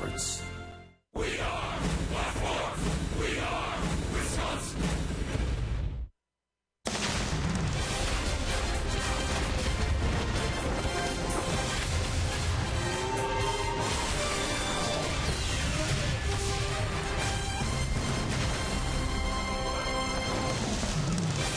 sports. We are Blackmore. We are Wisconsin.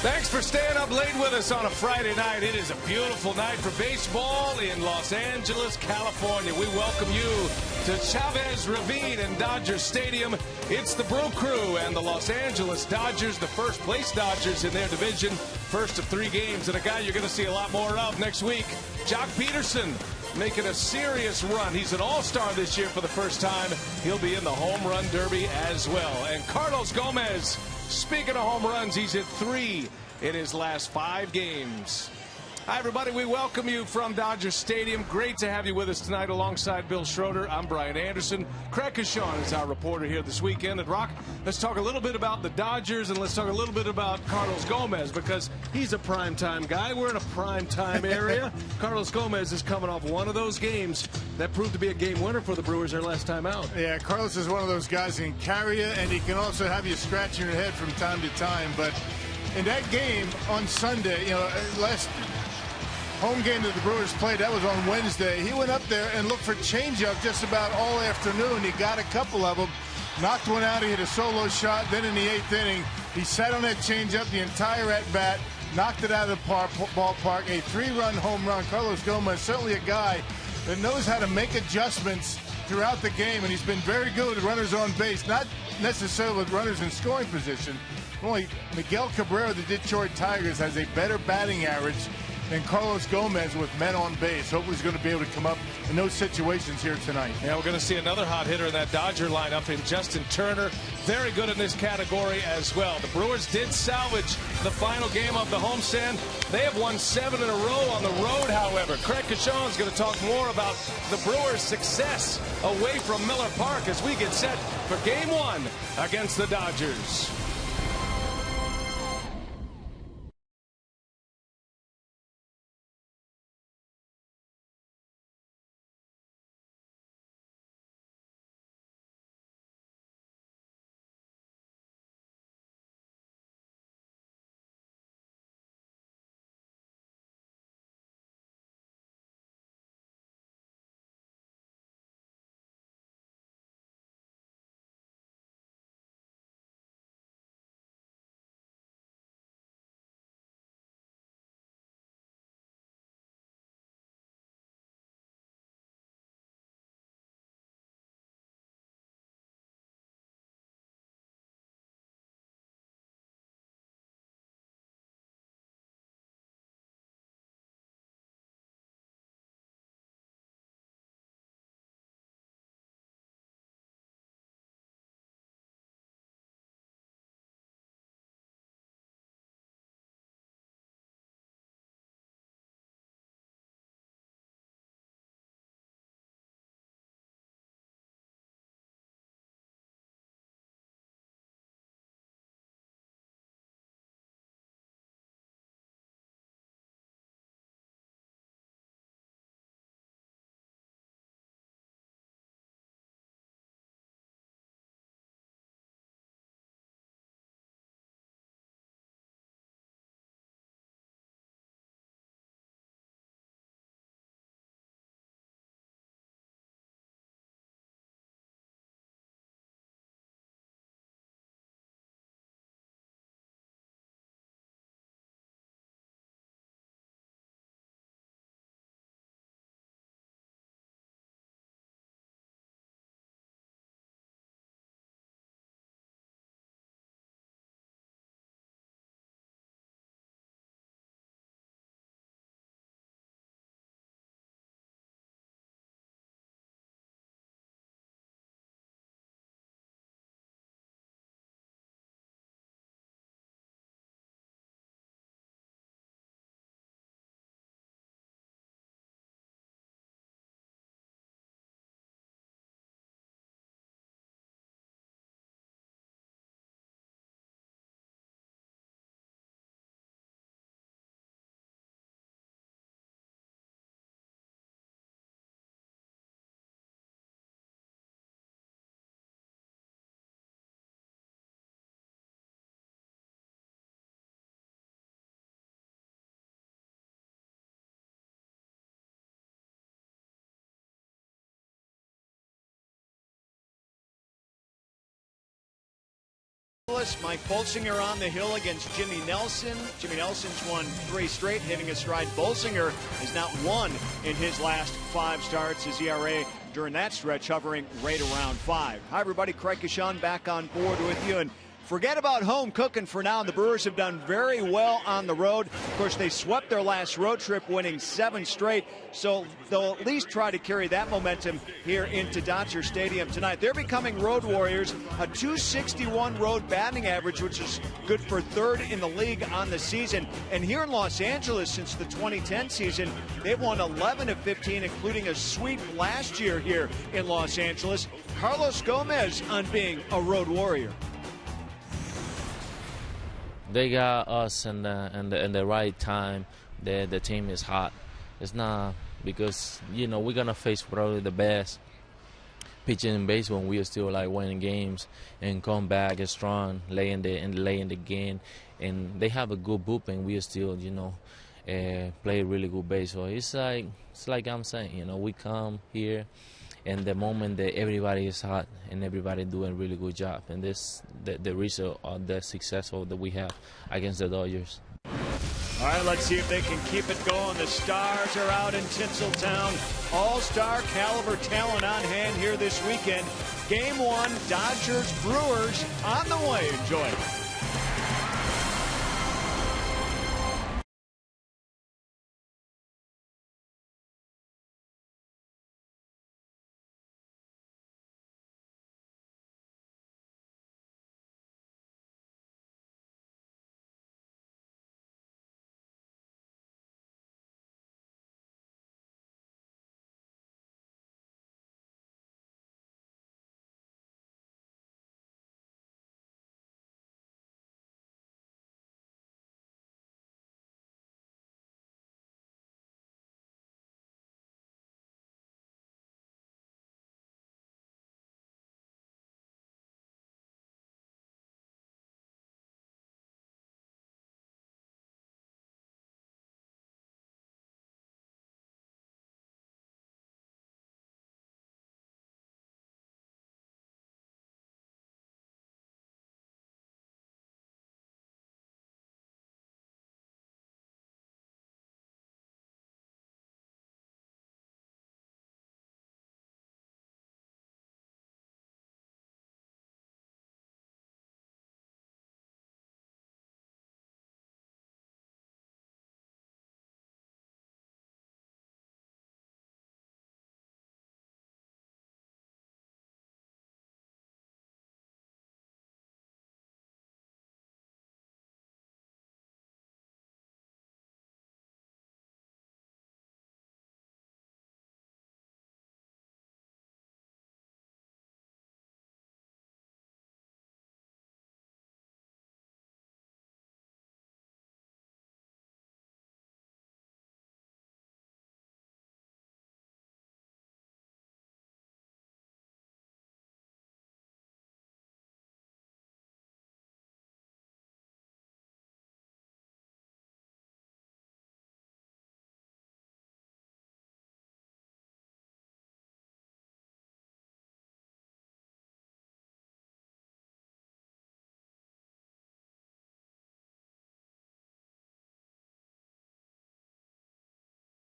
Thanks for staying up late with us on a Friday night. It is a beautiful night for baseball in Los Angeles, California. We welcome you to Chavez Ravine and Dodger Stadium. It's the Brew Crew and the Los Angeles Dodgers, the first place Dodgers in their division. First of 3 games, and a guy you're going to see a lot more of next week, Jock Peterson, making a serious run. He's an all-star this year for the first time. He'll be in the home run derby as well. And Carlos Gomez, speaking of home runs, he's hit 3 in his last 5 games. Hi, everybody. We welcome you from Dodger Stadium. Great to have you with us tonight alongside Bill Schroeder. I'm Brian Anderson. Craig Kashawn is our reporter here this weekend at Rock. Let's talk a little bit about the Dodgers, and let's talk a little bit about Carlos Gomez, because he's a primetime guy. We're in a primetime area. Carlos Gomez is coming off one of those games that proved to be a game winner for the Brewers their last time out. Yeah, Carlos is one of those guys who can carry you, and he can also have you scratching your head from time to time. But in that game on Sunday, last home game that the Brewers played, that was on Wednesday. He went up there and looked for changeup just about all afternoon. He got a couple of them, knocked one out. He hit a solo shot. Then in the 8th inning, he sat on that changeup the entire at-bat, knocked it out of the ballpark, a 3-run home run. Carlos Gomez, certainly a guy that knows how to make adjustments throughout the game, and he's been very good with runners on base, not necessarily with runners in scoring position. Only Miguel Cabrera, the Detroit Tigers, has a better batting average than Carlos Gomez with men on base. Hopefully he's going to be able to come up in those situations here tonight. Yeah, we're going to see another hot hitter in that Dodger lineup in Justin Turner. Very good in this category as well. The Brewers did salvage the final game of the homestand. They have won 7 in a row on the road, however. Craig Kashawn's going to talk more about the Brewers' success away from Miller Park as we get set for Game 1 against the Dodgers. Angeles. Mike Bolsinger on the hill against Jimmy Nelson. Jimmy Nelson's won 3 straight, hitting a stride. Bolsinger has not won in his last 5 starts. His ERA during that stretch hovering right around 5. Hi, everybody. Craig Kashan back on board with you. And forget about home cooking for now. The Brewers have done very well on the road. Of course, they swept their last road trip, winning 7 straight. So they'll at least try to carry that momentum here into Dodger Stadium tonight. They're becoming road warriors. A .261 road batting average, which is good for 3rd in the league on the season. And here in Los Angeles, since the 2010 season, they've won 11 of 15, including a sweep last year here in Los Angeles. Carlos Gomez on being a road warrior. They got us in the right time. The team is hot. It's not because, you know, we're going to face probably the best pitching in baseball. We are still like winning games and come back strong, laying the game. And they have a good bullpen. We are still, you know, play really good baseball. It's like I'm saying, you know, we come here. And the moment that everybody is hot and everybody doing a really good job, and this the result of the successful that we have against the Dodgers. All right, let's see if they can keep it going. The Stars are out in Tinseltown. All-star caliber talent on hand here this weekend. Game 1, Dodgers-Brewers on the way. Enjoy it.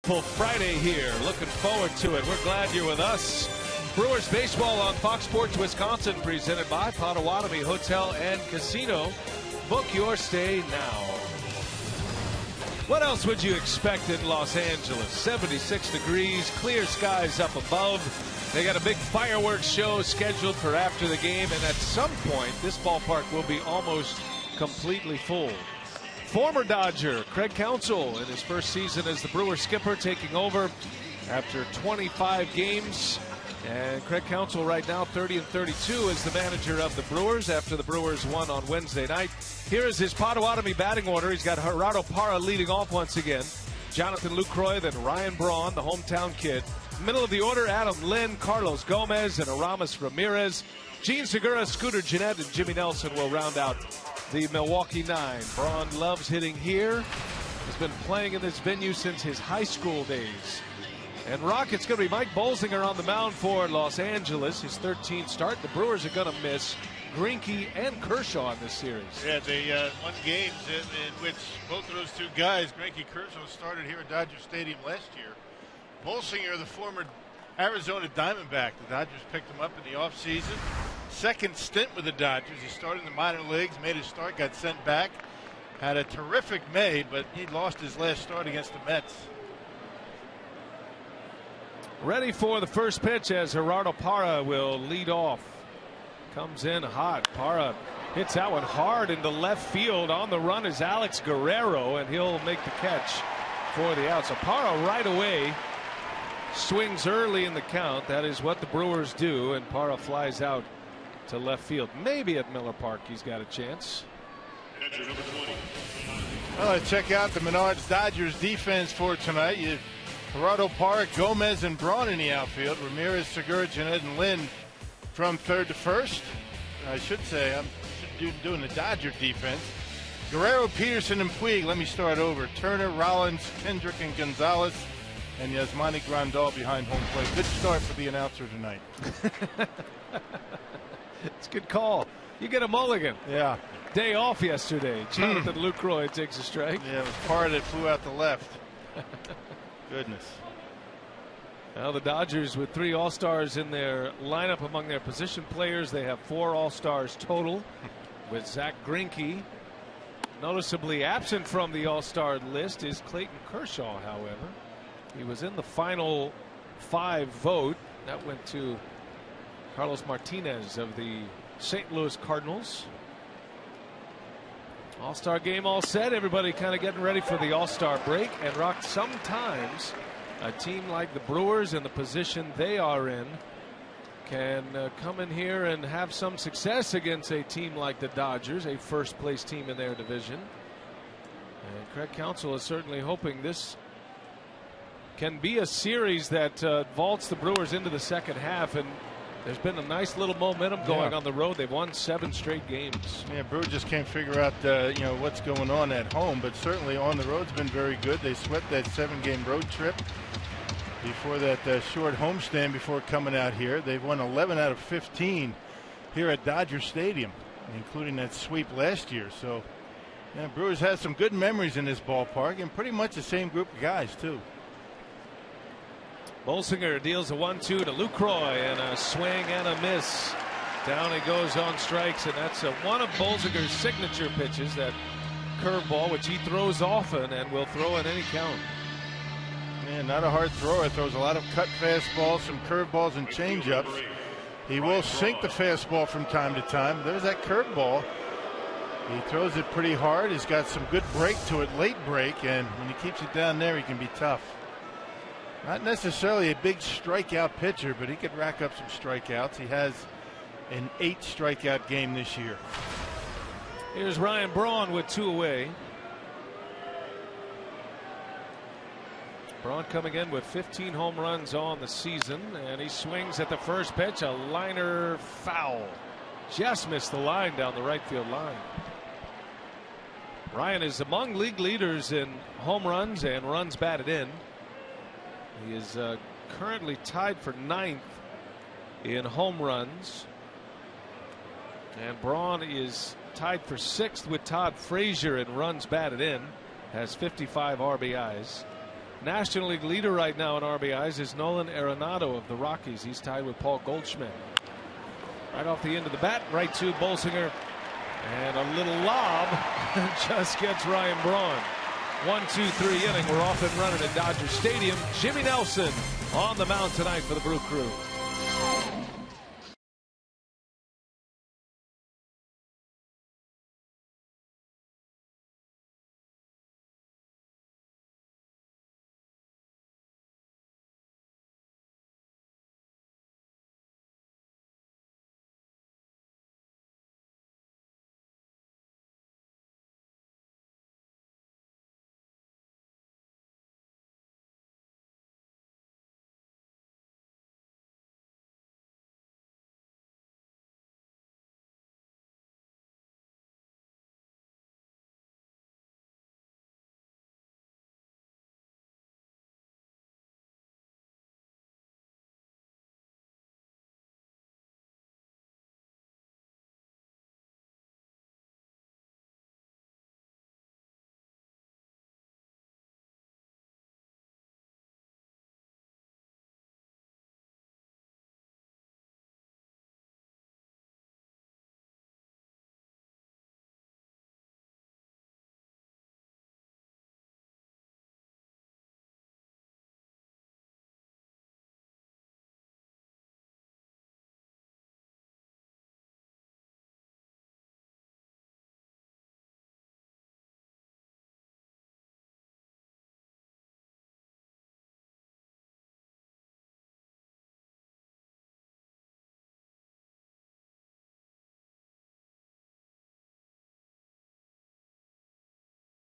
Friday here. Looking forward to it. We're glad you're with us. Brewers baseball on Fox Sports Wisconsin, presented by Potawatomi Hotel and Casino. Book your stay now. What else would you expect in Los Angeles? 76 degrees, clear skies up above. They got a big fireworks show scheduled for after the game, and at some point, this ballpark will be almost completely full. Former Dodger Craig Counsell in his first season as the Brewers skipper, taking over after 25 games. And Craig Counsell right now 30-32 as the manager of the Brewers after the Brewers won on Wednesday night. Here is his Potawatomi batting order. He's got Gerardo Parra leading off once again. Jonathan Lucroy, then Ryan Braun, the hometown kid. Middle of the order, Adam Lynn, Carlos Gomez, and Aramis Ramirez. Gene Segura, Scooter Gennett, and Jimmy Nelson will round out the Milwaukee 9. Braun loves hitting here. He's been playing in this venue since his high school days. And Rockets going to be Mike Bolsinger on the mound for Los Angeles. His 13th start. The Brewers are going to miss Greinke and Kershaw in this series. Yeah, they won games in which both of those two guys, Greinke and Kershaw, started here at Dodger Stadium last year. Bolsinger, the former Arizona Diamondback, the Dodgers picked him up in the offseason. Second stint with the Dodgers. He started in the minor leagues, made his start, got sent back. Had a terrific May, but he lost his last start against the Mets. Ready for the first pitch as Gerardo Parra will lead off. Comes in hot. Parra hits that one hard into left field. On the run is Alex Guerrero, and he'll make the catch for the out. So Parra right away swings early in the count. That is what the Brewers do, and Parra flies out to left field. Maybe at Miller Park he's got a chance. Well, check out the Menards Dodgers defense for tonight. You Gerardo Parra, Gomez, and Braun in the outfield. Ramirez, Segura, Jeanette, and Lynn from third to first. I should say, I'm doing the Dodger defense. Guerrero, Peterson, and Puig. Let me start over. Turner, Rollins, Kendrick, and Gonzalez, and Yasmani Grandal behind home plate. Good start for the announcer tonight. It's a good call. You get a mulligan. Yeah. Day off yesterday. Jonathan Lucroy takes a strike. Yeah, it was Parra that flew out the left. Goodness. Well, the Dodgers with 3 All-Stars in their lineup among their position players. They have 4 All-Stars total, with Zach Greinke. Noticeably absent from the All-Star list is Clayton Kershaw, however. He was in the final 5 vote. That went to Carlos Martinez of the St. Louis Cardinals. All-Star game all set. Everybody kind of getting ready for the All-Star break. And Rock, sometimes a team like the Brewers in the position they are in can come in here and have some success against a team like the Dodgers, a first-place team in their division. And Craig Counsell is certainly hoping this can be a series that vaults the Brewers into the second half. And there's been a nice little momentum going on the road. They've won 7 straight games. Yeah, Brewers just can't figure out what's going on at home, but certainly on the road's been very good. They swept that 7-game road trip before that short homestand before coming out here. They've won 11 out of 15 here at Dodger Stadium, including that sweep last year. So yeah, Brewers has some good memories in this ballpark, and pretty much the same group of guys too. Bolsinger deals a 1-2 to Lucroy, and a swing and a miss. Down he goes on strikes, and that's one of Bolsinger's signature pitches, that curveball, which he throws often and will throw at any count. Yeah, not a hard thrower. Throws a lot of cut fastballs, some curveballs, and changeups. He will sink the fastball from time to time. There's that curveball. He throws it pretty hard. He's got some good break to it, late break, and when he keeps it down there, he can be tough. Not necessarily a big strikeout pitcher, but he could rack up some strikeouts. He has an 8 strikeout game this year. Here's Ryan Braun with 2 away. Braun coming in with 15 home runs on the season, and he swings at the first pitch, a liner foul. Just missed the line down the right field line. Ryan is among league leaders in home runs and runs batted in. He is currently tied for 9th in home runs. And Braun is tied for 6th with Todd Frazier in runs batted in. Has 55 RBIs. National League leader right now in RBIs is Nolan Arenado of the Rockies. He's tied with Paul Goldschmidt. Right off the end of the bat, right to Bolsinger. And a little lob just gets Ryan Braun. 1-2-3 inning. We're off and running at Dodger Stadium. Jimmy Nelson on the mound tonight for the Brew Crew.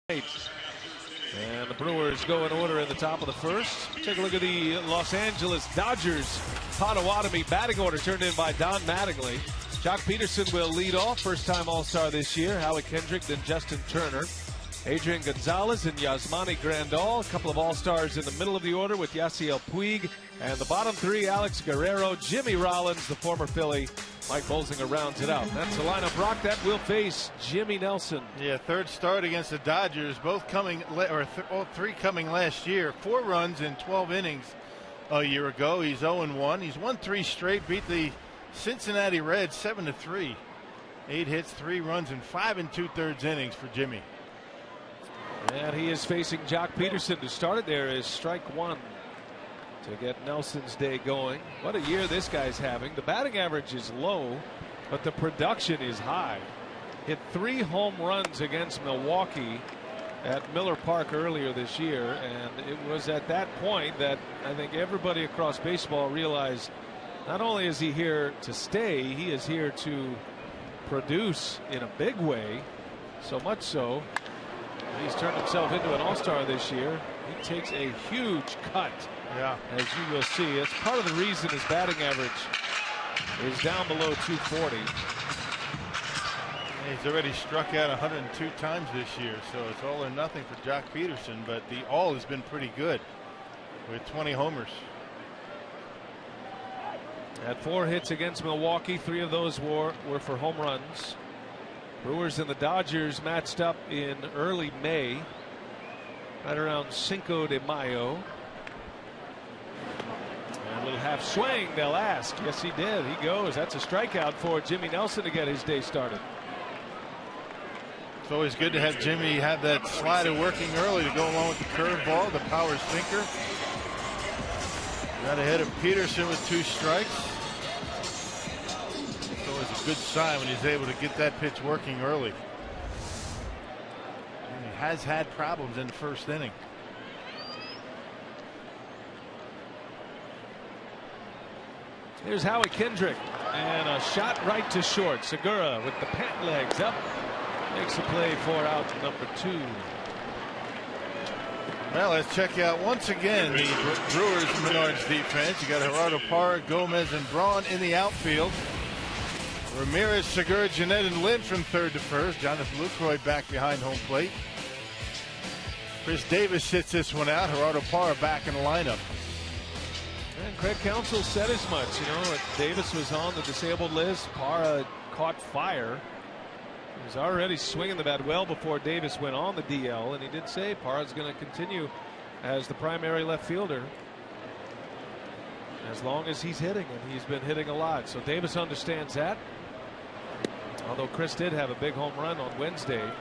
And the Brewers go in order in the top of the first. Take a look at the Los Angeles Dodgers Potawatomi batting order turned in by Don Mattingly. Jock Peterson will lead off, first-time All-Star this year. Howie Kendrick, then Justin Turner. Adrian Gonzalez and Yasmani Grandal. A couple of All-Stars in the middle of the order with Yasiel Puig. And the bottom three, Alex Guerrero, Jimmy Rollins, the former Philly. Mike Bolsinger rounds it out. That's the lineup, Brock, that will face Jimmy Nelson. Yeah, third start against the Dodgers, both coming, all three coming last year. 4 runs in 12 innings a year ago. He's 0-1. He's won 3 straight, beat the Cincinnati Reds 7-3. 8 hits, 3 runs in 5 2/3 innings for Jimmy. And he is facing Jock Peterson to start it. There is strike one to get Nelson's day going. What a year this guy's having. The batting average is low, but the production is high. Hit 3 home runs against Milwaukee at Miller Park earlier this year, and it was at that point that I think everybody across baseball realized not only is he here to stay, he is here to produce in a big way. So much so, he's turned himself into an all-star this year. He takes a huge cut. Yeah, as you will see. It's part of the reason his batting average is down below 240. He's already struck out 102 times this year, so it's all or nothing for Jock Peterson, but the all has been pretty good with 20 homers. Had 4 hits against Milwaukee. 3 of those were for home runs. Brewers and the Dodgers matched up in early May, right around Cinco de Mayo. And a little half swing, they'll ask. Yes, he did. He goes. That's a strikeout for Jimmy Nelson to get his day started. It's always good to have Jimmy have that slider working early to go along with the curveball, the power sinker. Got ahead of Peterson with 2 strikes. It's always a good sign when he's able to get that pitch working early. And he has had problems in the first inning. Here's Howie Kendrick, and a shot right to short. Segura with the pant legs up, makes a play for out number 2. Well, let's check out once again the Brewers Menards defense. You got Gerardo Parra, Gomez, and Braun in the outfield. Ramirez, Segura, Jeanette, and Lynn from third to first. Jonathan Lucroy back behind home plate. Chris Davis sits this one out. Gerardo Parra back in the lineup. And Craig Counsell said as much. You know, Davis was on the disabled list. Parra caught fire. He was already swinging the bat well before Davis went on the DL, and he did say Parra's going to continue as the primary left fielder as long as he's hitting, and he's been hitting a lot. So Davis understands that. Although Chris did have a big home run on Wednesday.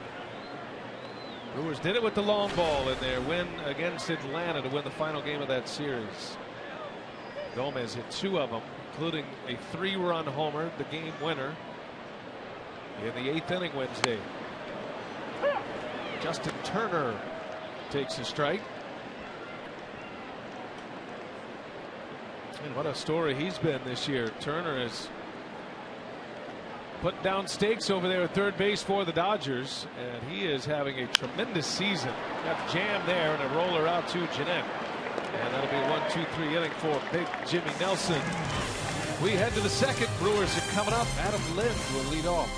Brewers did it with the long ball in their win against Atlanta to win the final game of that series. Gomez hit 2 of them, including a 3-run homer, the game winner, in the 8th inning Wednesday. Justin Turner takes a strike. And what a story he's been this year. Turner has put down stakes over there at third base for the Dodgers, and he is having a tremendous season. Got jam there and a roller out to Jeanette. And that'll be a 1-2-3 inning for big Jimmy Nelson. We head to the second. Brewers are coming up. Adam Lind will lead off.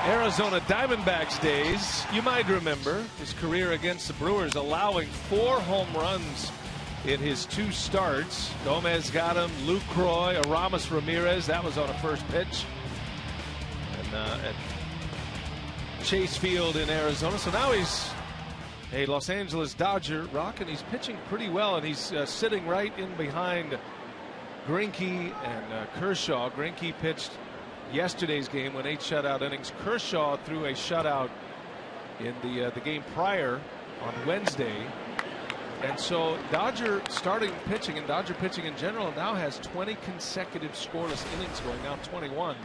Arizona Diamondbacks days, you might remember his career against the Brewers, allowing 4 home runs in his 2 starts. Gomez got him, Lucroy, Aramis Ramirez, that was on a first pitch. And at Chase Field in Arizona. So now he's a Los Angeles Dodger, Rock, and he's pitching pretty well, and he's sitting right in behind Greinke and Kershaw. Greinke pitched yesterday's game when 8 shutout innings. Kershaw threw a shutout in the game prior on Wednesday. And so Dodger starting pitching and Dodger pitching in general now has 20 consecutive scoreless innings going, now 21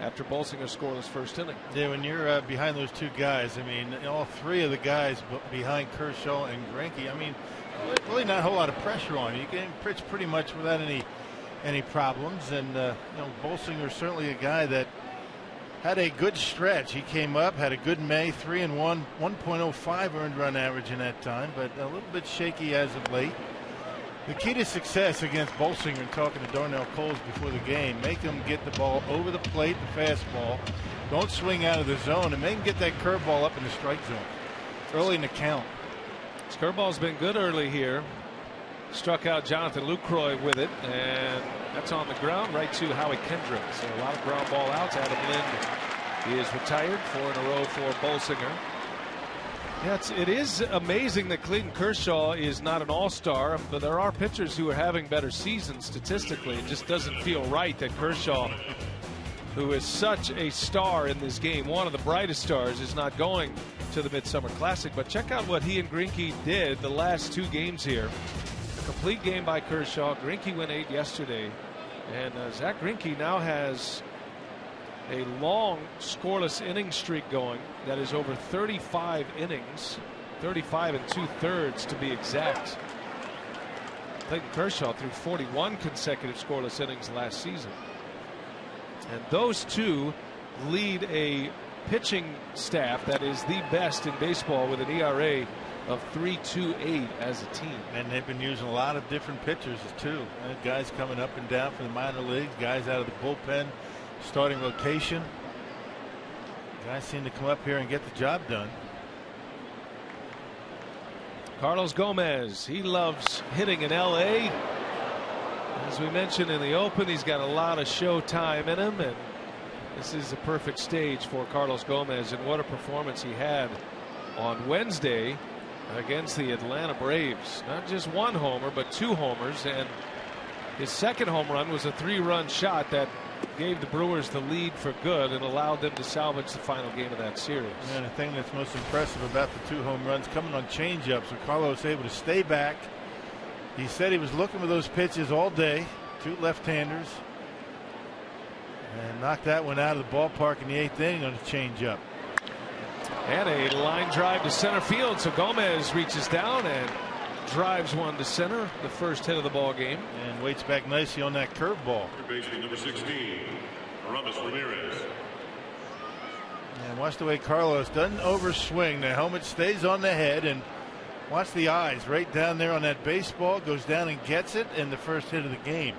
after Bolsinger's scoreless first inning. Yeah, when you're behind those 2 guys, I mean, all 3 of the guys behind Kershaw and Greinke, I mean, really not a whole lot of pressure on you. You can pitch pretty much without any problems. And you know, Bolsinger certainly a guy that had a good stretch. He came up, had a good May, 3-1, 1.05 earned run average in that time, but a little bit shaky as of late. The key to success against Bolsinger, and talking to Darnell Coles before the game, make him get the ball over the plate, the fastball. Don't swing out of the zone, and make him get that curveball up in the strike zone early in the count. His curveball's been good early here. Struck out Jonathan Lucroy with it, and that's on the ground right to Howie Kendrick. So a lot of ground ball outs. Adam Lind is retired, 4 in a row for Bolsinger. Yeah, it is amazing that Clayton Kershaw is not an all-star, but there are pitchers who are having better seasons statistically. It just doesn't feel right that Kershaw, who is such a star in this game, one of the brightest stars, is not going to the Midsummer Classic. But check out what he and Greinke did the last 2 games here. Complete game by Kershaw. Greinke went 8 yesterday, and Zach Greinke now has a long scoreless inning streak going that is over 35 innings, 35 2/3 to be exact. Clayton Kershaw threw 41 consecutive scoreless innings last season, and those 2 lead a pitching staff that is the best in baseball with an ERA of 3.28 as a team. And they've been using a lot of different pitchers too. Guys coming up and down from the minor leagues, guys out of the bullpen, starting rotation. Guys seem to come up here and get the job done. Carlos Gomez, he loves hitting in LA. As we mentioned in the open, he's got a lot of show time in him, and this is a perfect stage for Carlos Gomez. And what a performance he had on Wednesday against the Atlanta Braves. Not just 1 homer, but 2 homers, and his second home run was a 3-run shot that gave the Brewers the lead for good and allowed them to salvage the final game of that series. And the thing that's most impressive about the 2 home runs coming on changeups, and Carlos able to stay back. He said he was looking for those pitches all day, 2 left-handers, and knocked that one out of the ballpark in the 8th inning on a changeup. And a line drive to center field, so Gomez reaches down and drives one to center, the first hit of the ball game, and waits back nicely on that curveball. Baseman number 16, Aramis Ramirez. And watch the way Carlos doesn't overswing. The helmet stays on the head, and watch the eyes right down there on that baseball. Goes down and gets it, and the first hit of the game.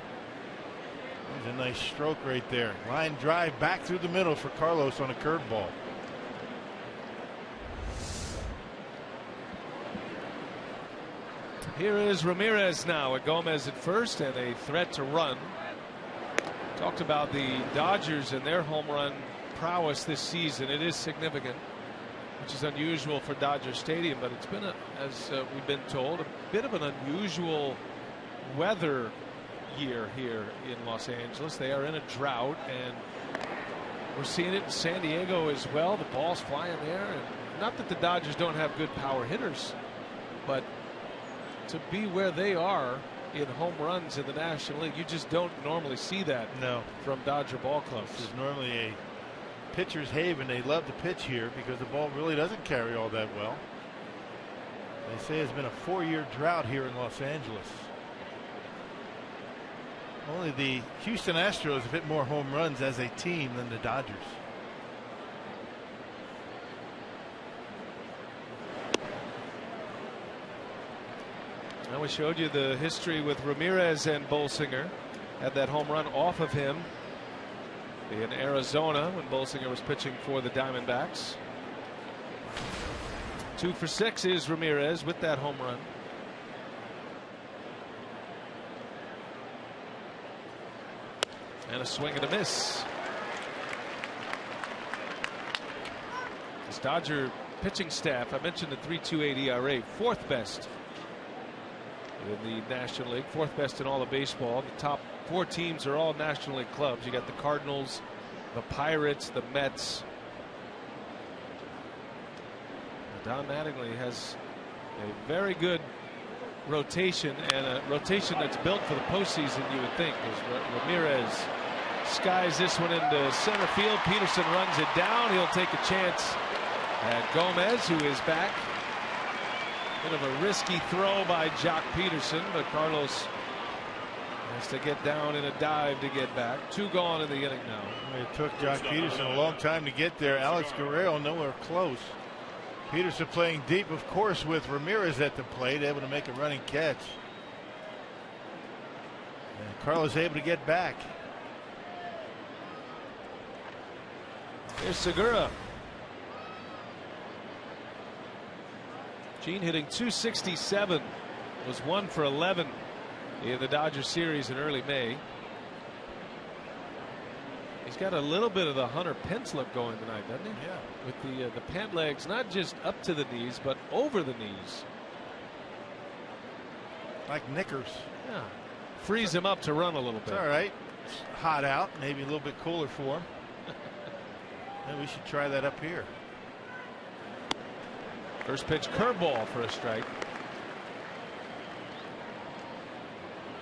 There's a nice stroke right there. Line drive back through the middle for Carlos on a curveball. Here is Ramirez now with Gomez at first and a threat to run. Talked about the Dodgers and their home run prowess this season. It is significant, which is unusual for Dodger Stadium, but it's been, as we've been told, a bit of an unusual weather year here in Los Angeles. They are in a drought, and we're seeing it in San Diego as well. The ball's flying there, and not that the Dodgers don't have good power hitters, but to be where they are in home runs in the National League, you just don't normally see that from Dodger ball clubs. This is normally a pitcher's haven. They love to pitch here because the ball really doesn't carry all that well. They say it's been a 4-year drought here in Los Angeles. Only the Houston Astros have hit more home runs as a team than the Dodgers. Now we showed you the history with Ramirez and Bolsinger. Had that home run off of him in Arizona when Bolsinger was pitching for the Diamondbacks. 2 for 6 is Ramirez with that home run. And a swing and a miss. This Dodger pitching staff, I mentioned the 3.28 ERA, 4th best in the National League, 4th best in all of baseball. The top 4 teams are all National League clubs. You got the Cardinals, the Pirates, the Mets. Don Mattingly has a very good rotation, and a rotation that's built for the postseason, you would think, as Ramirez skies this one into center field. Peterson runs it down. He'll take a chance at Gomez, who is back. Bit of a risky throw by Jock Peterson, but Carlos has to get down in a dive to get back. 2 gone in the inning now. It took Jock Peterson a long time to get there. Alex Guerrero nowhere close. Peterson playing deep, of course, with Ramirez at the plate, able to make a running catch. And Carlos able to get back. Here's Segura. Gene hitting .267, was 1 for 11 in the Dodger series in early May. He's got a little bit of the Hunter Pence look going tonight, doesn't he? Yeah. With the pant legs, not just up to the knees, but over the knees. Like knickers. Yeah. Frees him up to run a little bit. It's all right. It's hot out, maybe a little bit cooler for him. Maybe we should try that up here. First pitch curveball for a strike.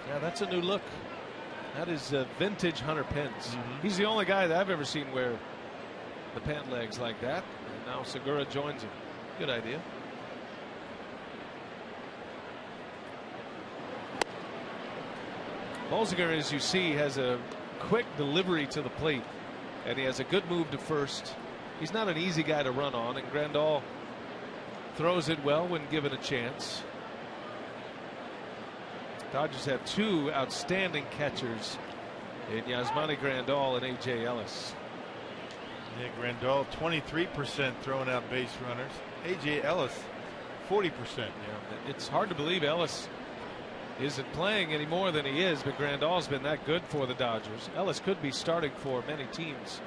Yeah, that's a new look. That is vintage Hunter Pence. He's the only guy that I've ever seen wear the pant legs like that. And now Segura joins him. Good idea. Bolsinger, as you see, has a quick delivery to the plate, and he has a good move to first. He's not an easy guy to run on, and Grandal throws it well when given a chance. Dodgers have 2 outstanding catchers in Yasmani Grandal and A.J. Ellis. Yeah, Grandal 23% throwing out base runners. A.J. Ellis 40%. Yeah, it's hard to believe Ellis isn't playing any more than he is, but Grandal's been that good for the Dodgers. Ellis could be starting for many teams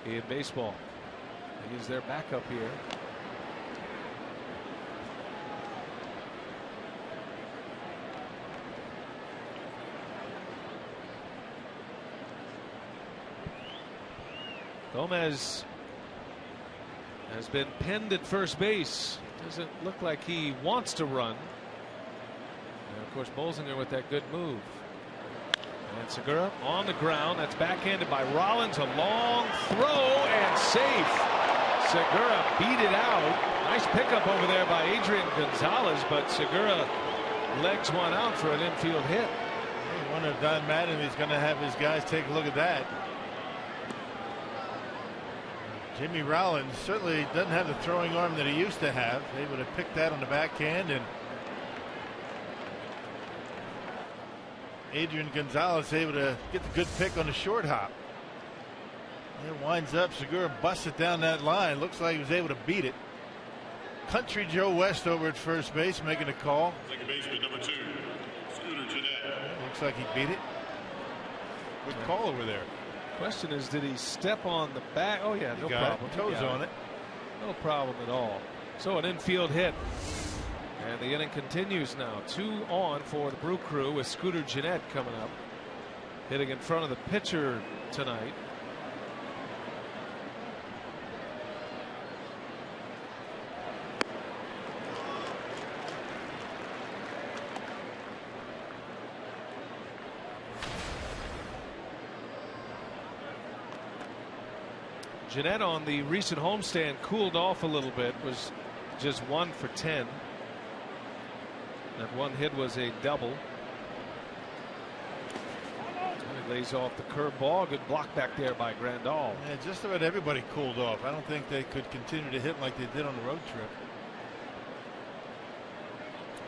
in baseball. He's their backup here. Gomez has been pinned at first base. Doesn't look like he wants to run. And of course, Bolsinger with that good move. And Segura on the ground. That's backhanded by Rollins. A long throw and safe. Segura beat it out. Nice pickup over there by Adrian Gonzalez, but Segura legs one out for an infield hit. I wonder if Don Mattingly's going to have his guys take a look at that. Jimmy Rollins certainly doesn't have the throwing arm that he used to have. Able to pick that on the backhand, and Adrian Gonzalez able to get the good pick on the short hop. And it winds up. Segura busts it down that line. Looks like he was able to beat it. Country Joe West over at first base making a call. Second baseman number 2, Scooter Jeanette. Looks like he beat it. Good call over there. Question is, did he step on the back? Oh yeah, no problem. Toes on it. No problem at all. So an infield hit, and the inning continues now. 2 on for the Brew Crew with Scooter Jeanette coming up, hitting in front of the pitcher tonight. Jeanette on the recent homestand cooled off a little bit, was just 1 for 10. That one hit was a double. And he lays off the curveball. Good block back there by Grandal. Yeah, just about everybody cooled off. I don't think they could continue to hit like they did on the road trip.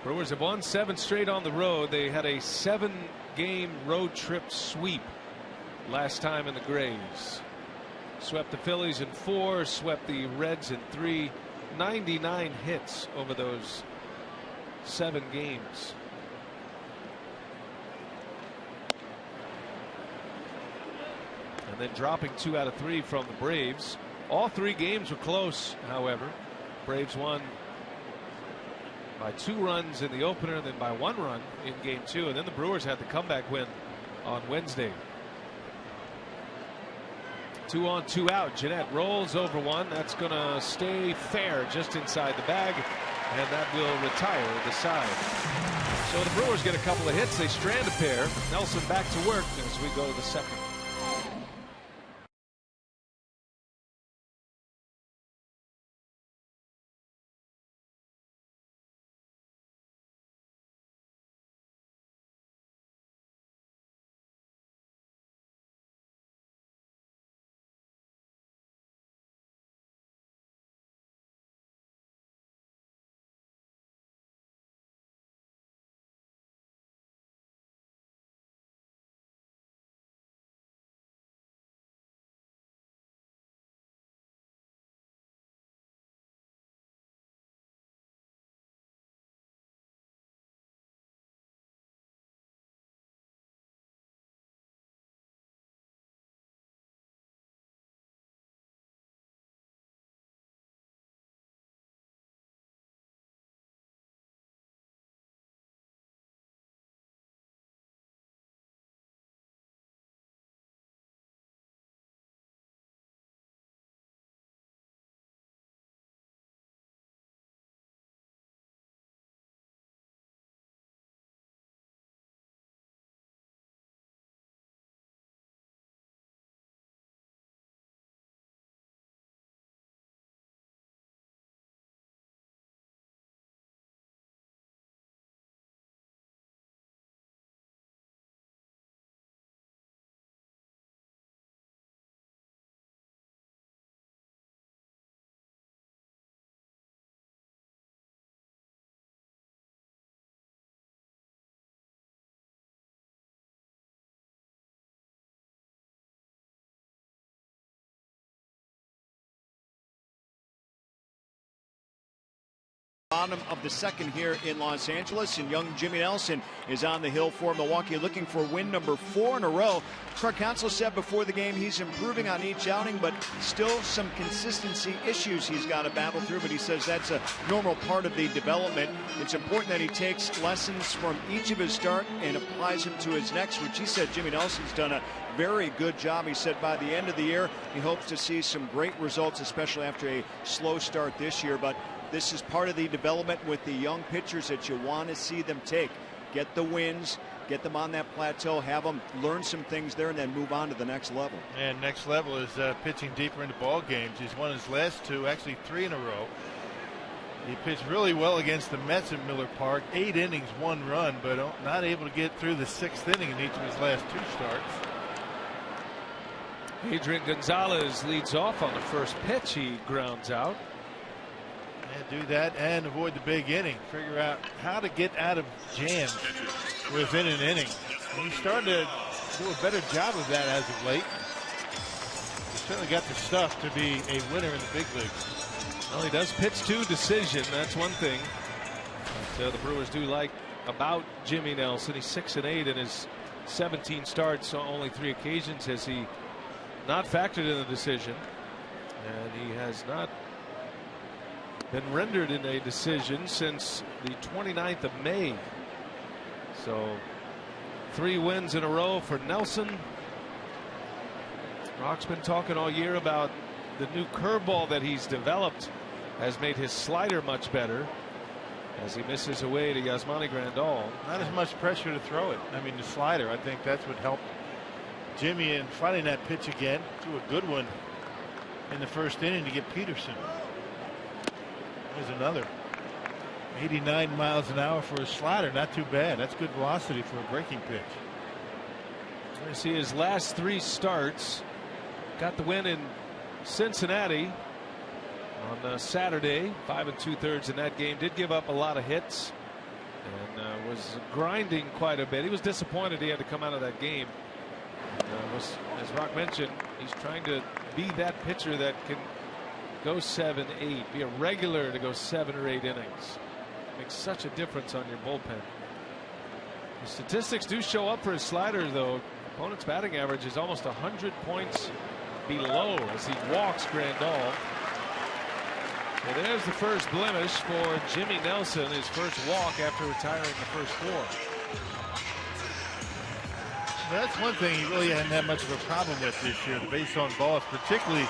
Brewers have won 7 straight on the road. They had a 7-game road trip sweep last time in the Grays. Swept the Phillies in 4, swept the Reds in 3. 99 hits over those 7 games. And then dropping 2 out of 3 from the Braves. All 3 games were close, however. Braves won by 2 runs in the opener, and then by 1 run in game 2. And then the Brewers had the comeback win on Wednesday. 2 on, 2 out. Jeanette rolls over one. That's going to stay fair just inside the bag, and that will retire the side. So the Brewers get a couple of hits. They strand a pair. Nelson back to work as we go to the second. Bottom of the second here in Los Angeles, and young Jimmy Nelson is on the hill for Milwaukee, looking for win number 4 in a row. Craig Counsell said before the game he's improving on each outing, but still some consistency issues he's got to battle through, but he says that's a normal part of the development. It's important that he takes lessons from each of his start and applies them to his next, which he said Jimmy Nelson's done a very good job. He said by the end of the year he hopes to see some great results, especially after a slow start this year. But this is part of the development with the young pitchers that you want to see them take. Get the wins, get them on that plateau, have them learn some things there, and then move on to the next level. And next level is pitching deeper into ball games. He's won his last 2, actually 3 in a row. He pitched really well against the Mets at Miller Park. 8 innings, 1 run, but not able to get through the 6th inning in each of his last 2 starts. Adrian Gonzalez leads off on the first pitch. He grounds out. Yeah, do that and avoid the big inning. Figure out how to get out of jams within an inning. And he's starting to do a better job of that as of late. He's certainly got the stuff to be a winner in the big leagues. Well, he does pitch to decision. That's one thing that the Brewers do like about Jimmy Nelson. He's 6-8 in his 17 starts. On only 3 occasions has he not factored in the decision, and he has not been rendered in a decision since the 29th of May. So 3 wins in a row for Nelson. Rock's been talking all year about the new curveball that he's developed has made his slider much better as he misses away to Yasmani Grandal. Not as much pressure to throw it. I mean, the slider, I think that's what helped Jimmy in finding that pitch again. Threw a good one in the first inning to get Peterson. There's another. 89 miles an hour for a slider. Not too bad. That's good velocity for a breaking pitch. You see his last 3 starts. Got the win in Cincinnati on Saturday. 5 2/3 in that game. Did give up a lot of hits and was grinding quite a bit. He was disappointed he had to come out of that game. As Rock mentioned, he's trying to be that pitcher that can go 7, 8, be a regular to go 7 or 8 innings. Makes such a difference on your bullpen. The statistics do show up for his slider, though. Opponent's batting average is almost 100 points below as he walks Grandal. So there's the first blemish for Jimmy Nelson, his first walk after retiring the first 4. That's one thing he really hadn't had much of a problem with this year, the base on balls, particularly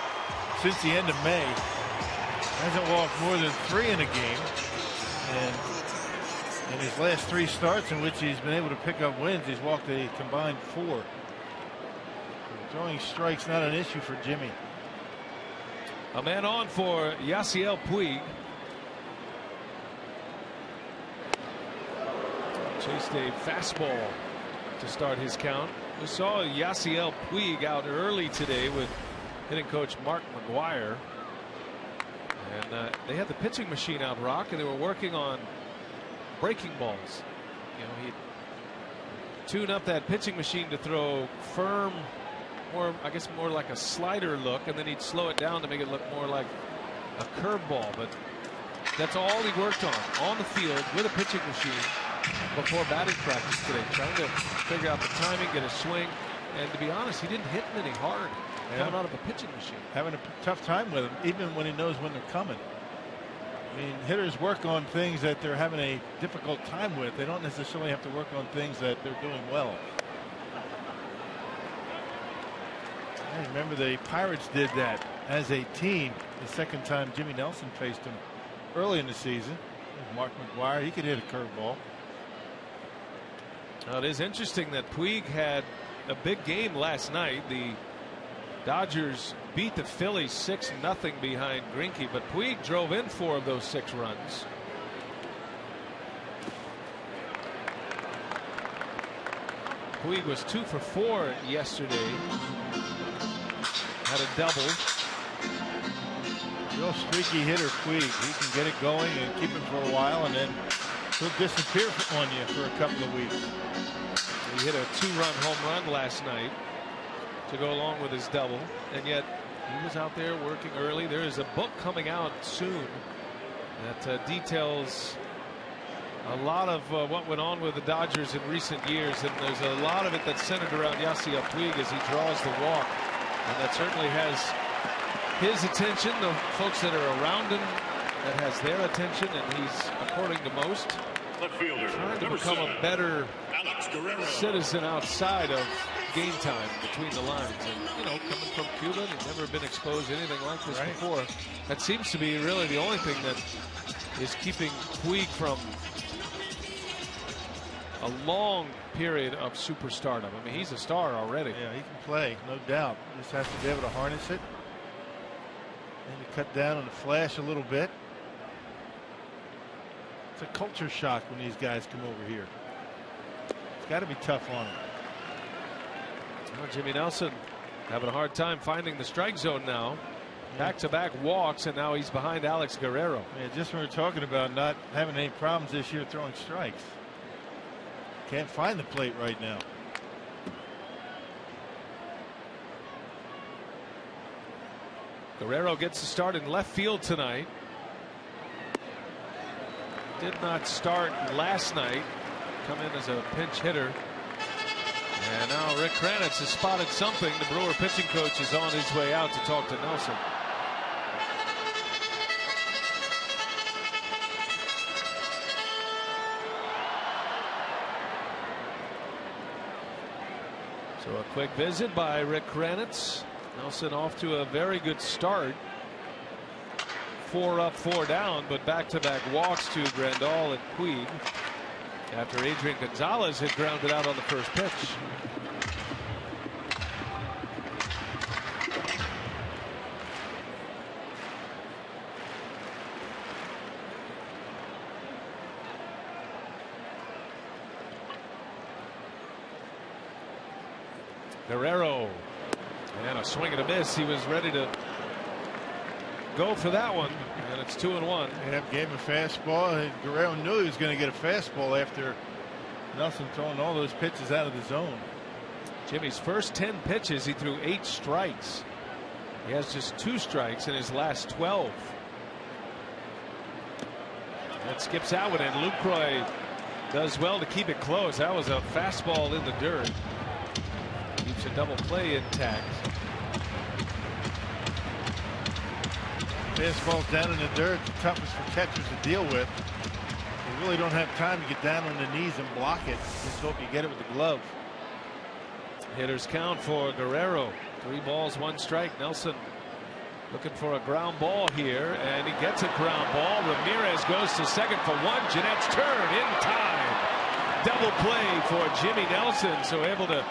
since the end of May. Hasn't walked more than 3 in a game. And in his last 3 starts in which he's been able to pick up wins, he's walked a combined 4. Throwing strikes not an issue for Jimmy. A man on for Yasiel Puig. Chased a fastball to start his count. We saw Yasiel Puig out early today with hitting coach Mark McGuire. And they had the pitching machine out, Rock, and they were working on breaking balls. You know, he'd tune up that pitching machine to throw firm, I guess more like a slider look, and then he'd slow it down to make it look more like a curveball. But that's all he worked on the field with a pitching machine before batting practice today, trying to figure out the timing, get a swing. And to be honest, he didn't hit many hard coming out of a pitching machine. Having a tough time with him, even when he knows when they're coming. I mean, hitters work on things that they're having a difficult time with. They don't necessarily have to work on things that they're doing well. I remember the Pirates did that as a team the second time Jimmy Nelson faced him early in the season. Mark McGuire, he could hit a curveball. Now, it is interesting that Puig had a big game last night. The Dodgers beat the Phillies 6-0 behind Greinke, but Puig drove in 4 of those 6 runs. Puig was 2 for 4 yesterday. Had a double. Real streaky hitter, Puig. He can get it going and keep it for a while, and then he'll disappear on you for a couple of weeks. He hit a 2-run home run last night to go along with his double, and yet he was out there working early. There is a book coming out soon that details a lot of what went on with the Dodgers in recent years, and there's a lot of it that's centered around Yasiel Puig as he draws the walk, and that certainly has his attention. The folks that are around him, that has their attention, and he's, according to most, trying to become a better citizen outside of game time between the lines. And, you know, coming from Cuba, he's never been exposed to anything like this before. That seems to be really the only thing that is keeping Puig from a long period of superstardom. I mean, he's a star already. Yeah, he can play, no doubt. Just has to be able to harness it and to cut down on the flash a little bit. It's a culture shock when these guys come over here. It's got to be tough on them. Well, Jimmy Nelson having a hard time finding the strike zone now. Back-to-back walks, and now he's behind Alex Guerrero. Yeah, just when we're talking about not having any problems this year throwing strikes. Can't find the plate right now. Guerrero gets to start in left field tonight. Did not start last night. Come in as a pinch hitter. And now Rick Kranitz has spotted something. The Brewer pitching coach is on his way out to talk to Nelson. So a quick visit by Rick Kranitz. Nelson off to a very good start. 4 up, 4 down, but back-to-back walks to Grandal and Puig after Adrian Gonzalez had grounded out on the first pitch. Guerrero, and a swing and a miss. He was ready to go for that one, and it's 2-1. They gave him a fastball, and Guerrero knew he was going to get a fastball after Nelson throwing all those pitches out of the zone. Jimmy's first 10 pitches, he threw 8 strikes. He has just 2 strikes in his last 12. That skips out with it. Lucroy does well to keep it close. That was a fastball in the dirt. Keeps a double play intact. Fastballs down in the dirt, the toughest for catchers to deal with. You really don't have time to get down on the knees and block it. Just hope you get it with the glove. Hitters count for Guerrero. 3 balls, 1 strike. Nelson looking for a ground ball here, and he gets a ground ball. Ramirez goes to second for 1. Jeanette's turn in time. Double play for Jimmy Nelson, so able to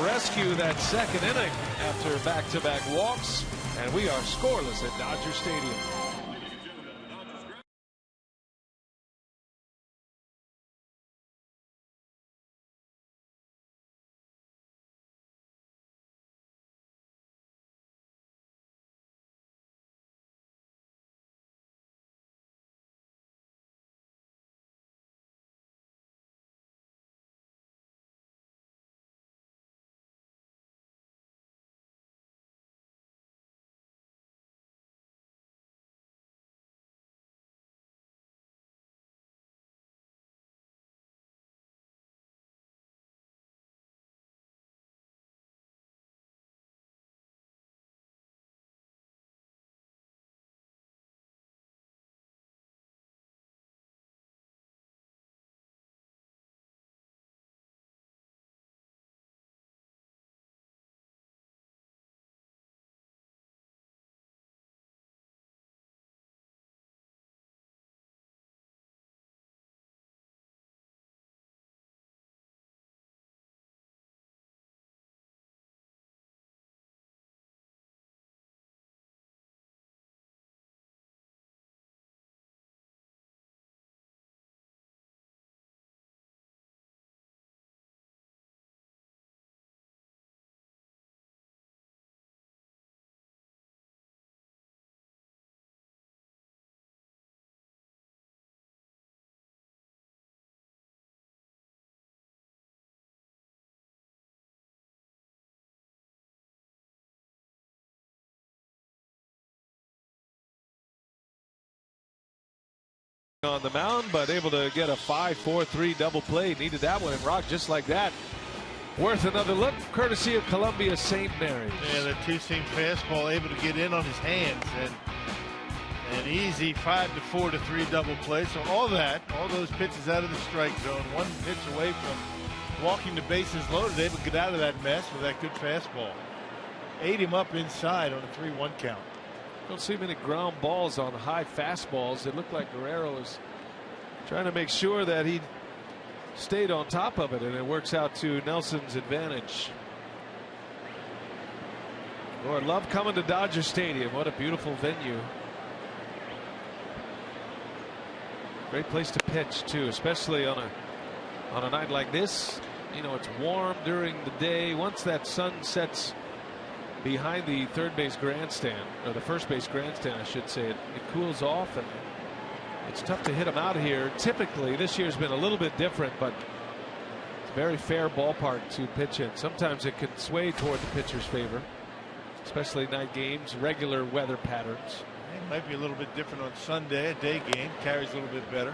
rescue that second inning after back-to-back walks, and we are scoreless at Dodger Stadium. On the mound, but able to get a 5-4-3 double play. Needed that one and rocked just like that. Worth another look, courtesy of Columbia St. Mary's. Yeah, the 2-seam fastball able to get in on his hands, and an easy 5-4-3 double play. So all those pitches out of the strike zone, 1 pitch away from walking the bases loaded, able to get out of that mess with that good fastball. Ate him up inside on a 3-1 count. Don't see many ground balls on high fastballs. It looked like Guerrero was trying to make sure that he stayed on top of it, and it works out to Nelson's advantage. Lord, love coming to Dodger Stadium. What a beautiful venue. Great place to pitch too, especially on a night like this. You know, it's warm during the day. Once that sun sets behind the third base grandstand, or the first base grandstand I should say, it cools off, and it's tough to hit them out of here. Typically this year's been a little bit different, but it's a very fair ballpark to pitch in. Sometimes it can sway toward the pitcher's favor, especially night games, regular weather patterns. It might be a little bit different on Sunday. A day game carries a little bit better.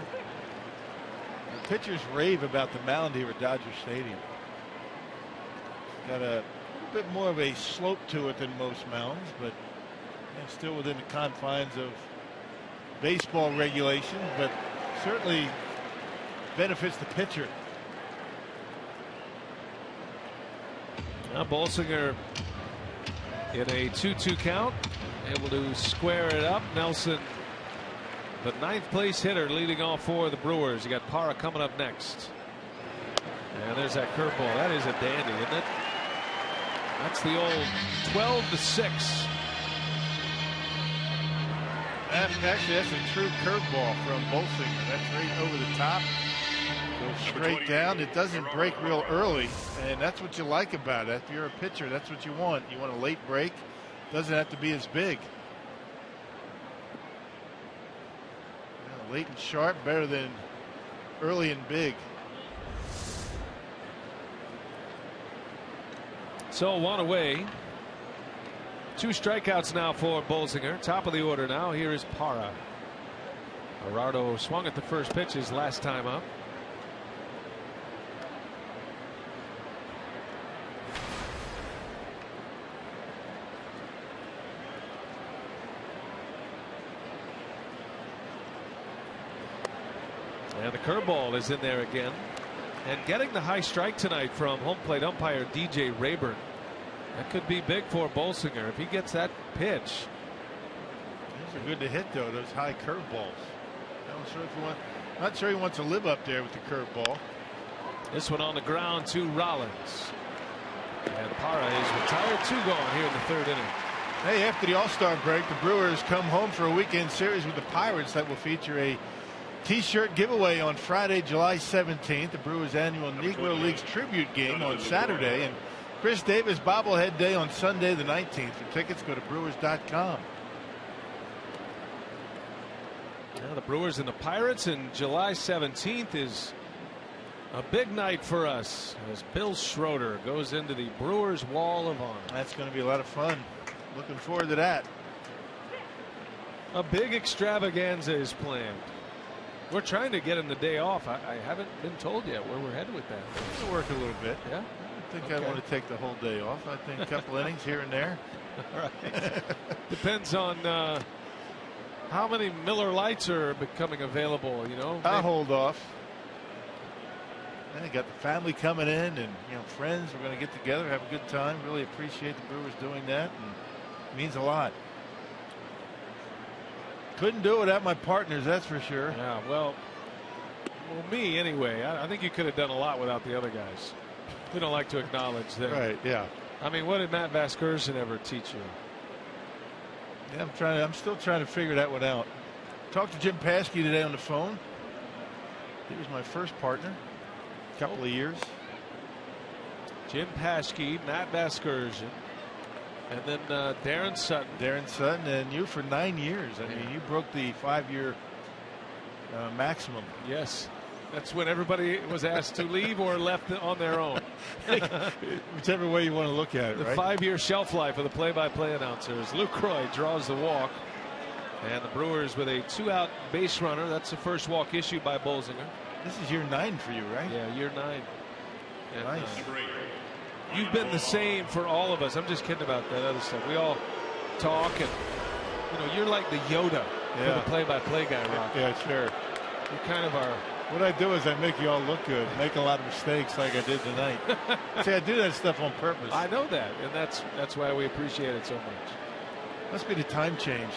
The pitchers rave about the mound here at Dodger Stadium. Got a bit more of a slope to it than most mounds, but still within the confines of baseball regulations, but certainly benefits the pitcher. Now Bolsinger in a 2-2 count, able to square it up. Nelson, the 9th place hitter, leading all 4 of the Brewers. You got Parra coming up next, and there's that curveball. That is a dandy, isn't it? That's the old 12-6. Actually, that's a true curveball from Bolsinger. That's right over the top. Goes straight down. It doesn't break real early, and that's what you like about it. If you're a pitcher, that's what you want. You want a late break. Doesn't have to be as big. Late and sharp, better than early and big. So 1 away. 2 strikeouts now for Bolsinger. Top of the order now. Here is Parra. Gerardo swung at the first pitch his last time up. And the curveball is in there again. And getting the high strike tonight from home plate umpire DJ Rayburn. That could be big for Bolsinger if he gets that pitch. Those are good to hit, though, those high curveballs. Not sure he wants to live up there with the curveball. This one on the ground to Rollins. And Parra is retired. 2 gone here in the 3rd inning. Hey, after the All-Star break, the Brewers come home for a weekend series with the Pirates that will feature a T-shirt giveaway on Friday, July 17th. The Brewers' annual Negro Leagues tribute game on Saturday, and Chris Davis bobblehead day on Sunday the 19th. For tickets, go to Brewers.com. Now the Brewers and the Pirates, and July 17th is a big night for us as Bill Schroeder goes into the Brewers Wall of Honor. That's going to be a lot of fun. Looking forward to that. A big extravaganza is planned. We're trying to get him the day off. I haven't been told yet where we're headed with that. It'll work a little bit. Yeah. I think I want to take the whole day off. I think a couple innings here and there. All right. Depends on how many Miller Lights are becoming available. You know, I'll hold off. And I got the family coming in, and friends. We're going to get together, have a good time. Really appreciate the Brewers doing that, and it means a lot. Couldn't do it without my partners, that's for sure. Yeah, well, me anyway. I think you could have done a lot without the other guys. We don't like to acknowledge that. Right, yeah. I mean, what did Matt Vasgersian ever teach you? Yeah, I'm still trying to figure that one out. Talked to Jim Paskey today on the phone. He was my first partner a couple of years. Jim Paskey, Matt Vasgersian, and then Darren Sutton. Darren Sutton, and you for 9 years. I mean, you broke the 5-year maximum. Yes. That's when everybody was asked to leave or left on their own. Whichever way you want to look at it, the right? 5-year shelf life of the play-by-play announcers. Luke Croy draws the walk. And the Brewers with a 2-out base runner. That's the first walk issued by Bolsinger. This is year 9 for you, right? Yeah, year 9. And, nice. You've been the same for all of us. I'm just kidding about that other stuff. We all talk, and you're like the Yoda for the play-by-play guy, Rock. Yeah, sure. You kind of are. What I do is I make you all look good, make a lot of mistakes like I did tonight. See, I do that stuff on purpose. I know that, and that's why we appreciate it so much. Must be the time change.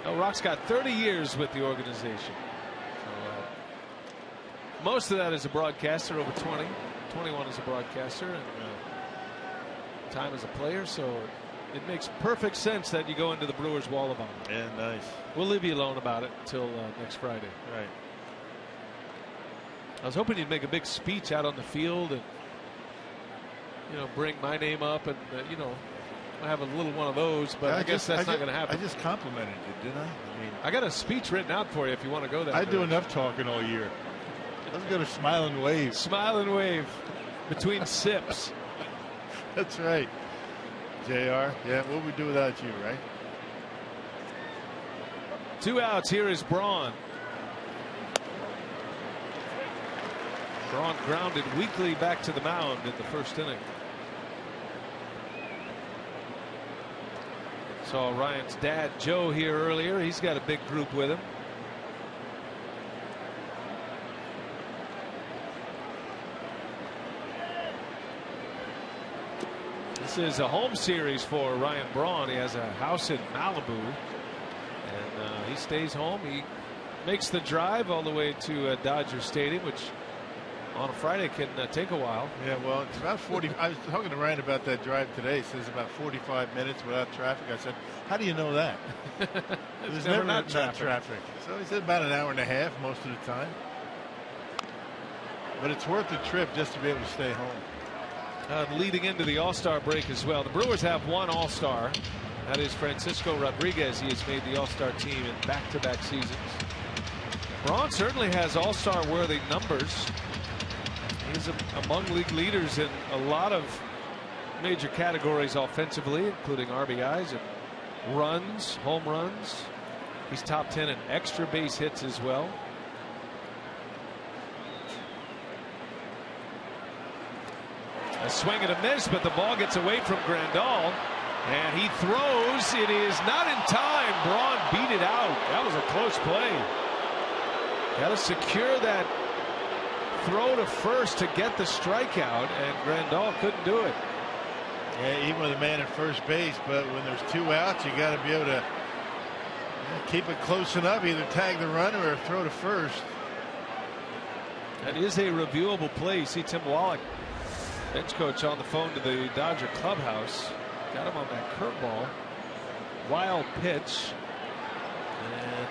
No, Rock's got 30 years with the organization. So, most of that as a broadcaster, over 20. 21 as a broadcaster, and time as a player. So it makes perfect sense that you go into the Brewers Wall of Honor. Yeah, nice. We'll leave you alone about it until next Friday. Right. I was hoping you'd make a big speech out on the field and bring my name up and I have a little one of those, but I guess that's not going to happen. I just complimented you, didn't I? I mean, I got a speech written out for you if you want to go there. I do enough talking all year. Let's go to Smile and Wave. Smile and wave between sips. That's right. JR, yeah, what would we do without you, right? 2 outs. Here is Braun. Braun grounded weakly back to the mound in the first inning. Saw Ryan's dad Joe here earlier. He's got a big group with him. This is a home series for Ryan Braun. He has a house in Malibu, and he stays home. He makes the drive all the way to Dodger Stadium, which on a Friday can take a while. Yeah, well, it's about 40. I was talking to Ryan about that drive today. He says about 45 minutes without traffic. I said, how do you know that? There's never not traffic. So he said about an hour and a half most of the time. But it's worth the trip just to be able to stay home. Leading into the All-Star break as well. The Brewers have one All-Star. That is Francisco Rodriguez. He has made the All-Star team in back-to-back seasons. Braun certainly has All-Star worthy numbers. He's among league leaders in a lot of major categories offensively, including RBIs and runs, home runs. He's top 10 in extra base hits as well. A swing and a miss, but the ball gets away from Grandal, and he throws. It is not in time. Braun beat it out. That was a close play. Got to secure that throw to first to get the strikeout, and Grandal couldn't do it. Yeah, even with a man at first base, but when there's 2 outs, you got to be able to keep it close enough, either tag the runner or throw to first. That is a reviewable play. You see Tim Wallach, bench coach, on the phone to the Dodger clubhouse. Got him on that curveball. Wild pitch. And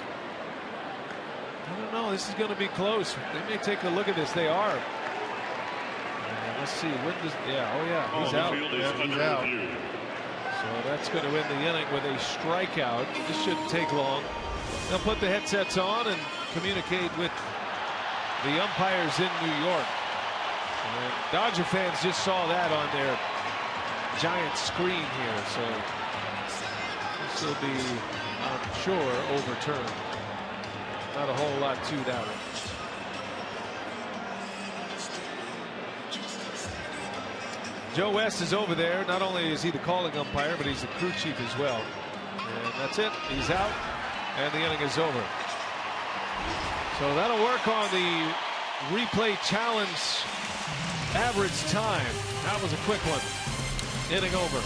I don't know. This is going to be close. They may take a look at this. They are. And let's see. When does? Yeah. Oh yeah. He's out. Yeah, he's out. So that's going to end the inning with a strikeout. This shouldn't take long. They'll put the headsets on and communicate with the umpires in New York. And Dodger fans just saw that on their giant screen here, so this will be, I'm sure, overturned. Not a whole lot to that one. Joe West is over there. Not only is he the calling umpire, but he's the crew chief as well. And that's it. He's out, and the inning is over. So that'll work on the replay challenge average time. That was a quick one. Inning over.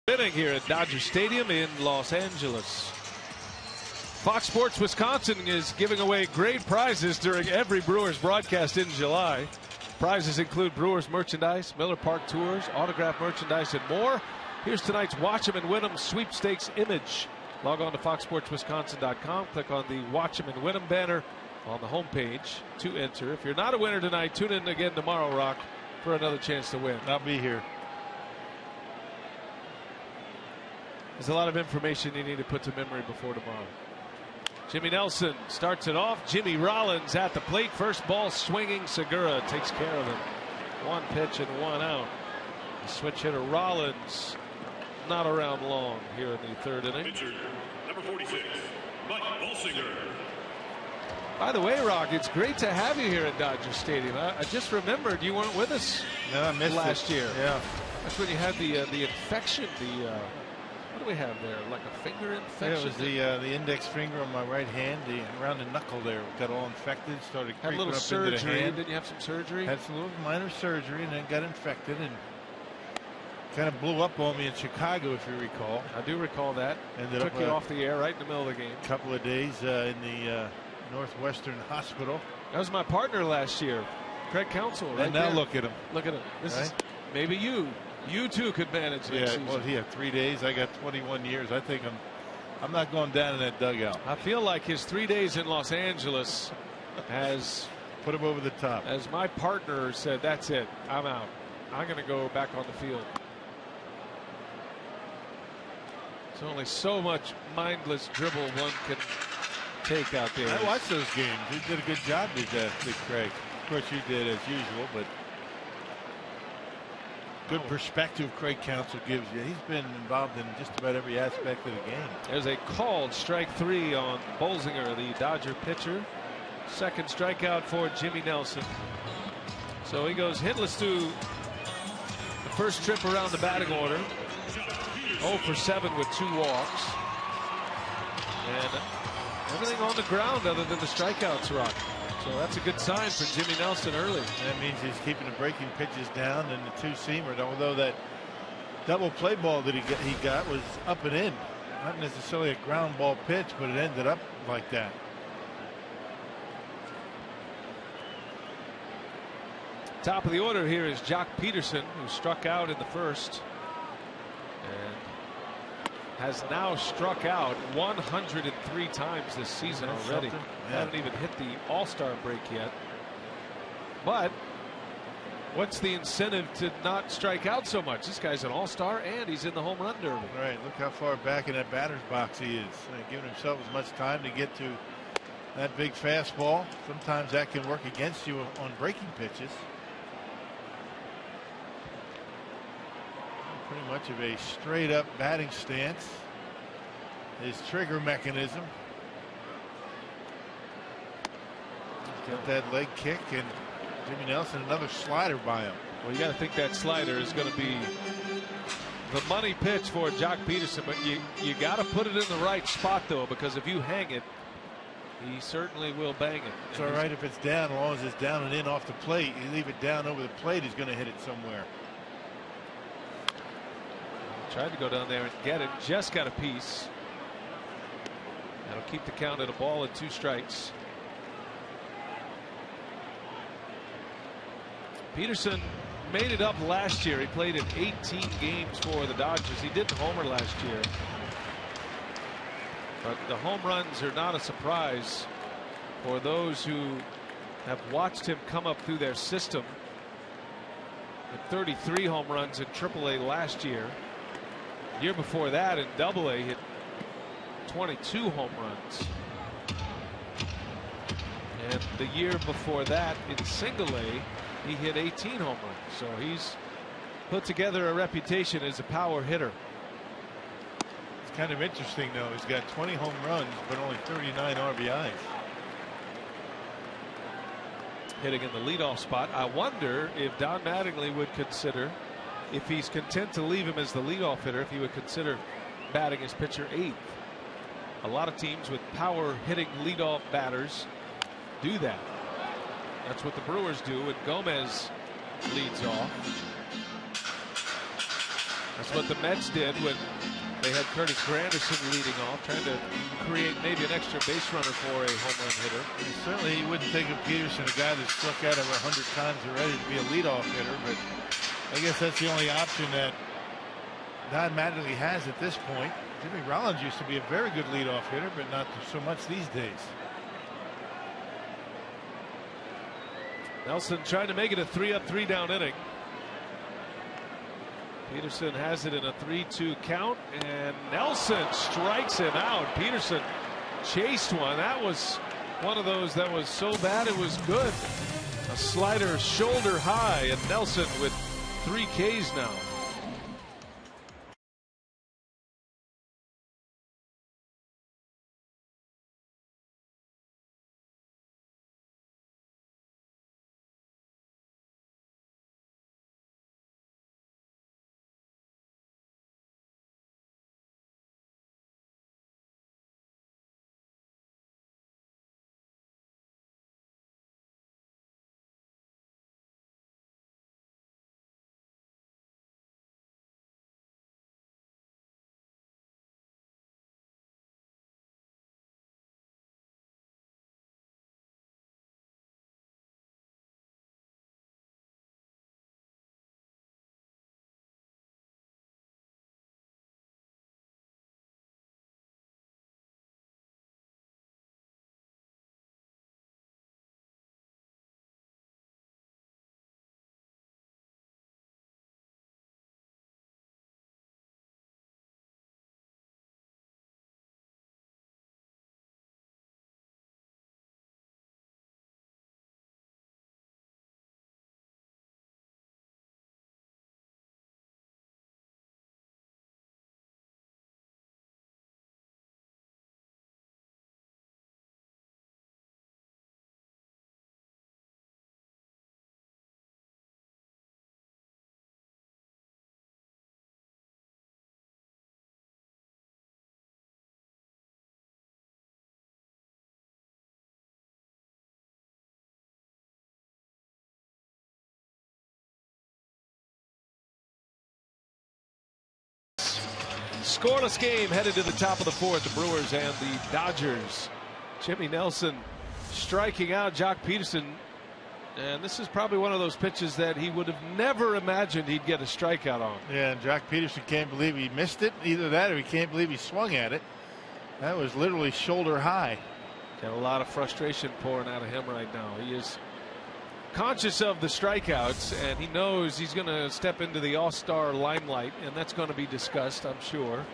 Inning here at Dodger Stadium in Los Angeles. Fox Sports Wisconsin is giving away great prizes during every Brewers broadcast in July. Prizes include Brewers merchandise, Miller Park tours, autographed merchandise, and more. Here's tonight's Watch 'em and Win 'em sweepstakes image. Log on to foxsportswisconsin.com. Click on the Watch 'em and Win 'em banner on the homepage to enter. If you're not a winner tonight, tune in again tomorrow, Rock, for another chance to win. I'll be here. There's a lot of information you need to put to memory before tomorrow. Jimmy Nelson starts it off. Jimmy Rollins at the plate. First ball swinging. Segura takes care of him. One pitch and one out. The switch hitter Rollins not around long here in the third inning. Pitcher, number 46, Mike Bolsinger. By the way, Rock, it's great to have you here at Dodger Stadium. I just remembered you weren't with us last year. Yeah. That's when you had the infection, what do we have there? Like a finger infection? Yeah, it was the index finger on my right hand, around the knuckle there, got all infected. Started had a little up surgery. into the hand. Didn't you have some surgery? Had some little minor surgery, and then got infected, and kind of blew up on me in Chicago, if you recall. I do recall that. Ended Took up you off the air right in the middle of the game. A couple of days in the Northwestern Hospital. That was my partner last year, Craig Counsell. Right And now there. look at him. Look at him. This Right? is maybe you. You too could manage next season. Well, he had 3 days. I got 21 years. I think I'm not going down in that dugout. I feel like his 3 days in Los Angeles has put him over the top. As my partner said, that's it. I'm out. I'm going to go back on the field. There's only so much mindless dribble one can take out there. I watched those games. He did a good job, did Craig. Of course, you did as usual, but good perspective Craig Counsell gives you. He's been involved in just about every aspect of the game. There's a called strike 3 on Bolsinger, the Dodger pitcher. Second strikeout for Jimmy Nelson. So he goes hitless to the first trip around the batting order. 0 for 7 with 2 walks. And everything on the ground other than the strikeouts, Rock. So that's a good sign for Jimmy Nelson early. That means he's keeping the breaking pitches down and the 2-seamer. Although that double play ball that he got was up and in. Not necessarily a ground ball pitch, but it ended up like that. Top of the order here is Jock Peterson, who struck out in the first and has now struck out 103 times this season already. Yeah. Haven't even hit the All-Star break yet. But what's the incentive to not strike out so much? This guy's an All-Star and he's in the home run derby. Right. Look how far back in that batter's box he is. Giving himself as much time to get to that big fastball. Sometimes that can work against you on breaking pitches. Pretty much of a straight up batting stance. His trigger mechanism. He's got that leg kick, and Jimmy Nelson another slider by him. Well, you got to think that slider is going to be the money pitch for Jock Peterson, but you got to put it in the right spot though, because if you hang it, he certainly will bang it. It's all right if it's down, as long as it's down and in off the plate. You leave it down over the plate, he's going to hit it somewhere. Tried to go down there and get it, just got a piece. That'll keep the count at a ball and 2 strikes. Peterson made it up last year. He played in 18 games for the Dodgers. He didn't homer last year. But the home runs are not a surprise for those who have watched him come up through their system. With 33 home runs in AAA last year. Year before that in AA, hit 22 home runs. And the year before that in Single A, he hit 18 home runs. So he's put together a reputation as a power hitter. It's kind of interesting though. He's got 20 home runs, but only 39 RBIs. Hitting in the leadoff spot. I wonder if Don Mattingly would consider, if he's content to leave him as the leadoff hitter, if he would consider batting his pitcher 8th. A lot of teams with power hitting leadoff batters do that. That's what the Brewers do when Gomez leads off. That's what the Mets did when they had Curtis Granderson leading off, trying to create maybe an extra base runner for a home run hitter. And certainly you wouldn't think of Peterson, a guy that struck out over 100 times already, to be a leadoff hitter, but I guess that's the only option that Don Mattingly has at this point. Jimmy Rollins used to be a very good leadoff hitter, but not so much these days. Nelson trying to make it a 3-up, 3-down inning. Peterson has it in a 3-2 count, and Nelson strikes him out. Peterson chased one. That was one of those that was so bad it was good. A slider shoulder high, and Nelson with 3 Ks now. Scoreless game headed to the top of the fourth. The Brewers and the Dodgers. Jimmy Nelson striking out Jock Peterson. And this is probably one of those pitches that he would have never imagined he'd get a strikeout on. Yeah, and Jock Peterson can't believe he missed it. Either that or he can't believe he swung at it. That was literally shoulder high. Got a lot of frustration pouring out of him right now. He is conscious of the strikeouts, and he knows he's going to step into the all-star limelight, and that's going to be discussed, I'm sure.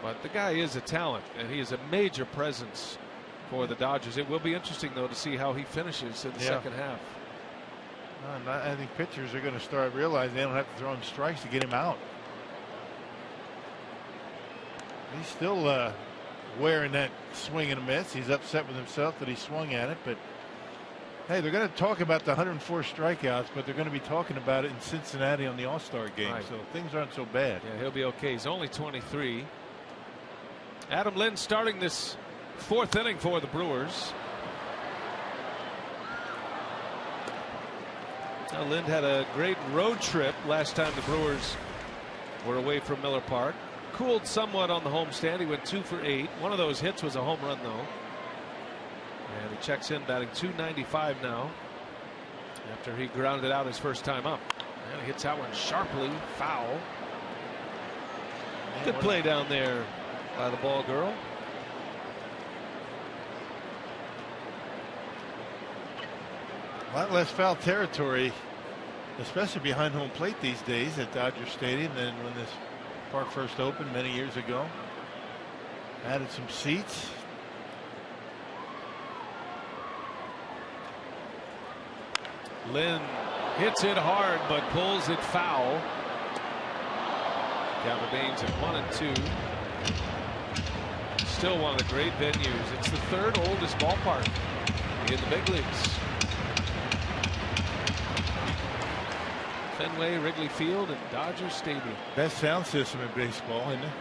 But the guy is a talent, and he is a major presence for the Dodgers. It will be interesting, though, to see how he finishes in the second half. I think pitchers are going to start realizing they don't have to throw him strikes to get him out. He's still wearing that swing and a miss. He's upset with himself that he swung at it, but hey, they're going to talk about the 104 strikeouts, but they're going to be talking about it in Cincinnati on the All-Star game. Right. So things aren't so bad. Yeah, he'll be okay. He's only 23. Adam Lind starting this fourth inning for the Brewers. Now, Lind had a great road trip last time the Brewers were away from Miller Park. Cooled somewhat on the homestand. He went 2 for 8. One of those hits was a home run, though. And he checks in, batting .295 now, after he grounded out his first time up. And he hits that one sharply, foul. Good play down there by the ball girl. A lot less foul territory, especially behind home plate these days at Dodger Stadium than when this park first opened many years ago. Added some seats. Lynn hits it hard but pulls it foul. Count remains at 1-2. Still one of the great venues. It's the third oldest ballpark in the big leagues. Fenway, Wrigley Field, and Dodger Stadium. Best sound system in baseball, isn't it?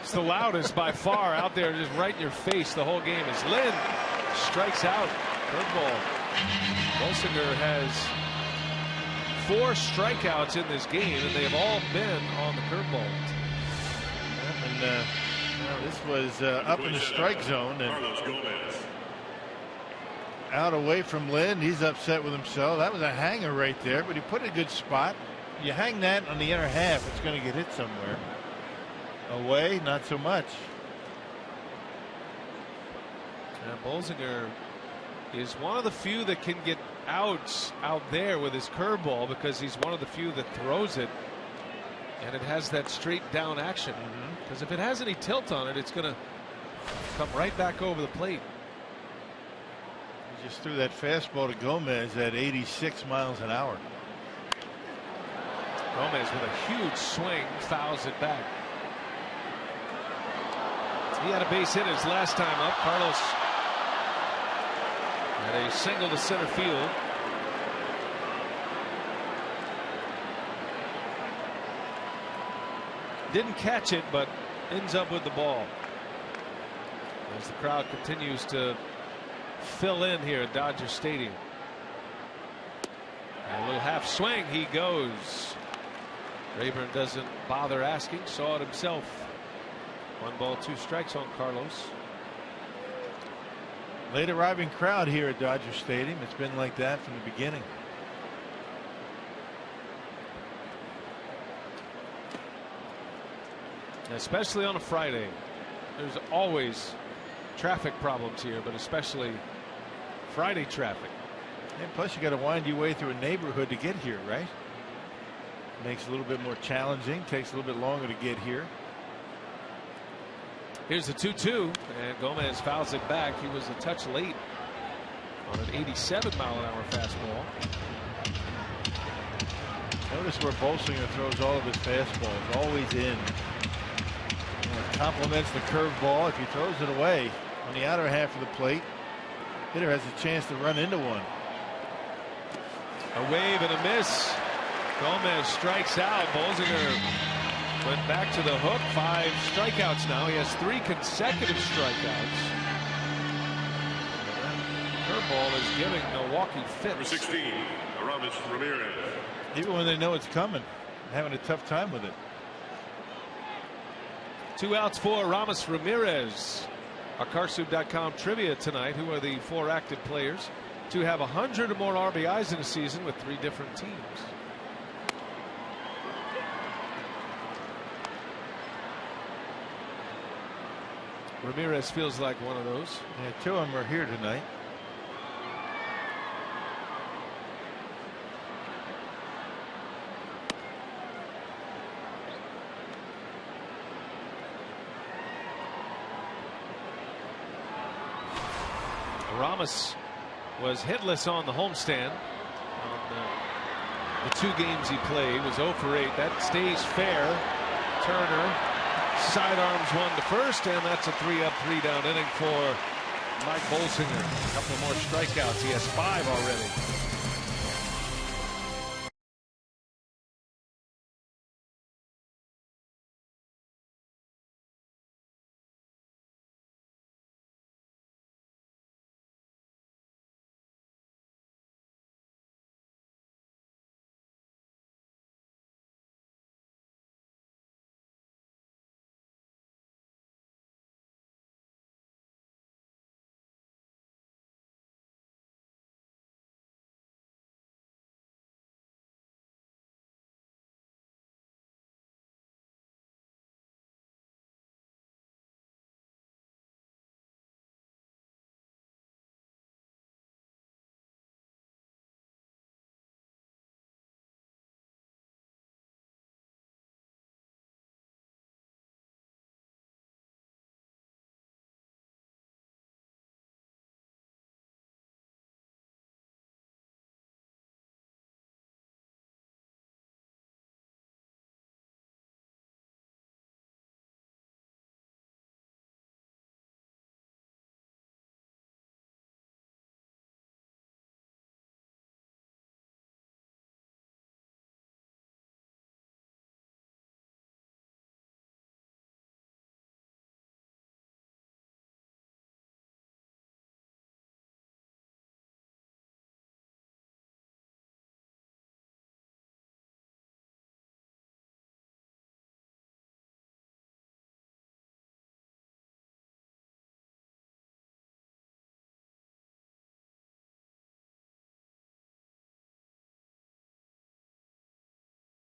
It's the loudest by far out there, just right in your face the whole game. As Lynn strikes out. Curveball. Bolsinger has 4 strikeouts in this game, and they have all been on the curveball. And this was up in the strike zone and out away from Lynn. He's upset with himself. That was a hanger right there, but he put it in a good spot. You hang that on the inner half, it's going to get hit somewhere. Away, not so much. And Bolsinger is one of the few that can get outs out there with his curveball, because he's one of the few that throws it and it has that straight down action. Because if it has any tilt on it, it's going to come right back over the plate. He just threw that fastball to Gomez at 86 miles an hour. Gomez with a huge swing fouls it back. He had a base hit his last time up. Carlos had a single to center field. Didn't catch it, but ends up with the ball. As the crowd continues to fill in here at Dodger Stadium. And a little half swing, he goes. Rayburn doesn't bother asking, saw it himself. 1 ball, 2 strikes on Carlos. Late arriving crowd here at Dodger Stadium. It's been like that from the beginning. Especially on a Friday. There's always traffic problems here, but especially Friday traffic. And plus you got to wind your way through a neighborhood to get here, right? Makes it a little bit more challenging, takes a little bit longer to get here. Here's the 2-2, and Gomez fouls it back. He was a touch late on an 87-mile-an-hour fastball. Notice where Bolsinger throws all of his fastballs, always in. It complements the curveball. If he throws it away on the outer half of the plate, hitter has a chance to run into one. A wave and a miss. Gomez strikes out. Bolsinger went back to the hook. 5 strikeouts now. He has 3 consecutive strikeouts. Curveball is giving Milwaukee fits. Number 16, Aramis Ramirez. Even when they know it's coming, having a tough time with it. 2 outs for Ramos Ramirez. Our Carsoup.com trivia tonight. Who are the 4 active players to have 100 or more RBIs in a season with 3 different teams? Ramirez feels like one of those. Yeah, 2 of them are here tonight. Ramos was hitless on the homestand. On the 2 games he played was 0 for 8. That stays fair. Turner sidearms one to first, and that's a 3-up, 3-down inning for Mike Bolsinger. A couple more strikeouts. He has 5 already.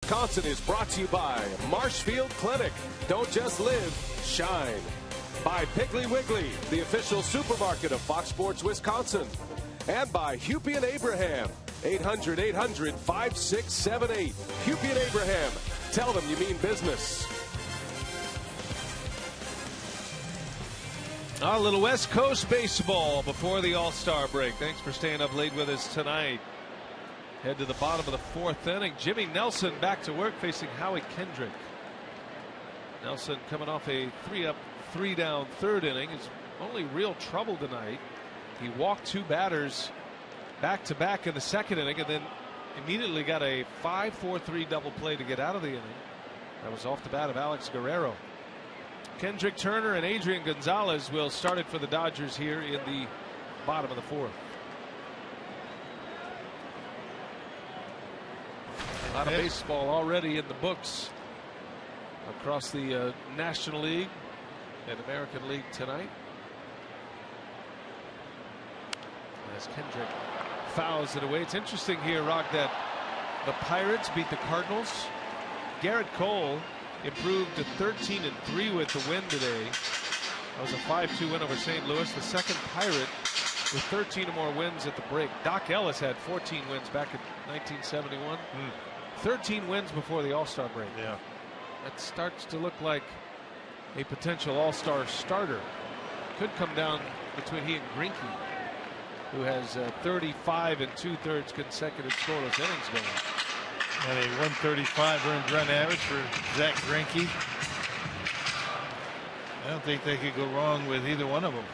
Wisconsin is brought to you by Marshfield Clinic. Don't just live, shine. By Piggly Wiggly, the official supermarket of Fox Sports Wisconsin. And by Hupy and Abraham. 800-800-5678. Hupy and Abraham. Tell them you mean business. A little West Coast baseball before the All-Star break. Thanks for staying up late with us tonight. Head to the bottom of the 4th inning. Jimmy Nelson back to work facing Howie Kendrick. Nelson coming off a 3-up, 3-down 3rd inning. His only real trouble tonight. He walked 2 batters back-to-back in the 2nd inning and then immediately got a 5-4-3 double play to get out of the inning. That was off the bat of Alex Guerrero. Kendrick, Turner, and Adrian Gonzalez will start it for the Dodgers here in the bottom of the 4th. A lot of baseball already in the books across the National League and American League tonight. As Kendrick fouls it away. It's interesting here, Rock, that the Pirates beat the Cardinals. Garrett Cole improved to 13-3 with the win today. That was a 5-2 win over St. Louis. The second Pirate with 13 or more wins at the break. Doc Ellis had 14 wins back in 1971. 13 wins before the All-Star break. Yeah. That starts to look like a potential All-Star starter. Could come down between he and Greinke, who has 35 2/3 consecutive scoreless innings going. And a 135 earned run average for Zach Greinke. I don't think they could go wrong with either one of them.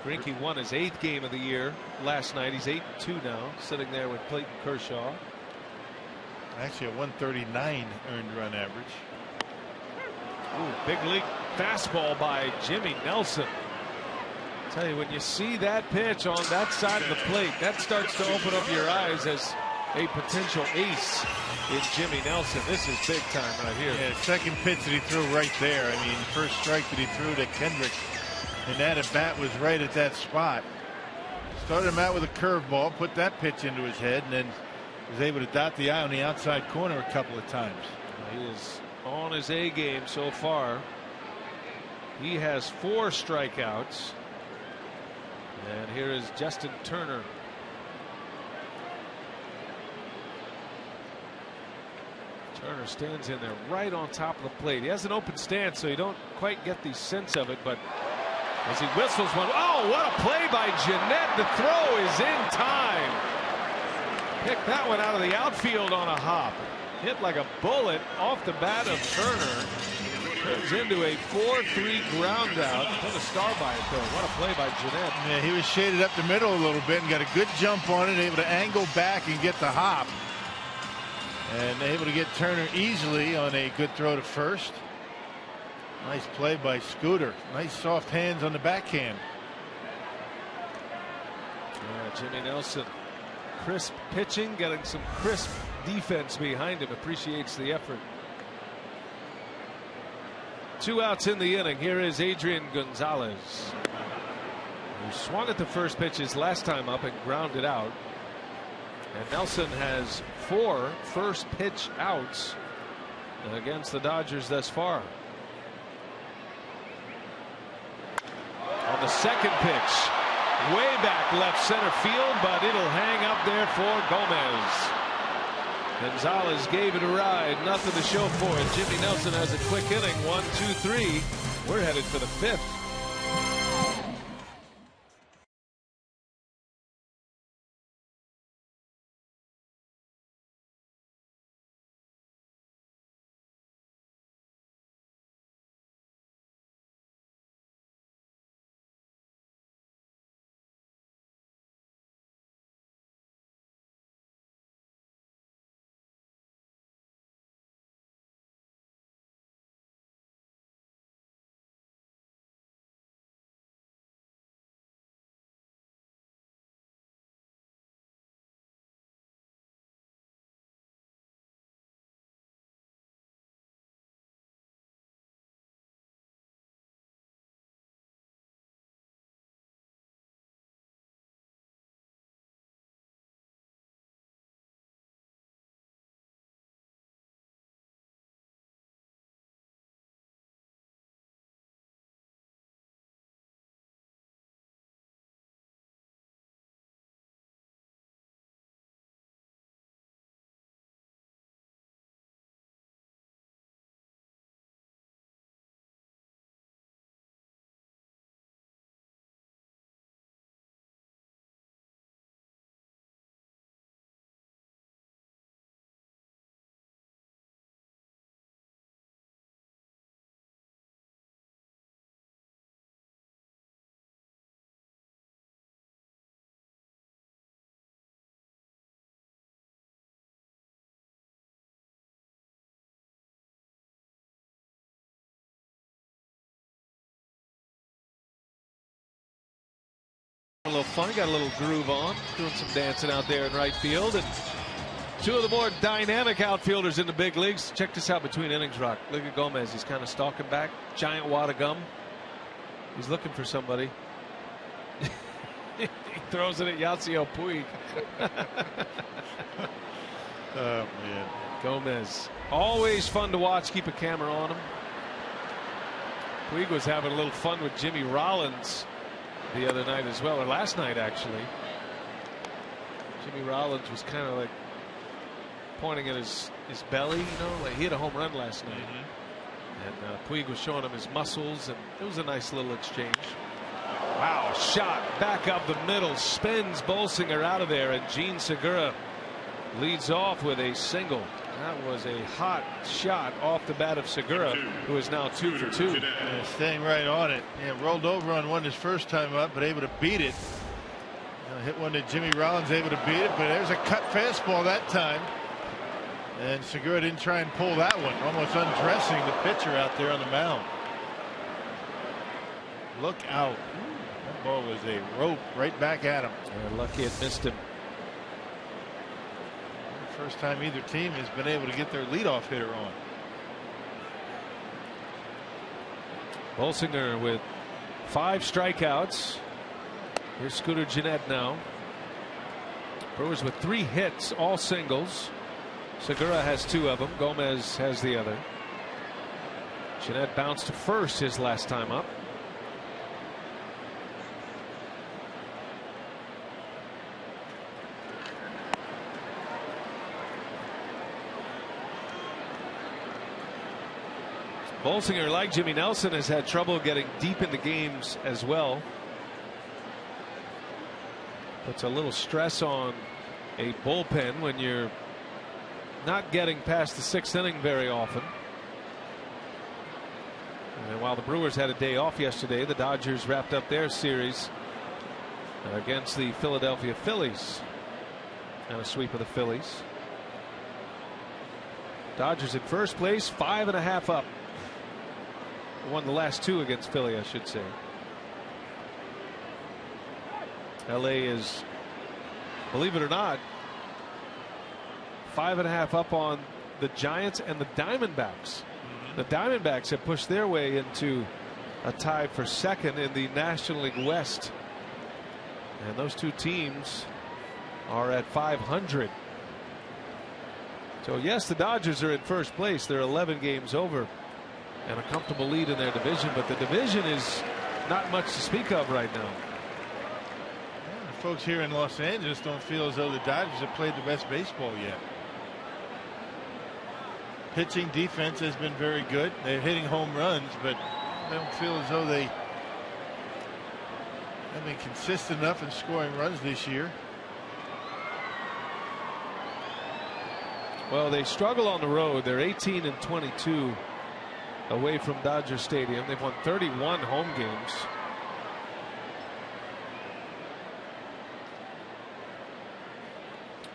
Greinke won his 8th game of the year last night. He's 8-2 now, sitting there with Clayton Kershaw. Actually, a 139 earned run average. Ooh, big league fastball by Jimmy Nelson. I tell you, when you see that pitch on that side of the plate, that starts to open up your eyes as a potential ace in Jimmy Nelson. This is big time right here. Yeah, second pitch that he threw right there. I mean, first strike that he threw to Kendrick, and that at bat was right at that spot. Started him out with a curveball, put that pitch into his head, and then was able to dot the I on the outside corner a couple of times. He is on his A game so far. He has 4 strikeouts. And here is Justin Turner. Turner stands in there right on top of the plate. He has an open stance, so you don't quite get the sense of it, but as he whistles one, oh, what a play by Jeanette. The throw is in time. Picked that one out of the outfield on a hop. Hit like a bullet off the bat of Turner. Turns into a 4-3 ground out. Put a star by it, though. What a play by Jeanette. Yeah, he was shaded up the middle a little bit and got a good jump on it, able to angle back and get the hop. And able to get Turner easily on a good throw to first. Nice play by Scooter. Nice soft hands on the backhand. Jimmy Nelson. Crisp pitching, getting some crisp defense behind him. Appreciates the effort. 2 outs in the inning. Here is Adrian Gonzalez, who swung at the first pitch his last time up and grounded out. And Nelson has 4 first pitch outs against the Dodgers thus far. On the second pitch, way back left center field, but it'll hang up there for Gomez. Gonzalez gave it a ride, nothing to show for it. Jimmy Nelson has a quick inning, 1, 2, 3. We're headed for the 5th. A little fun, got a little groove on, doing some dancing out there in right field. And 2 of the more dynamic outfielders in the big leagues. Check this out between innings, Rock. Look at Gomez. He's kind of stalking back. Giant wad of gum. He's looking for somebody. He throws it at Yasiel Puig. Oh, man. Gomez. Always fun to watch. Keep a camera on him. Puig was having a little fun with Jimmy Rollins the other night as well, or last night actually. Jimmy Rollins was kind of like pointing at his belly, you know, like he had a home run last night. And Puig was showing him his muscles, and it was a nice little exchange. Wow, shot back up the middle, spins Bolsinger out of there, and Gene Segura leads off with a single. That was a hot shot off the bat of Segura, who is now 2 for 2. Yeah, staying right on it. Yeah, rolled over on one his first time up, but able to beat it. Hit one that Jimmy Rollins able to beat it, but there's a cut fastball that time. And Segura didn't try and pull that one, almost undressing the pitcher out there on the mound. Look out. That ball was a rope right back at him. Yeah, lucky it missed him. First time either team has been able to get their leadoff hitter on. Bolsinger with 5 strikeouts. Here's Scooter Gennett now. Brewers with 3 hits, all singles. Segura has 2 of them. Gomez has the other. Gennett bounced to first his last time up. Bolsinger, like Jimmy Nelson, has had trouble getting deep into games as well. Puts a little stress on a bullpen when you're not getting past the 6th inning very often. And while the Brewers had a day off yesterday, the Dodgers wrapped up their series against the Philadelphia Phillies and a sweep of the Phillies. Dodgers in first place, 5.5 up. Won the last 2 against Philly, I should say. LA is, believe it or not, 5.5 up on the Giants and the Diamondbacks. The Diamondbacks have pushed their way into a tie for 2nd in the National League West. And those 2 teams are at 500. So yes, the Dodgers are in first place. They're 11 games over and a comfortable lead in their division, but the division is not much to speak of right now. Yeah, the folks here in Los Angeles don't feel as though the Dodgers have played the best baseball yet. Pitching defense has been very good. They're hitting home runs, but I don't feel as though they have been consistent enough in scoring runs this year. Well, they struggle on the road. They're 18-22 away from Dodger Stadium. They've won 31 home games.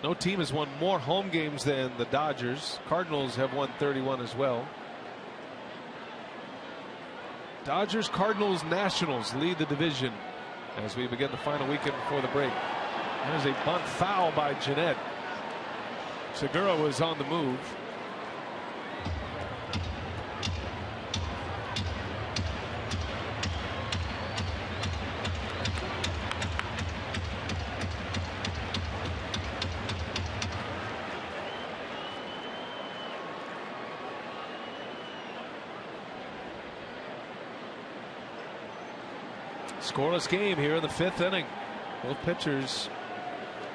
No team has won more home games than the Dodgers. Cardinals have won 31 as well. Dodgers, Cardinals, Nationals lead the division as we begin the final weekend before the break. There's a bunt foul by Gennett. Segura was on the move. Scoreless game here in the 5th inning. Both pitchers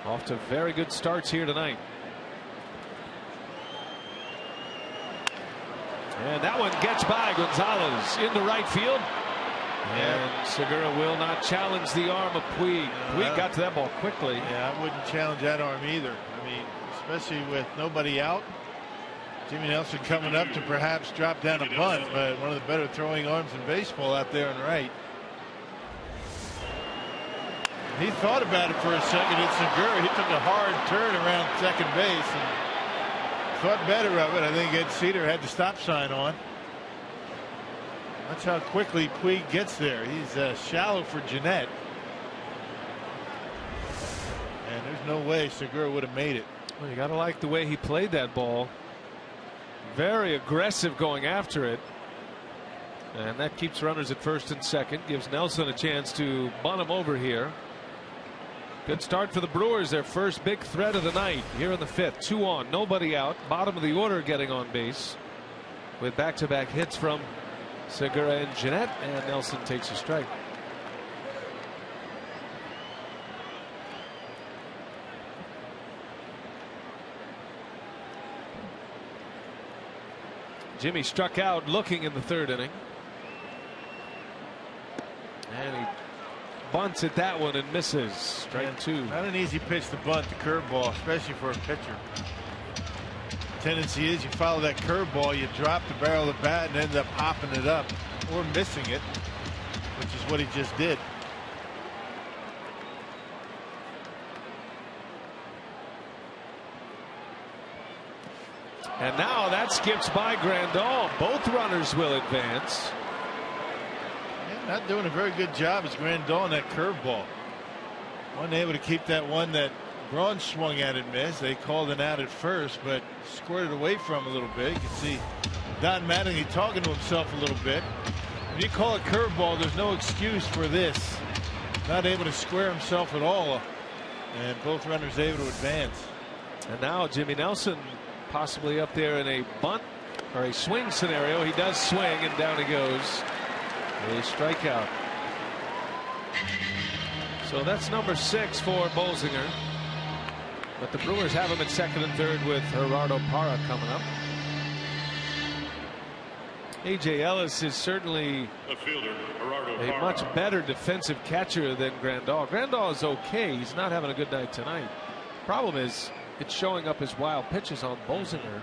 off to very good starts here tonight. And that one gets by Gonzalez into right field. And Segura will not challenge the arm of Puig. Puig got to that ball quickly. Yeah, I wouldn't challenge that arm either. I mean, especially with nobody out. Jimmy Nelson coming up to perhaps drop down a bunt, but one of the better throwing arms in baseball out there on right. He thought about it for a second. It's Segura. He took a hard turn around second base and thought better of it. I think Ed Cedar had the stop sign on. That's how quickly Puig gets there. He's shallow for Gennett. And there's no way Segura would have made it. Well, you got to like the way he played that ball. Very aggressive going after it. And that keeps runners at first and second. Gives Nelson a chance to bunt him over here. Good start for the Brewers. Their first big threat of the night here in the 5th. 2 on, nobody out. Bottom of the order getting on base with back-to-back hits from Segura and Gennett, and Nelson takes a strike. Jimmy struck out looking in the 3rd inning. And he bunts at that one and misses. Strike 2. Not an easy pitch to bunt, the curveball, especially for a pitcher. Tendency is you follow that curveball, you drop the barrel of the bat and end up hopping it up or missing it, which is what he just did. And now that skips by Grandal. Both runners will advance. Not doing a very good job as Grandal on that curveball. Wasn't able to keep that one that Braun swung at and missed. They called it out at first, but squirted away from him a little bit. You can see Don Mattingly talking to himself a little bit. When you call it curveball, there's no excuse for this. Not able to square himself at all, and both runners able to advance. And now Jimmy Nelson possibly up there in a bunt or a swing scenario. He does swing, and down he goes. A strikeout. So that's number 6 for Bolsinger. But the Brewers have him at second and third with Gerardo Parra coming up. A.J. Ellis is certainly a much better defensive catcher than Grandal. Grandal is okay. He's not having a good night tonight. Problem is, it's showing up as wild pitches on Bolsinger,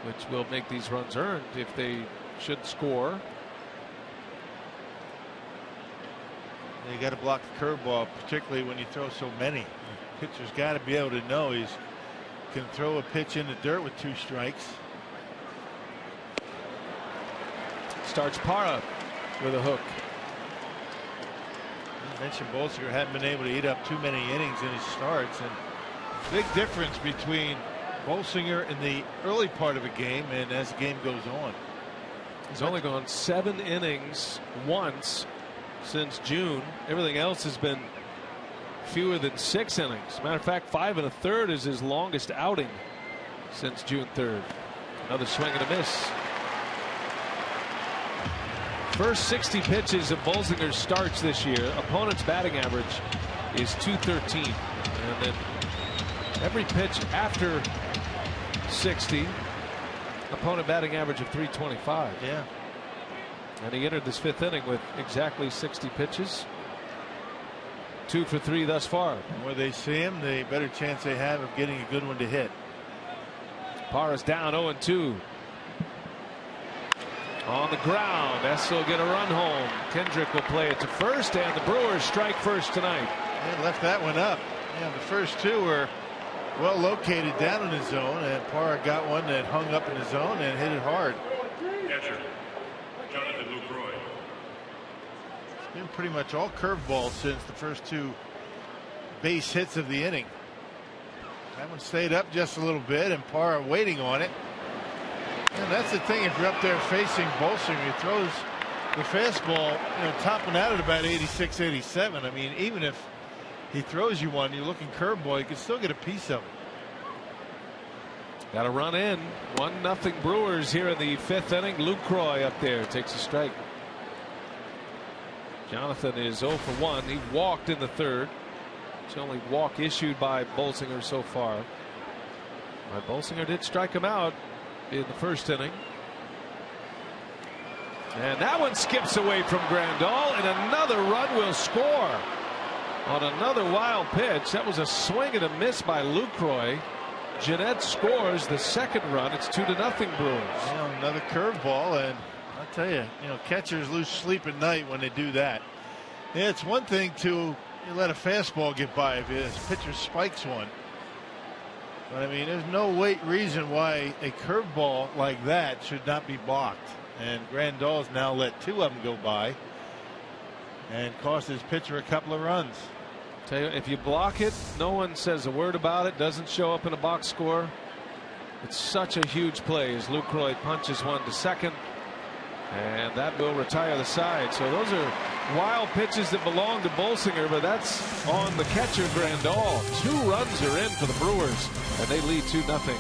which will make these runs earned if they should score. You got to block the curveball, particularly when you throw so many. The pitcher's got to be able to know he can throw a pitch in the dirt with 2 strikes. Starts Parra with a hook. You mentioned Bolsinger hadn't been able to eat up too many innings in his starts, and big difference between Bolsinger in the early part of a game and as the game goes on. He's only gone 7 innings once since June. Everything else has been fewer than 6 innings. Matter of fact, 5 1/3 is his longest outing since June 3rd. Another swing and a miss. First 60 pitches of Bolsinger's starts this year, opponent's batting average is .213, and then every pitch after 60, opponent batting average of .325. Yeah. And he entered this 5th inning with exactly 60 pitches. 2 for 3 thus far. And where they see him, the better chance they have of getting a good one to hit. Parra's down 0-2. On the ground, Ess will get a run home. Kendrick will play it to first, and the Brewers strike first tonight. They left that one up. Yeah, the first 2 were well located down in the zone, and Parra got one that hung up in the zone and hit it hard. Catcher, Jonathan Lucroy. It's been pretty much all curveballs since the first 2 base hits of the inning. That one stayed up just a little bit, and Parra waiting on it. And that's the thing, if you're up there facing Bolsinger, he throws the fastball, topping out at about 86, 87. I mean, even if he throws you one, you're looking curveball, you can still get a piece of it. Got a run in. 1-0 Brewers here in the 5th inning. Lucroy up there takes a strike. Jonathan is 0 for 1. He walked in the 3rd. It's the only walk issued by Bolsinger so far. But Bolsinger did strike him out in the 1st inning. And that one skips away from Grandal, and another run will score on another wild pitch. That was a swing and a miss by Lucroy. Jeanette scores the 2nd run. It's 2-0 Brewers. Another curveball, and I'll tell you, catchers lose sleep at night when they do that. Yeah, it's one thing to let a fastball get by if his pitcher spikes one. But I mean, there's no reason why a curveball like that should not be blocked. And Grandal's now let 2 of them go by and cost his pitcher a couple of runs. Tell you, if you block it, no one says a word about it, doesn't show up in a box score. It's such a huge play as Lucroy punches one to second, and that will retire the side. So those are wild pitches that belong to Bolsinger, but that's on the catcher Grandal. 2 runs are in for the Brewers, and they lead 2-0.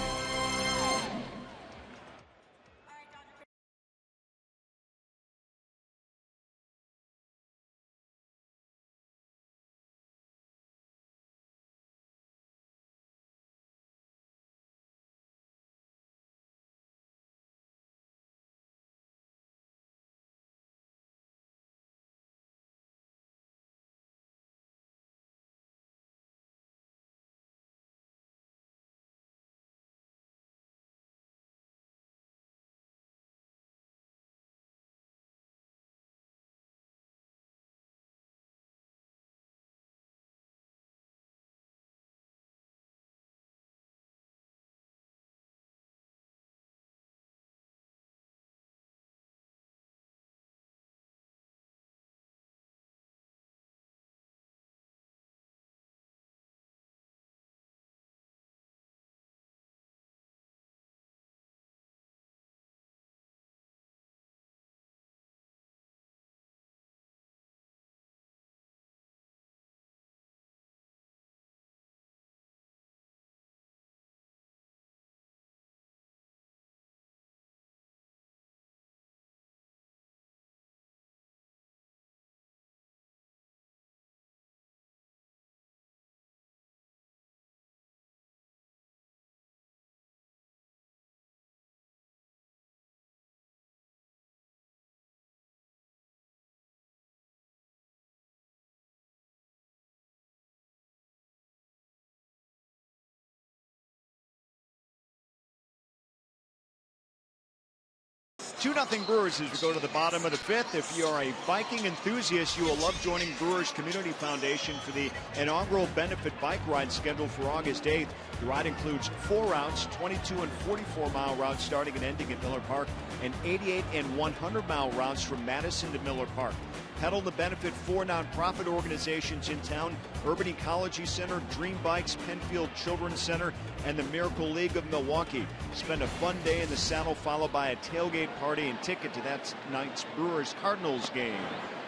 2-0 Brewers as we go to the bottom of the 5th. If you are a biking enthusiast, you will love joining Brewers Community Foundation for the inaugural benefit bike ride scheduled for August 8th. The ride includes 4 routes, 22 and 44-mile routes starting and ending at Miller Park, and 88 and 100-mile routes from Madison to Miller Park. Pedal to benefit 4 nonprofit organizations in town: Urban Ecology Center, Dream Bikes, Penfield Children's Center, and the Miracle League of Milwaukee. Spend a fun day in the saddle, followed by a tailgate party and ticket to that night's Brewers Cardinals game.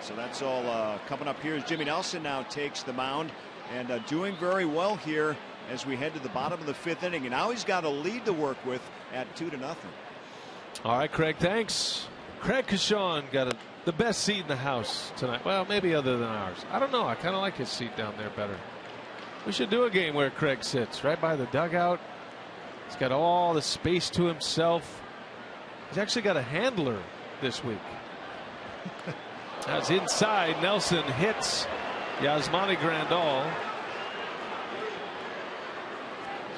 So that's all coming up here as Jimmy Nelson now takes the mound, and doing very well here as we head to the bottom of the 5th inning. And now he's got a lead to work with at 2-0. All right, Craig, thanks. Craig Kashawn got the best seat in the house tonight. Well, maybe other than ours. I don't know. I kind of like his seat down there better. We should do a game where Craig sits right by the dugout. He's got all the space to himself. He's actually got a handler this week. As inside, Nelson hits Yasmani Grandal.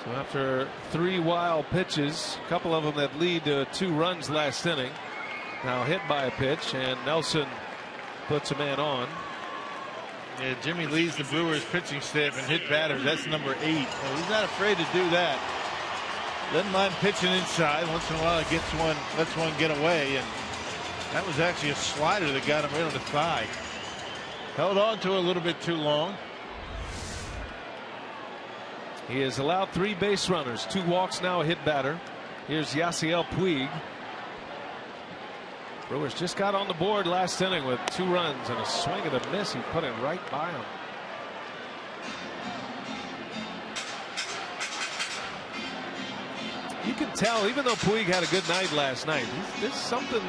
So after 3 wild pitches, a couple of them that lead to 2 runs last inning, now hit by a pitch, and Nelson puts a man on. Yeah, Jimmy leads the Brewers pitching staff and hit batters. That's number 8. Well, he's not afraid to do that. Doesn't mind pitching inside. Once in a while, it gets one, lets one get away, and that was actually a slider that got him right on the thigh. Held on to it a little bit too long. He has allowed 3 base runners, 2 walks, now a hit batter. Here's Yasiel Puig. Brewers just got on the board last inning with 2 runs and a swing and a miss. He put it right by him. You can tell, even though Puig had a good night last night, there's something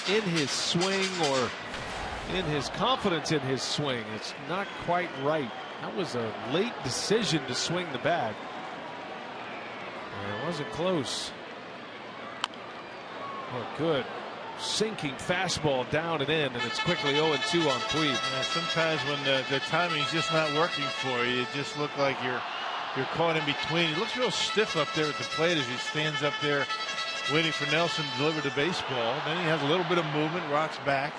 in his swing or in his confidence in his swing. It's not quite right. That was a late decision to swing the bat. And it wasn't close. Oh, good. Sinking fastball down and in, and it's quickly 0-2 on Puig. Yeah, sometimes when the timing's just not working for you, it just looks like you're caught in between. He looks real stiff up there at the plate as he stands up there waiting for Nelson to deliver the baseball. Then he has a little bit of movement, rocks back.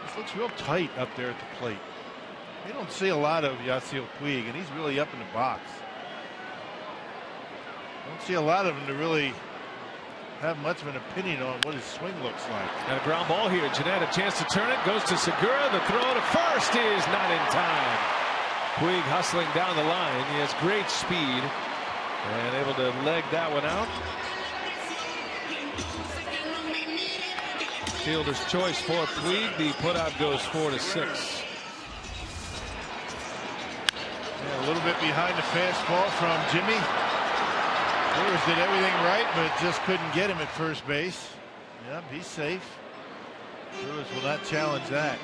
This looks real tight up there at the plate. You don't see a lot of Yasiel Puig, and he's really up in the box. Don't see a lot of him to really have much of an opinion on what his swing looks like. And a ground ball here. Jeanette a chance to turn it. Goes to Segura. The throw to first is not in time. Puig hustling down the line. He has great speed and able to leg that one out. Fielder's choice for Puig. The putout goes 4-6. Yeah, a little bit behind the fastball from Jimmy. Brewers did everything right, but just couldn't get him at first base. Yep, he's safe. Brewers will not challenge that.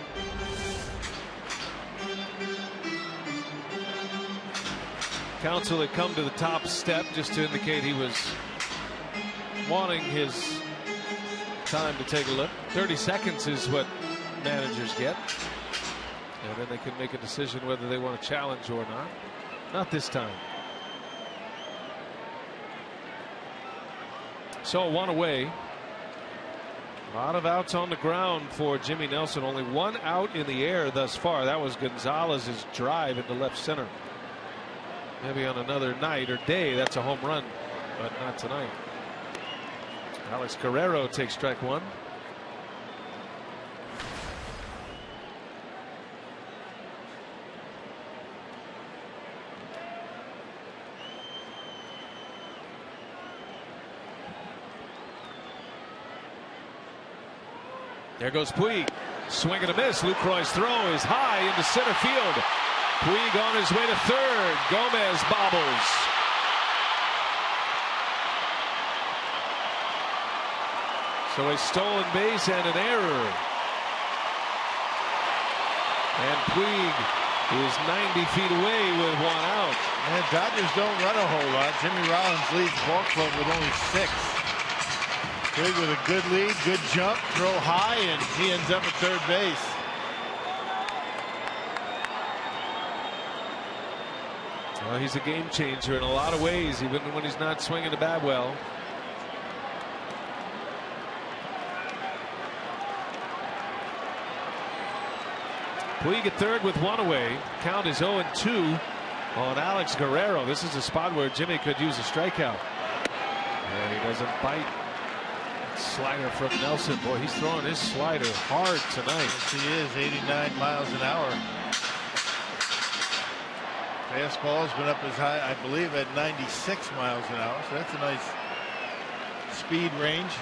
Counsell had come to the top step just to indicate he was wanting his time to take a look. 30 seconds is what managers get. And then they can make a decision whether they want to challenge or not. Not this time. So 1 away. A lot of outs on the ground for Jimmy Nelson. Only 1 out in the air thus far. That was Gonzalez's drive into left center. Maybe on another night or day that's a home run, but not tonight. Alex Guerrero takes strike 1. There goes Puig. Swing and a miss. Lucroy's throw is high into center field. Puig on his way to third. Gomez bobbles. So a stolen base and an error. And Puig is 90 feet away with 1 out. And Dodgers don't run a whole lot. Jimmy Rollins leads the ball club with only 6. Puig with a good lead, good jump, throw high, and he ends up at third base. Well, he's a game changer in a lot of ways, even when he's not swinging the bat well. Puig at third with one away. Count is 0-2 on Alex Guerrero. This is a spot where Jimmy could use a strikeout. And he doesn't bite. Slider from Nelson. Boy, he's throwing his slider hard tonight. Yes, he is. 89 miles an hour. Fastball's been up as high, I believe, at 96 miles an hour. So that's a nice speed range.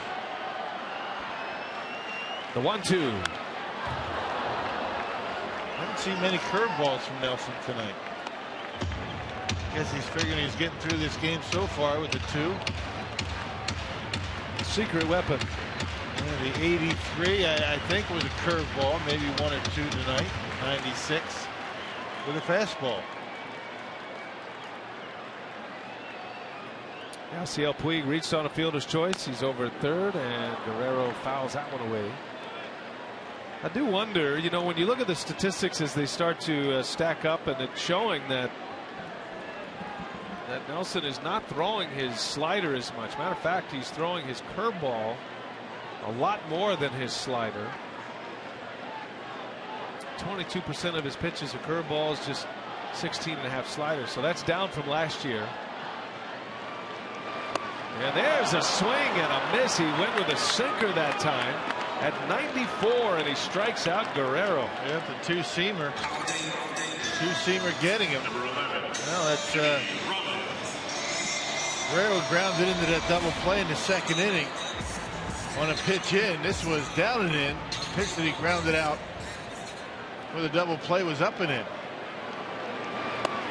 The 1-2. Haven't seen many curveballs from Nelson tonight. Guess he's figuring he's getting through this game so far with the 2. Secret weapon. Yeah, the 83, I think, was a curveball, maybe 1 or 2 tonight. 96 with a fastball. Yasiel Puig reached on a fielder's choice. He's over at third, and Guerrero fouls that one away. I do wonder, you know, when you look at the statistics as they start to stack up, and it's showing that Nelson is not throwing his slider as much. Matter of fact, he's throwing his curveball a lot more than his slider. 22% of his pitches are curveballs, just 16.5 sliders. So that's down from last year. And there's a swing and a miss. He went with a sinker that time at 94, and he strikes out Guerrero. Yeah, the two-seamer. Two-seamer getting him. Well, that's Guerrero grounded into that double play in the second inning on a pitch in. This was down and in. The pitch that he grounded out where the double play was up and in.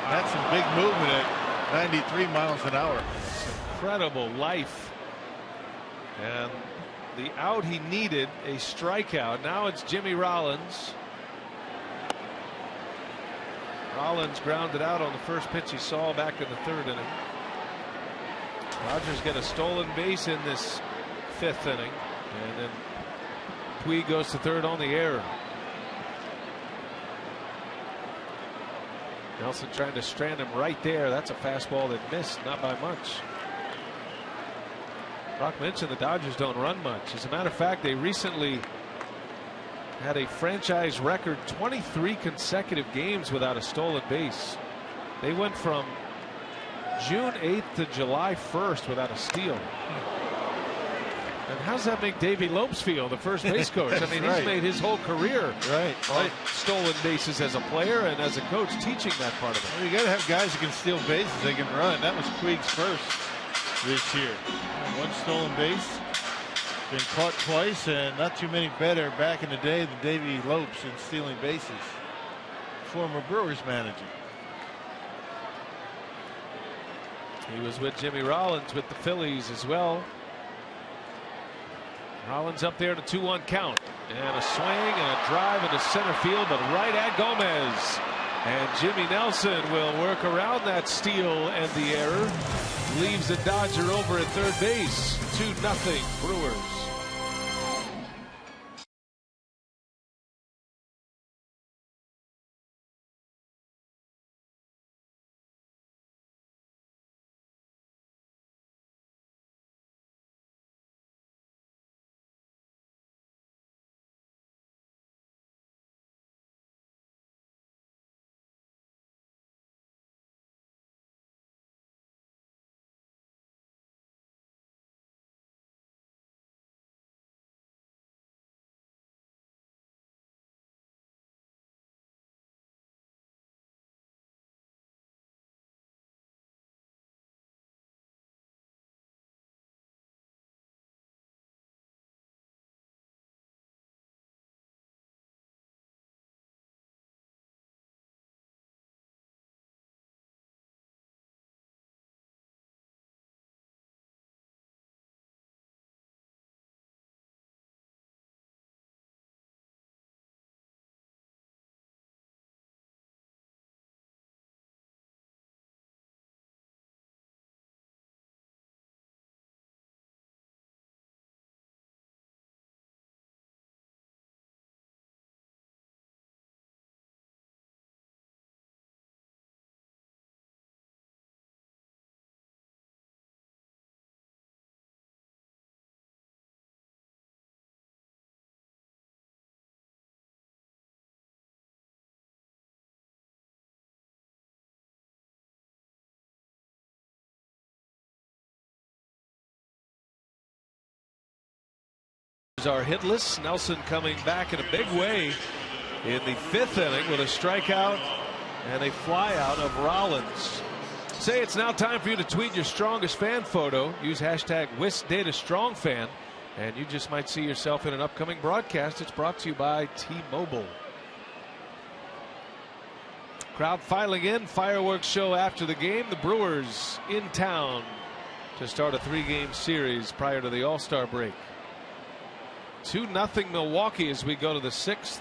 That's some big movement at 93 miles an hour. Incredible life. And the out he needed, a strikeout. Now it's Jimmy Rollins. Rollins grounded out on the first pitch he saw back in the third inning. Rogers get a stolen base in this 5th inning, and then Puig goes to third on the error. Nelson trying to strand him right there. That's a fastball that missed, not by much. Brock mentioned the Dodgers don't run much. As a matter of fact, they recently had a franchise record 23 consecutive games without a stolen base. They went from June 8th to July 1st without a steal. And how does that make Davey Lopes feel, the first base coach? I mean, he's made his whole career on stolen bases as a player and as a coach, teaching that part of it. Well, you got to have guys who can steal bases, they can run. That was Puig's first this year. 1 stolen base, been caught twice, and not too many better back in the day than Davey Lopes in stealing bases. Former Brewers manager. He was with Jimmy Rollins with the Phillies as well. Rollins up there in a 2-1 count, and a swing and a drive into center field, but right at Gomez. And Jimmy Nelson will work around that steal and the error. Leaves the Dodger over at third base. 2-0 Brewers. Brewers are hitless. Nelson coming back in a big way in the 5th inning with a strikeout and a flyout of Rollins. Say it's now time for you to tweet your strongest fan photo. Use hashtag WisDataStrongFan, and you just might see yourself in an upcoming broadcast. It's brought to you by T-Mobile. Crowd filing in. Fireworks show after the game. The Brewers in town to start a 3-game series prior to the All-Star break. 2-0 Milwaukee as we go to the 6th.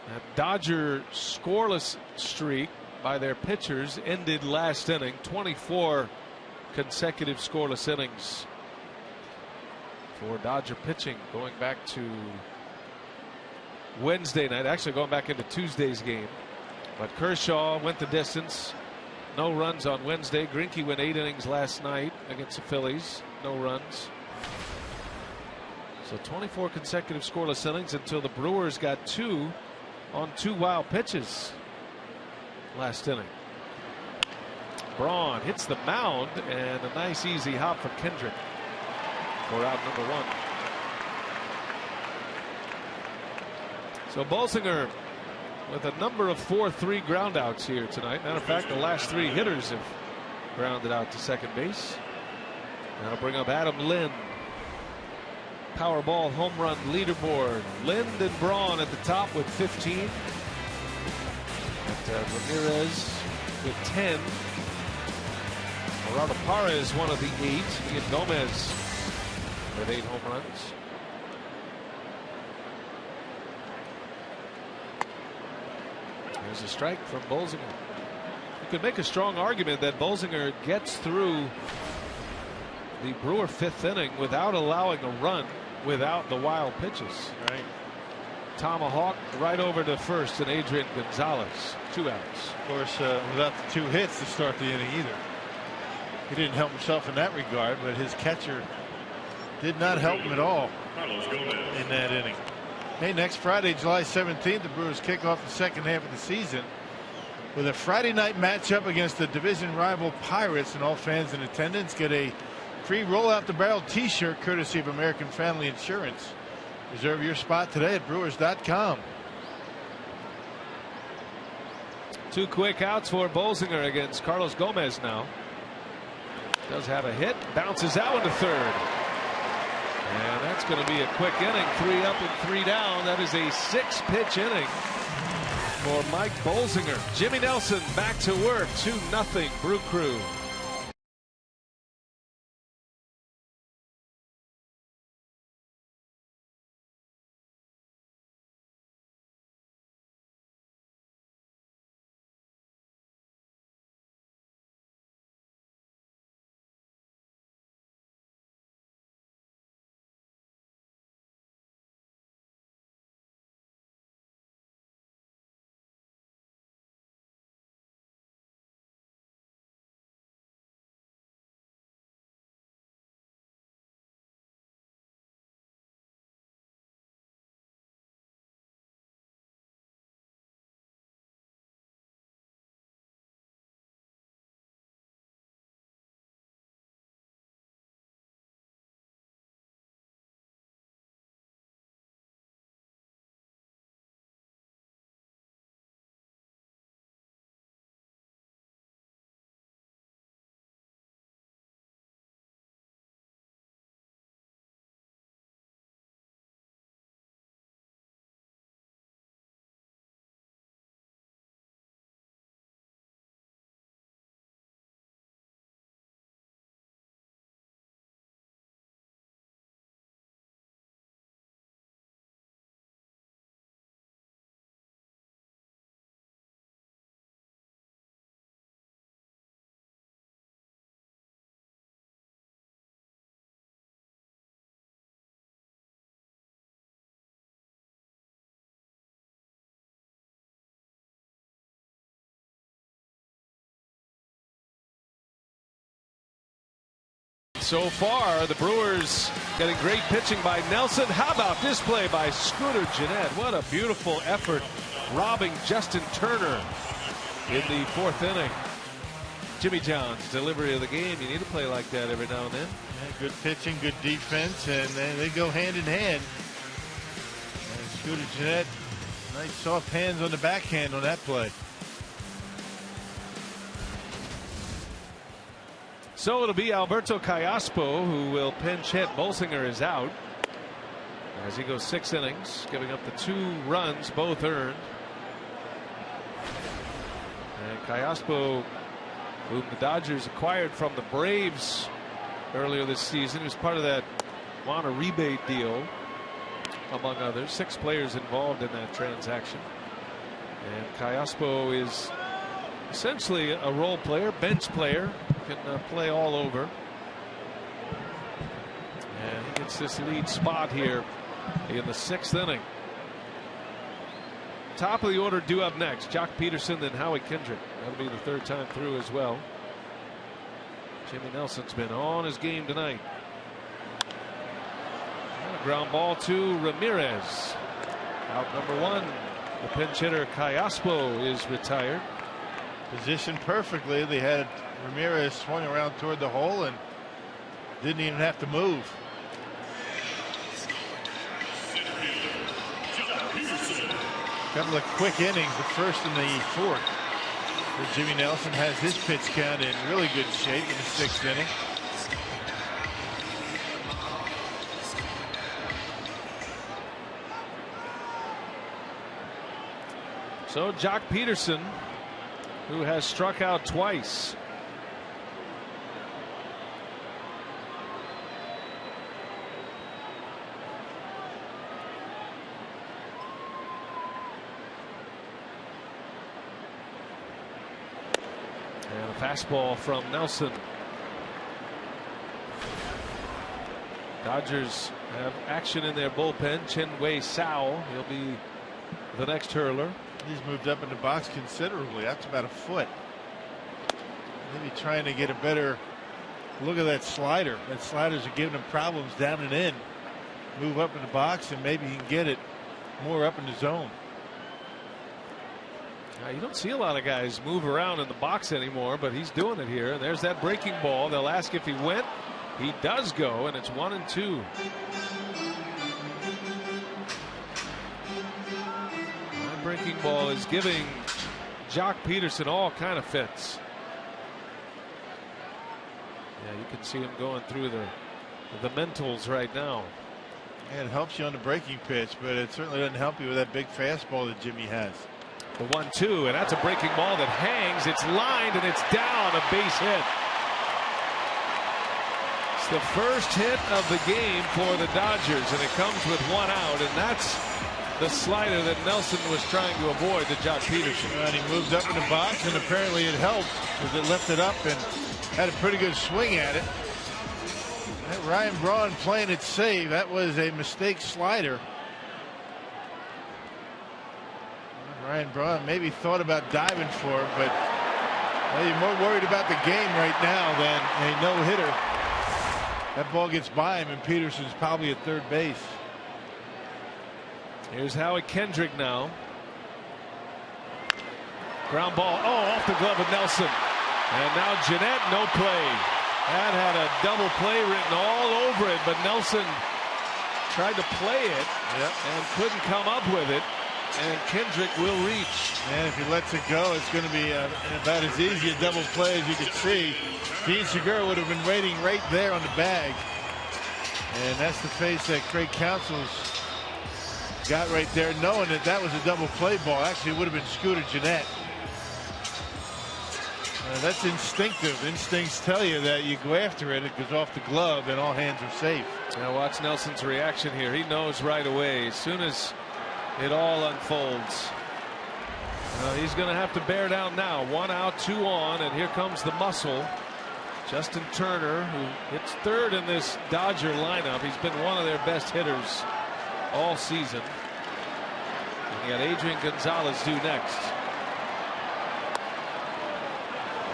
That Dodger scoreless streak by their pitchers ended last inning. 24 consecutive scoreless innings for Dodger pitching going back to Wednesday night, actually going back into Tuesday's game. But Kershaw went the distance. No runs on Wednesday. Greinke went 8 innings last night against the Phillies. No runs. So 24 consecutive scoreless innings until the Brewers got 2 on 2 wild pitches last inning. Braun hits the mound, and a nice easy hop for Kendrick for out number 1. So Bolsinger with a number of 4-3 groundouts here tonight. Matter of fact, the last 3 hitters have grounded out to second base. That'll bring up Adam Lind. Powerball home run leaderboard. Lind and Braun at the top with 15. Ramirez with 10. Gerardo Parra one of the 8. Ian Gomez with 8 home runs. There's a strike from Bolsinger. You could make a strong argument that Bolsinger gets through the Brewer 5th inning without allowing a run, without the wild pitches. Right. Tomahawk right over to first, and Adrian Gonzalez, 2 outs. Of course, without the 2 hits to start the inning either. He didn't help himself in that regard, but his catcher did not help him at all in that inning. Hey, next Friday, July 17th, the Brewers kick off the 2nd half of the season with a Friday night matchup against the division rival Pirates, and all fans in attendance get a free Roll Out the Barrel t-shirt courtesy of American Family Insurance. Reserve your spot today at Brewers.com. 2 quick outs for Bolsinger against Carlos Gomez now. Does have a hit, bounces out into third. And that's going to be a quick inning. 3 up and 3 down. That is a 6-pitch inning for Mike Bolsinger. Jimmy Nelson back to work. 2-0 Brew Crew. So far, the Brewers getting great pitching by Nelson. How about this play by Scooter Gennett? What a beautiful effort, robbing Justin Turner in the 4th inning. Jimmy John's delivery of the game. You need to play like that every now and then. Yeah, good pitching, good defense, and they go hand in hand. And Scooter Gennett, nice soft hands on the backhand on that play. So it'll be Alberto Callaspo who will pinch hit. Bolsinger is out as he goes 6 innings, giving up the 2 runs, both earned. And Callaspo, whom the Dodgers acquired from the Braves earlier this season, he was part of that Juan rebate deal, among others. 6 players involved in that transaction. And Callaspo is essentially a role player, bench player, can play all over. And he gets this lead spot here in the 6th inning. Top of the order due up next. Jock Peterson, then Howie Kendrick. That'll be the 3rd time through as well. Jimmy Nelson's been on his game tonight. And a ground ball to Ramirez. Out number 1. The pinch hitter Callaspo is retired. Positioned perfectly. They had Ramirez swung around toward the hole and didn't even have to move. Couple of quick innings, the 1st and the 4th. Where Jimmy Nelson has his pitch count in really good shape in the 6th inning. So Jock Peterson, who has struck out twice. And a fastball from Nelson. Dodgers have action in their bullpen. Chin-Wei Sao, he'll be the next hurler. He's moved up in the box considerably. That's about a foot. Maybe trying to get a better look at that slider. That sliders are giving him problems down and in. Move up in the box and maybe he can get it more up in the zone. You don't see a lot of guys move around in the box anymore, but he's doing it here. And there's that breaking ball. They'll ask if he went. He does go, and it's 1-2. That breaking ball is giving Jock Peterson all kind of fits. Yeah, you can see him going through the mentals right now. Yeah, it helps you on the breaking pitch, but it certainly doesn't help you with that big fastball that Jimmy has. The 1-2, and that's a breaking ball that hangs. It's lined and it's down, a base hit. It's the first hit of the game for the Dodgers, and it comes with 1 out, and that's the slider that Nelson was trying to avoid to Jock Peterson. And he moved up in the box, and apparently it helped because it lifted up and had a pretty good swing at it. That Ryan Braun playing it safe. That was a mistake slider. Ryan Braun maybe thought about diving for it, but well, you're more worried about the game right now than a no-hitter. That ball gets by him, and Peterson's probably at third base. Here's Howie Kendrick now. Ground ball, off the glove of Nelson. And now Gennett, no play. That had a double play written all over it, but Nelson tried to play it and couldn't come up with it. And Kendrick will reach. And if he lets it go, it's going to be about as easy a double play as you can see. Dean Segura would have been waiting right there on the bag. And that's the face that Craig Counsell's got right there, knowing that that was a double play ball. Actually, it would have been Scooter Gennett. That's instinctive. Instincts tell you that you go after it, it goes off the glove, and all hands are safe. Now watch Nelson's reaction here. He knows right away as soon as it all unfolds. He's going to have to bear down now. 1 out, 2 on, and here comes the muscle. Justin Turner, who hits third in this Dodger lineup. He's been one of their best hitters all season. And you got Adrian Gonzalez due next.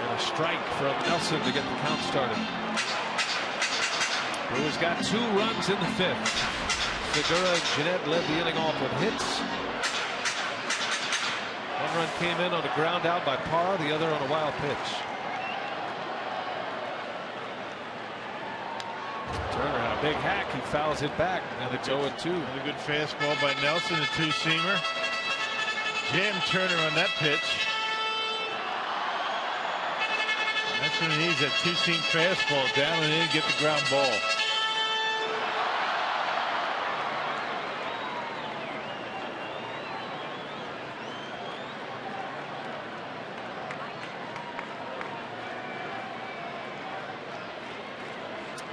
And a strike from Nelson to get the count started. Brewers got 2 runs in the 5th. Segura and Gennett led the inning off with hits. 1 run came in on a ground out by Parr, the other on a wild pitch. A big hack. He fouls it back, and it's 0-2. And a good fastball by Nelson, a two-seamer. Jammed Turner on that pitch. That's what he needs, that two-seam fastball down and in, get the ground ball.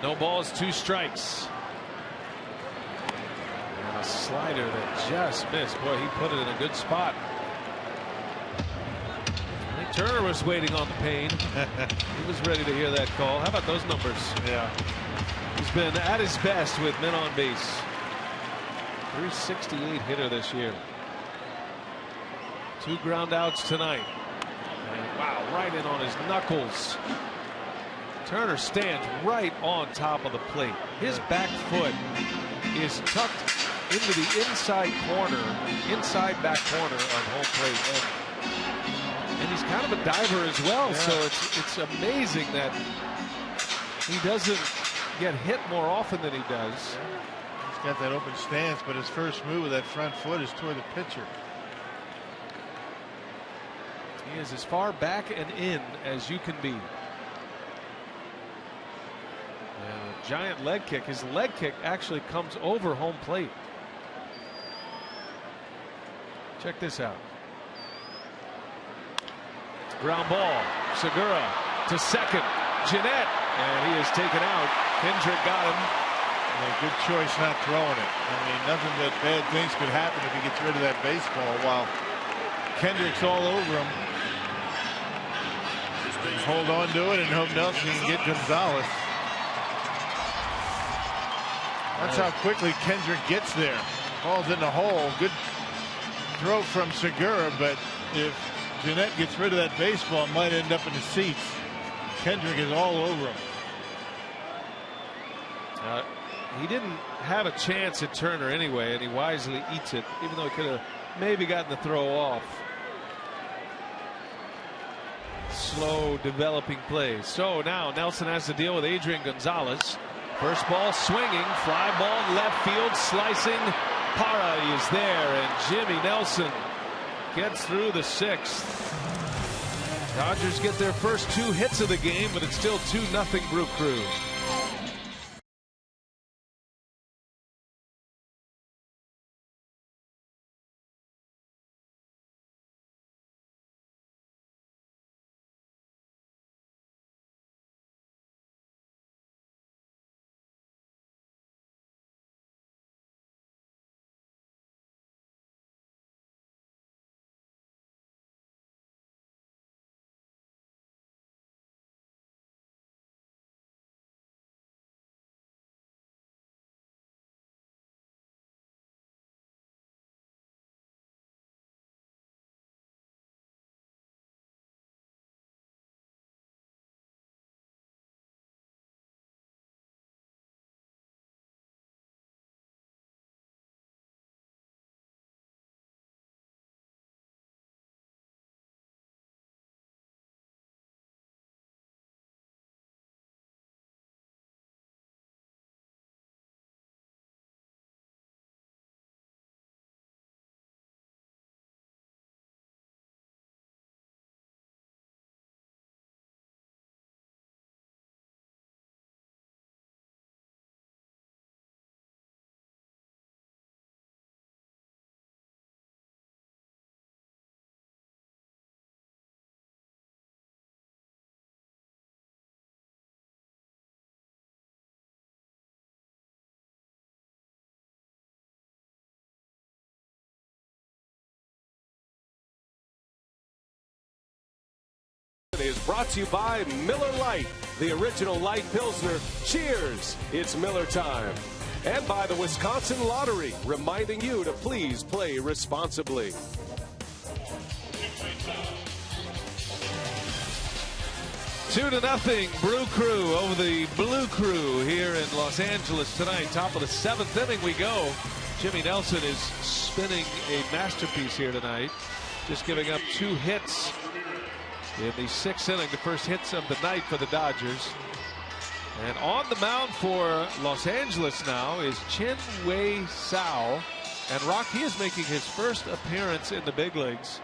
No balls, 2 strikes. And a slider that just missed. Boy, he put it in a good spot. I think Turner was waiting on the pain. He was ready to hear that call. How about those numbers? Yeah. He's been at his best with men on base. 368 hitter this year. 2 ground outs tonight. And wow, right in on his knuckles. Turner stands right on top of the plate. His back foot is tucked into the inside back corner of home plate. And he's kind of a diver as well, yeah. So it's amazing that he doesn't get hit more often than he does. He's got that open stance, but his first move with that front foot is toward the pitcher. He is as far back and in as you can be. And a giant leg kick. His leg kick actually comes over home plate. Check this out. Ground ball. Segura to second. Jeanette. And he is taken out. Kendrick got him. Good choice not throwing it. I mean, nothing but bad things could happen if he gets rid of that baseball while Kendrick's all over him. Hold on to it and hope Nelson can get Gonzalez. That's how quickly Kendrick gets there. Ball's in the hole. Good throw from Segura, but if Jeanette gets rid of that baseball, it might end up in the seats. Kendrick is all over him. He didn't have a chance at Turner anyway, and he wisely eats it, even though he could have maybe gotten the throw off. Slow developing plays. So now Nelson has to deal with Adrian Gonzalez. First ball swinging, fly ball left field, slicing. Para is there, and Jimmy Nelson gets through the 6th. Dodgers get their first 2 hits of the game, but it's still 2-0 Brew Crew. Is brought to you by Miller Lite, the original light Pilsner. Cheers, it's Miller time. And by the Wisconsin Lottery, reminding you to please play responsibly. Two to nothing, Brew Crew over the Blue Crew here in Los Angeles tonight. Top of the 7th inning we go. Jimmy Nelson is spinning a masterpiece here tonight, just giving up 2 hits in the 6th inning, the first hits of the night for the Dodgers. And on the mound for Los Angeles now is Chen-Wei Sao. And Rocky is making his first appearance in the big leagues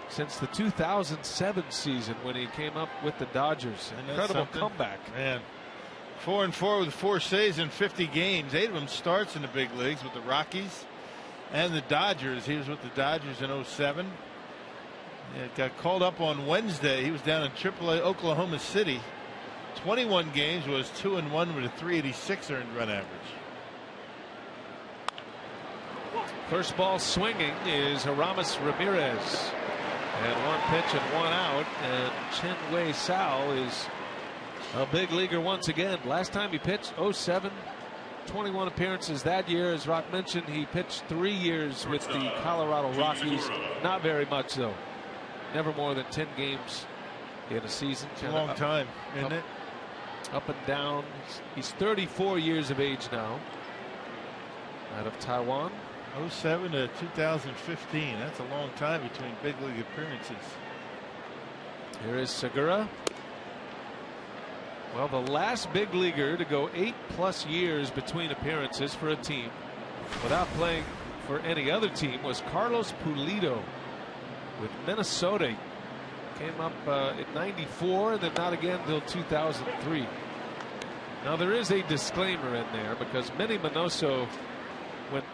since the 2007 season when he came up with the Dodgers. An incredible comeback. Man, 4-4 with 4 saves in 50 games. 8 of them starts in the big leagues with the Rockies and the Dodgers. He was with the Dodgers in 07. Got called up on Wednesday. He was down in AAA Oklahoma City. 21 games, was 2-1 with a 386 earned run average. First ball swinging is Aramis Ramirez. And 1 pitch and 1 out. And Chen-Wei Sao is a big leaguer once again. Last time he pitched 07. 21 appearances that year. As Rock mentioned, he pitched 3 years with the Colorado Rockies. Not very much though. Never more than 10 games in a season. It's a long time, isn't it? Up and down. He's 34 years of age now. Out of Taiwan. 07 to 2015. That's a long time between big league appearances. Here is Segura. Well, the last big leaguer to go 8+ years between appearances for a team without playing for any other team was Carlos Pulido with Minnesota. Came up in '94, then not again until 2003. Now there is a disclaimer in there because Manny Minoso went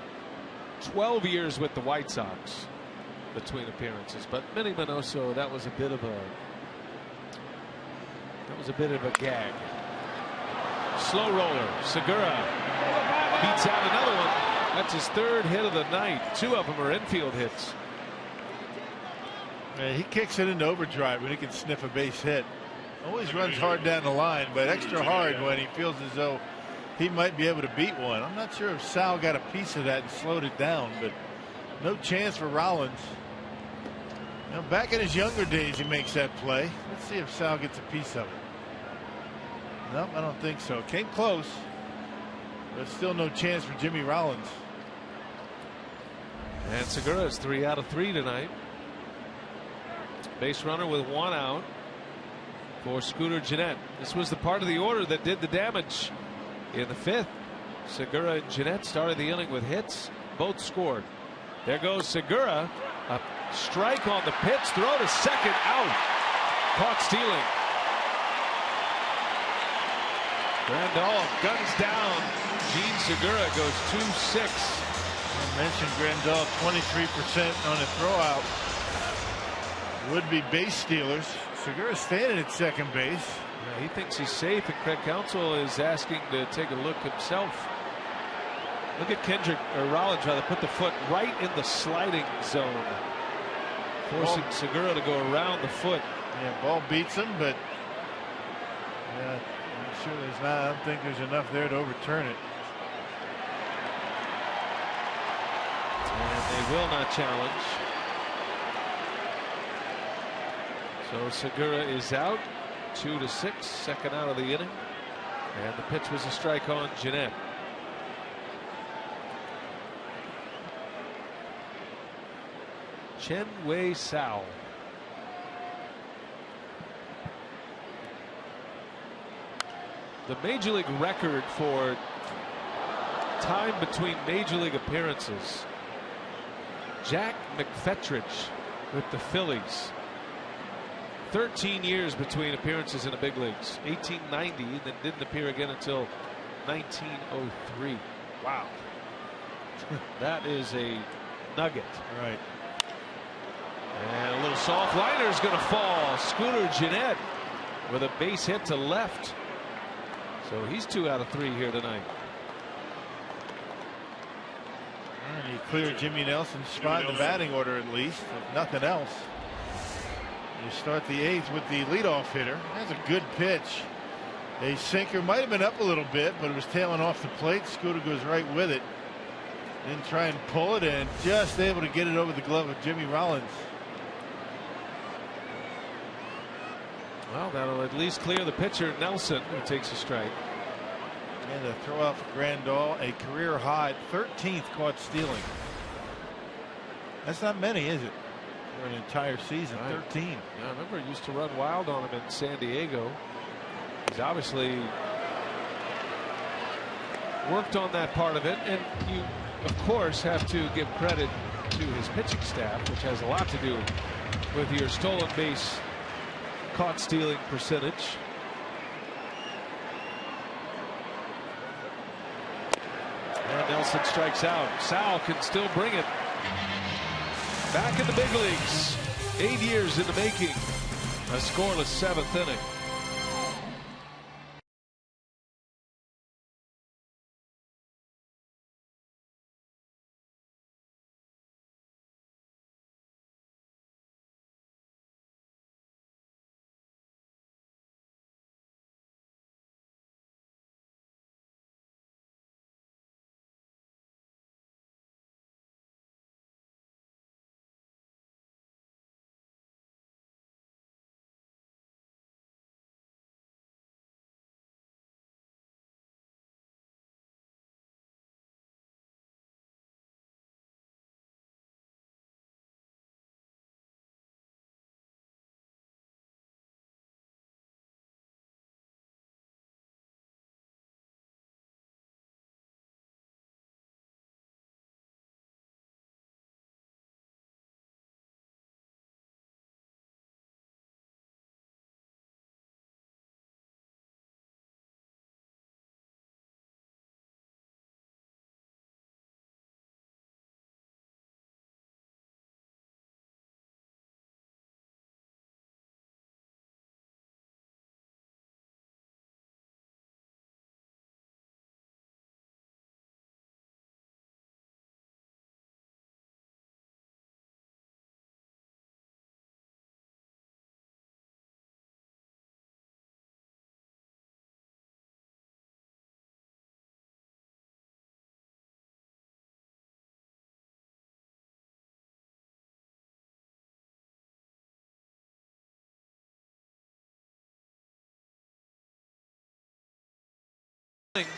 12 years with the White Sox between appearances, but Manny Minoso, that was a bit of a gag. Slow roller. Segura beats out another one. That's his 3rd hit of the night. 2 of them are infield hits. Man, he kicks it into overdrive when he can sniff a base hit. Always runs hard down the line, but extra hard when he feels as though he might be able to beat one. I'm not sure if Sal got a piece of that and slowed it down, but no chance for Rollins. Now, back in his younger days, he makes that play. Let's see if Sal gets a piece of it. Nope, I don't think so. Came close, but still no chance for Jimmy Rollins. And Segura is 3 out of 3 tonight. Base runner with 1 out for Scooter Gennett. This was the part of the order that did the damage in the 5th. Segura and Gennett started the inning with hits. Both scored. There goes Segura. A strike on the pitch. Throw to second. Out. Caught stealing. Grandal guns down. Gene Segura goes 2-6. I mentioned Grandal 23% on a throwout. Would-be base stealers. Segura standing at second base. Yeah, he thinks he's safe, and Craig Counsell is asking to take a look himself. Look at Rollins rather put the foot right in the sliding zone, forcing Segura to go around the foot. Yeah, ball beats him, but yeah, I'm sure there's not. I don't think there's enough there to overturn it. And they will not challenge. So Segura is out. 2-6, second out of the inning, and the pitch was a strike on Gennett. Chen-Wei Sao. The major league record for time between major league appearances. Jack McFetridge with the Phillies. 13 years between appearances in the big leagues. 1890, and then didn't appear again until 1903. Wow. That is a nugget. Right. And a little soft liner is going to fall. Scooter Gennett with a base hit to left. So he's 2 out of 3 here tonight. And he cleared Jimmy Nelson's spot in the batting order at least, if nothing else. You start the 8th with the leadoff hitter. That's a good pitch. A sinker, might have been up a little bit, but it was tailing off the plate. Scooter goes right with it. Then try and pull it, and just able to get it over the glove of Jimmy Rollins. Well, that'll at least clear the pitcher, Nelson, who takes a strike. And a throw out for Grandal, a career high 13th caught stealing. That's not many, is it? For an entire season, 13. Yeah, I remember he used to run wild on him in San Diego. He's obviously worked on that part of it, and you, of course, have to give credit to his pitching staff, which has a lot to do with your stolen base caught stealing percentage. And Nelson strikes out. Sal can still bring it. Back in the big leagues. 8 years in the making. A scoreless 7th inning.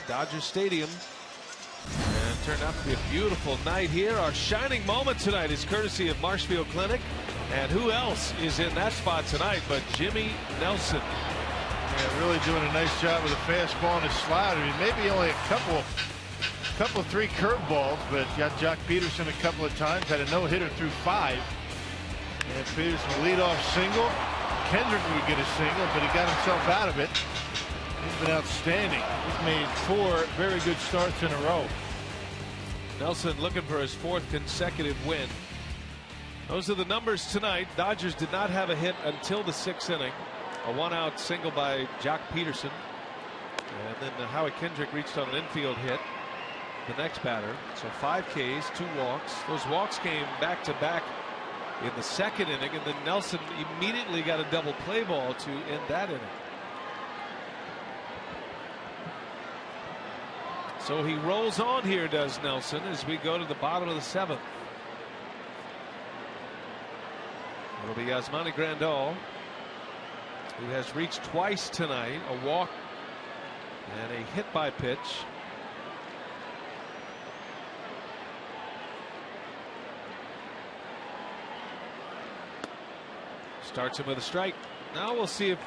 Dodger Stadium, and it turned out to be a beautiful night here. Our shining moment tonight is courtesy of Marshfield Clinic, and who else is in that spot tonight but Jimmy Nelson. Yeah, really doing a nice job with a fastball and a slider. I mean, maybe only a couple 3 curveballs, but got Jock Peterson a couple of times. Had a no-hitter through 5, and Peterson lead off single. Kendrick would get a single, but he got himself out of it. He's been outstanding. He's made 4 very good starts in a row. Nelson looking for his 4th consecutive win. Those are the numbers tonight. Dodgers did not have a hit until the 6th inning. A 1-out single by Jock Peterson. And then Howie Kendrick reached on an infield hit. The next batter. So 5 Ks, 2 walks. Those walks came back to back in the 2nd inning. And then Nelson immediately got a double play ball to end that inning. So he rolls on here, does Nelson, as we go to the bottom of the 7th. It'll be Yasmani Grandal, who has reached twice tonight, a walk and a hit by pitch. Starts him with a strike. Now we'll see if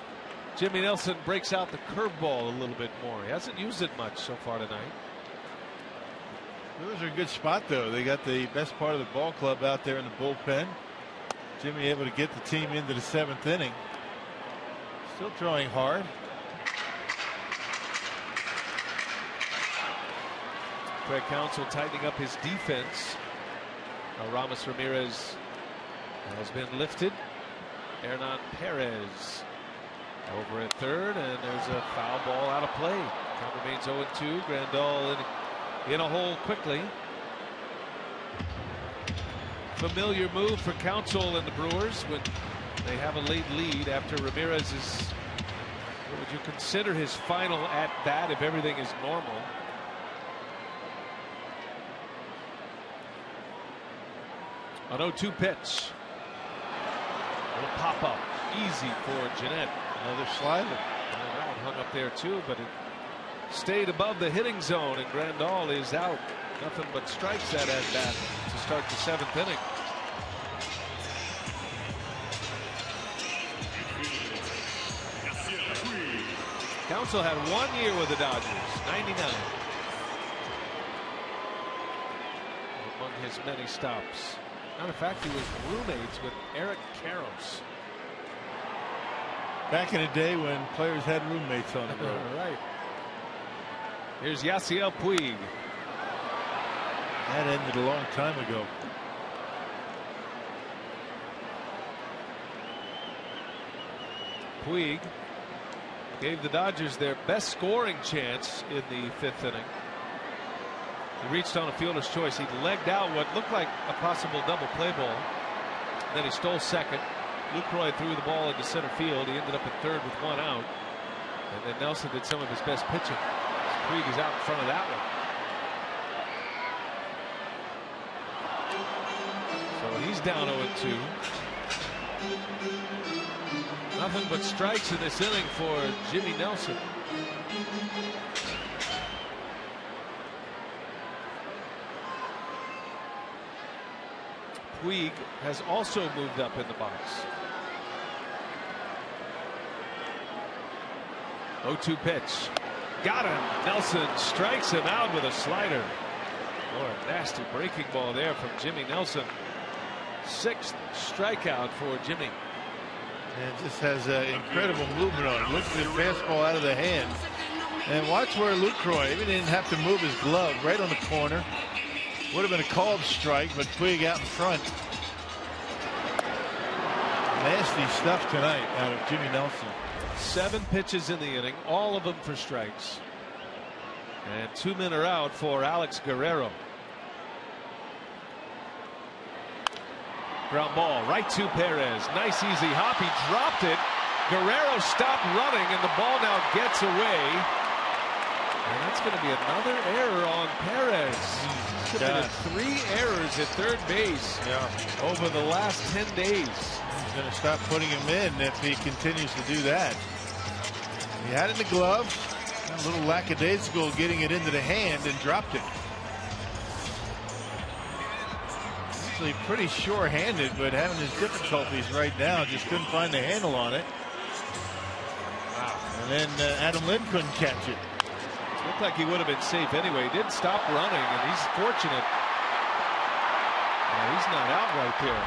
Jimmy Nelson breaks out the curveball a little bit more. He hasn't used it much so far tonight. Brewers are a good spot, though. They got the best part of the ball club out there in the bullpen. Jimmy able to get the team into the 7th inning. Still throwing hard. Craig Counsell tightening up his defense. Ramos Ramirez has been lifted. Hernan Perez over at 3rd, and there's a foul ball out of play. Count remains 0-2. Grandal in a hole quickly. Familiar move for Counsell and the Brewers when they have a late lead after Ramirez's, what would you consider his final at bat if everything is normal? An 0-2 pitch. A little pop up. Easy for Jeanette. Another slider. And that one hung up there too, but it stayed above the hitting zone, and Grandal is out. Nothing but strikes that at bat to start the 7th inning. Counsell had 1 year with the Dodgers, 99. among his many stops. Matter of fact, he was roommates with Eric Karros. Back in the day when players had roommates on the road. Right. Here's Yasiel Puig. That ended a long time ago. Puig gave the Dodgers their best scoring chance in the 5th inning. He reached on a fielder's choice. He legged out what looked like a possible double play ball. Then he stole second. Lucroy threw the ball into center field. He ended up at third with 1 out. And then Nelson did some of his best pitching. Puig is out in front of that one. So he's down 0-2. Nothing but strikes in this inning for Jimmy Nelson. Puig has also moved up in the box. 0-2 pitch. Got him. Nelson strikes him out with a slider. Oh, a nasty breaking ball there from Jimmy Nelson. 6th strikeout for Jimmy. And it just has incredible movement on it. Looks at the fastball out of the hand. And watch where Lucroy, even didn't have to move his glove, right on the corner. Would have been a called strike, but Puig out in front. Nasty stuff tonight out of Jimmy Nelson. 7 pitches in the inning, all of them for strikes. And 2 men are out for Alex Guerrero. Ground ball right to Perez. Nice easy hop. He dropped it. Guerrero stopped running, and the ball now gets away. And that's going to be another error on Perez. He's committed 3 errors at third base over the last 10 days. He's going to stop putting him in if he continues to do that. He had it in the glove. A little lackadaisical getting it into the hand and dropped it. Actually pretty sure-handed, but having his difficulties right now. Just couldn't find the handle on it. Wow. And then Adam Lind couldn't catch it. Looked like he would have been safe anyway. He did stop running, and he's fortunate. He's not out right there.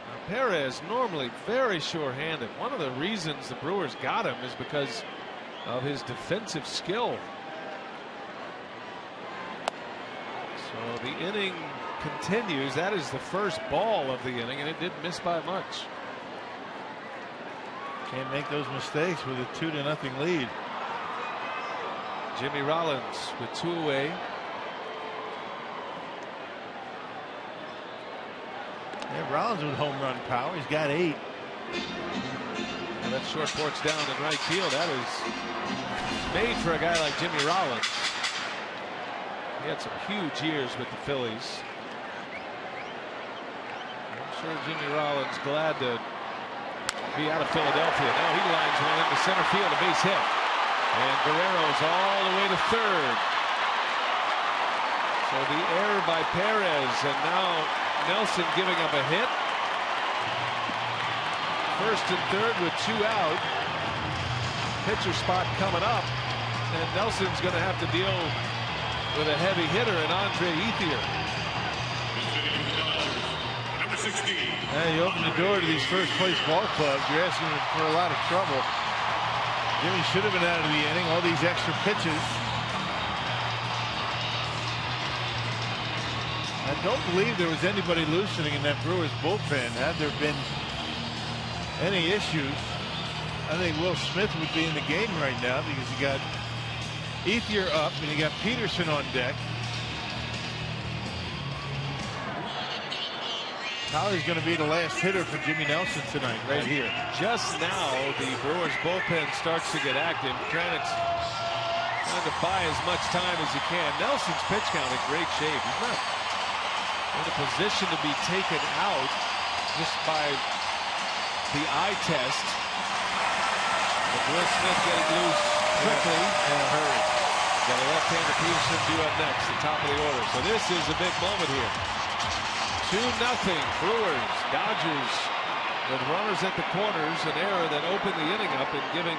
Now, Perez normally very sure-handed. One of the reasons the Brewers got him is because of his defensive skill. So the inning continues. That is the first ball of the inning, and it didn't miss by much. Can't make those mistakes with a 2-0 lead. Jimmy Rollins with 2 away. Yeah, Rollins with home run power. He's got 8. Well, that short porch down in right field. That is made for a guy like Jimmy Rollins. He had some huge years with the Phillies. I'm sure Jimmy Rollins glad to be out of Philadelphia. Now he lines one into center field, a base hit. And Guerrero's all the way to third. So the error by Perez, and now Nelson giving up a hit. First and third with 2 out. Pitcher spot coming up, and Nelson's going to have to deal with a heavy hitter in Andre Ethier. Number 16. You open the door to these first place ball clubs, you're asking for a lot of trouble. Jimmy should have been out of the inning. All these extra pitches. I don't believe there was anybody loosening in that Brewers bullpen. Had there been any issues, I think Will Smith would be in the game right now, because you got Ethier up and you got Peterson on deck. Tyler's going to be the last hitter for Jimmy Nelson tonight, right here. Just now, the Brewers bullpen starts to get active. Kranitz trying to buy as much time as he can. Nelson's pitch count in great shape. He's not in a position to be taken out just by the eye test. But Will Smith getting loose quickly in a hurry. Got a left-hander Peterson due up next, the top of the order. So this is a big moment here. 2-0 Brewers. Dodgers with runners at the corners, an error that opened the inning up and giving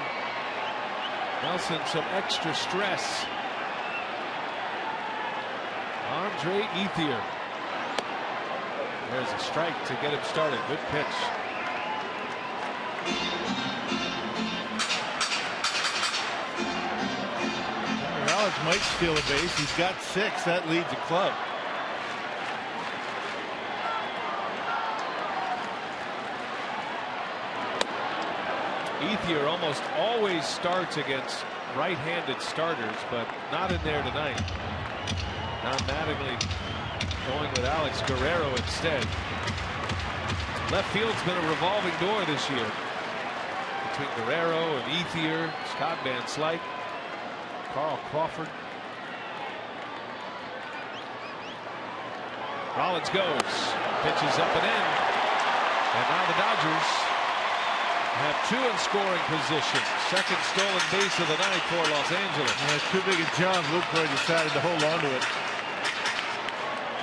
Nelson some extra stress. Andre Ethier. There's a strike to get him started. Good pitch. Rollins might steal a base. He's got 6. That leads the club. Ethier almost always starts against right-handed starters, but not in there tonight. Now Mattingly going with Alex Guerrero instead. Left field's been a revolving door this year between Guerrero and Ethier, Scott Van Slyke, Carl Crawford. Rollins goes, pitches up and in, and now the Dodgers have 2 in scoring position. Second stolen base of the night for Los Angeles. Yeah, too big a jump. Lucroy decided to hold on to it.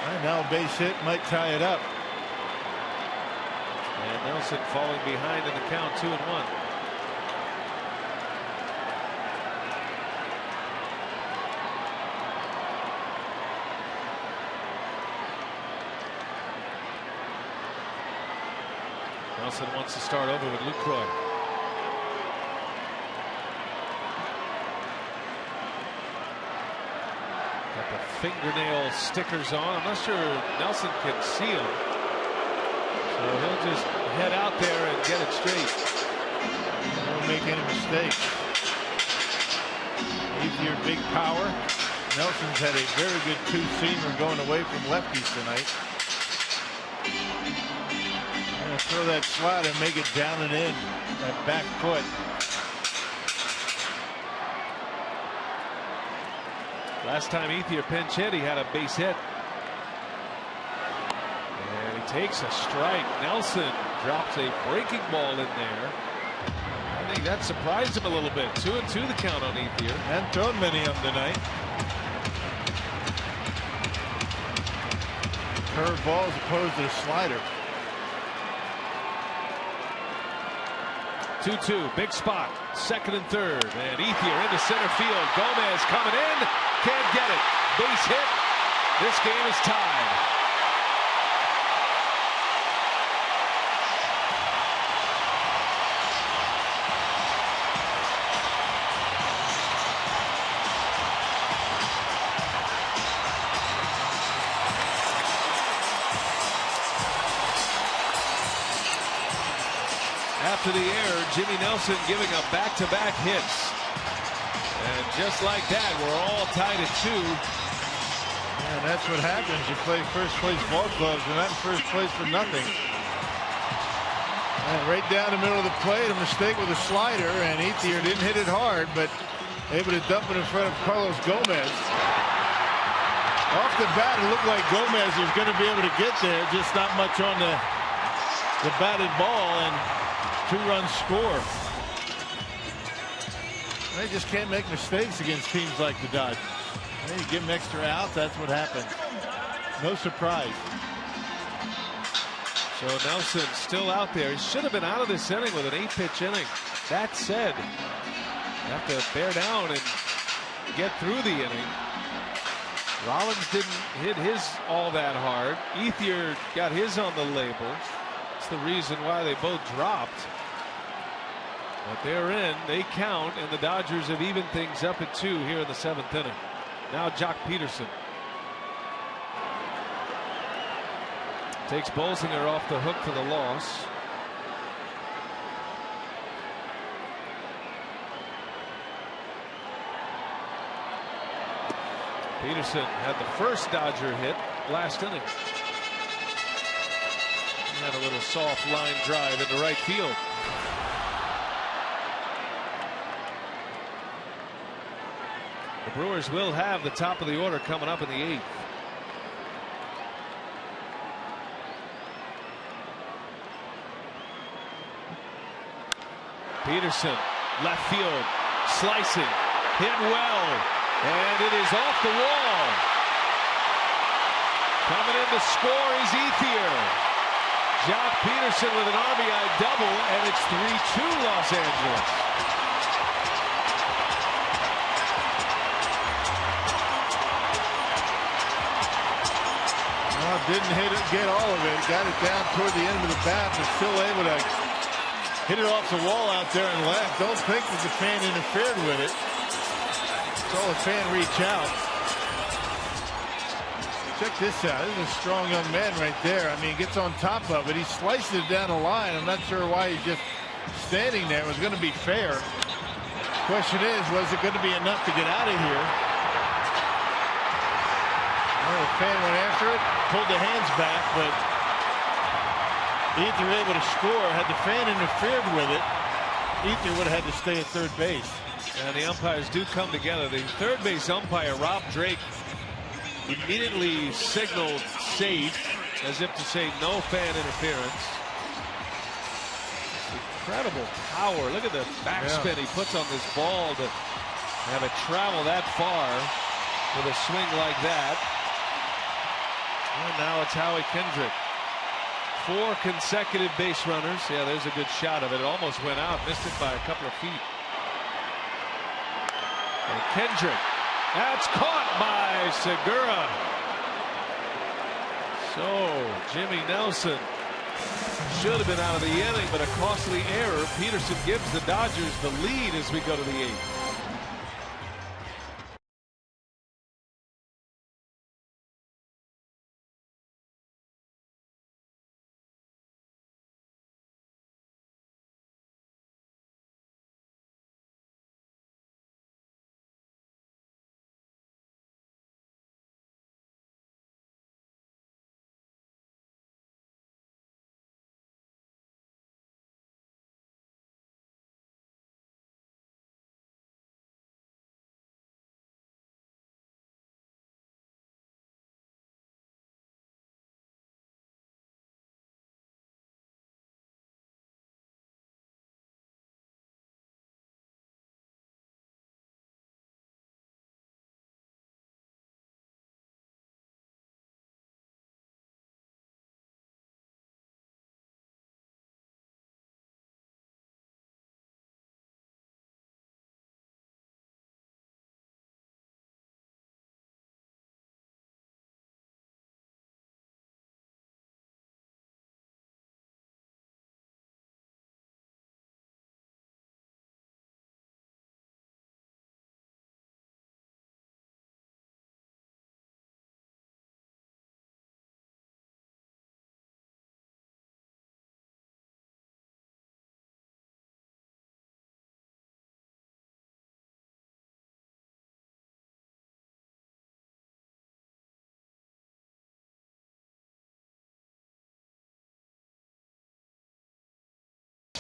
And now a base hit might tie it up. And Nelson falling behind in the count, 2-1. Nelson wants to start over with Lucroy. Got the fingernail stickers on. I'm not sure Nelson can see them. So he'll just head out there and get it straight. Don't make any mistakes. Ethier, big power. Nelson's had a very good 2-seamer going away from lefties tonight. Throw that slider and make it down and in. That back foot. Last time Ethier pinch hit, he had a base hit. And he takes a strike. Nelson drops a breaking ball in there. I think that surprised him a little bit. 2-2 the count on Ethier. Hadn't thrown many of them tonight. Curve ball as opposed to the slider. 2-2, big spot, second and third, and Ethier into center field. Gomez coming in, can't get it. Base hit. This game is tied. To the air, Jimmy Nelson giving up back-to-back hits, and just like that, we're all tied at 2. And that's what happens. You play first place ball clubs, and not in first place for nothing. And right down the middle of the plate, a mistake with a slider, and Ethier didn't hit it hard, but able to dump it in front of Carlos Gomez. Off the bat, it looked like Gomez was going to be able to get there, just not much on the batted ball, and 2-run score. They just can't make mistakes against teams like the Dodgers. Hey, you give them extra out, that's what happened. No surprise. So Nelson still out there. He should have been out of this inning with an 8-pitch inning. That said, you have to bear down and get through the inning. Rollins didn't hit his all that hard. Ethier got his on the label. It's the reason why they both dropped. But they're in, they count, and the Dodgers have evened things up at 2 here in the 7th inning. Now Jock Peterson takes Bolsinger off the hook for the loss. Peterson had the first Dodger hit last inning. He had a little soft line drive into right field. The Brewers will have the top of the order coming up in the 8th. Peterson, left field, slicing, hit well, and it is off the wall. Coming in to score is Ethier. Jock Peterson with an RBI double, and it's 3-2 Los Angeles. didn't get all of it. Got it down toward the end of the bat, but still able to hit it off the wall out there and left. Don't think that the fan interfered with it. Saw the fan reach out. Check this out. This is a strong young man right there. I mean, he gets on top of it. He slices it down the line. I'm not sure why he's just standing there. It was going to be fair. Question is, was it going to be enough to get out of here? Well, the fan went after it, pulled the hands back, but Ether able to score. Had the fan interfered with it, Ether would have had to stay at third base. And the umpires do come together. The third base umpire, Rob Drake, immediately signaled safe, as if to say no fan interference. Incredible power. Look at the backspin he puts on this ball to have it travel that far with a swing like that. And now it's Howie Kendrick. 4 consecutive base runners. Yeah, there's a good shot of it. It almost went out, missed it by a couple of feet. And Kendrick, that's caught by Segura. So Jimmy Nelson should have been out of the inning, but a costly error. Peterson gives the Dodgers the lead as we go to the 8th.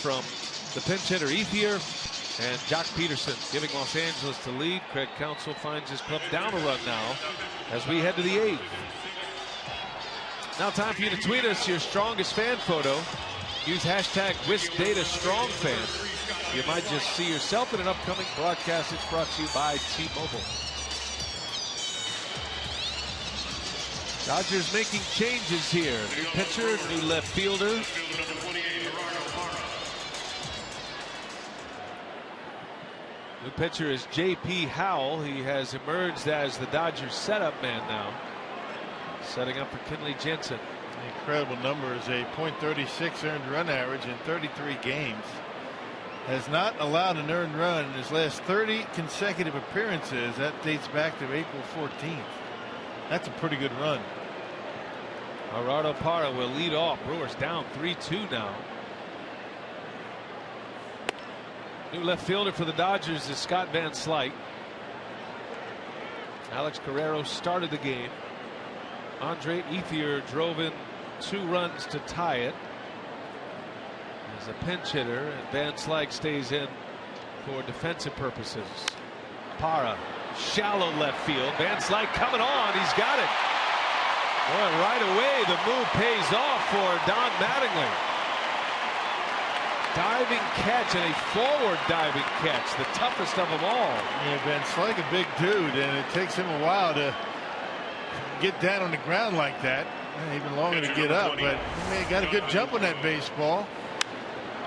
From the pinch hitter Ethier and Jock Peterson giving Los Angeles the lead. Craig Counsell finds his club down a run now as we head to the 8th. Now time for you to tweet us your strongest fan photo. Use hashtag WisDataStrongFan. You might just see yourself in an upcoming broadcast. It's brought to you by T-Mobile. Dodgers making changes here. New pitcher, new left fielder. New pitcher is J.P. Howell. He has emerged as the Dodgers setup man now. Setting up for Kenley Jensen. Incredible numbers. A .36 earned run average in 33 games. Has not allowed an earned run in his last 30 consecutive appearances. That dates back to April 14th. That's a pretty good run. Gerardo Parra will lead off. Brewers down 3-2 now. New left fielder for the Dodgers is Scott Van Slyke. Alex Guerrero started the game. Andre Ethier drove in 2 runs to tie it as a pinch hitter, and Van Slyke stays in for defensive purposes. Parra, shallow left field. Van Slyke coming on. He's got it. Boy, right away the move pays off for Don Mattingly. Diving catch, and a forward diving catch, the toughest of them all. Yeah, Van Slyke a big dude, and it takes him a while to get down on the ground like that. Even longer to get up, but he got a good jump on that baseball.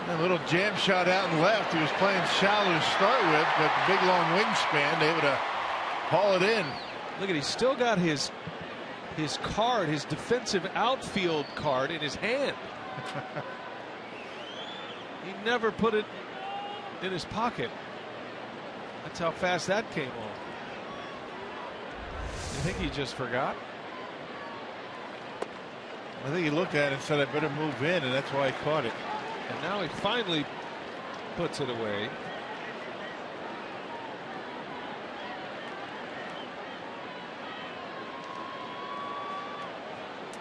And a little jam shot out and left. He was playing shallow to start with, but the big long wingspan, able to haul it in. Look at, he's still got his his card, his defensive outfield card, in his hand. He never put it in his pocket. That's how fast that came on. You think he just forgot? I think he looked at it and said, I better move in, and that's why he caught it. And now he finally puts it away.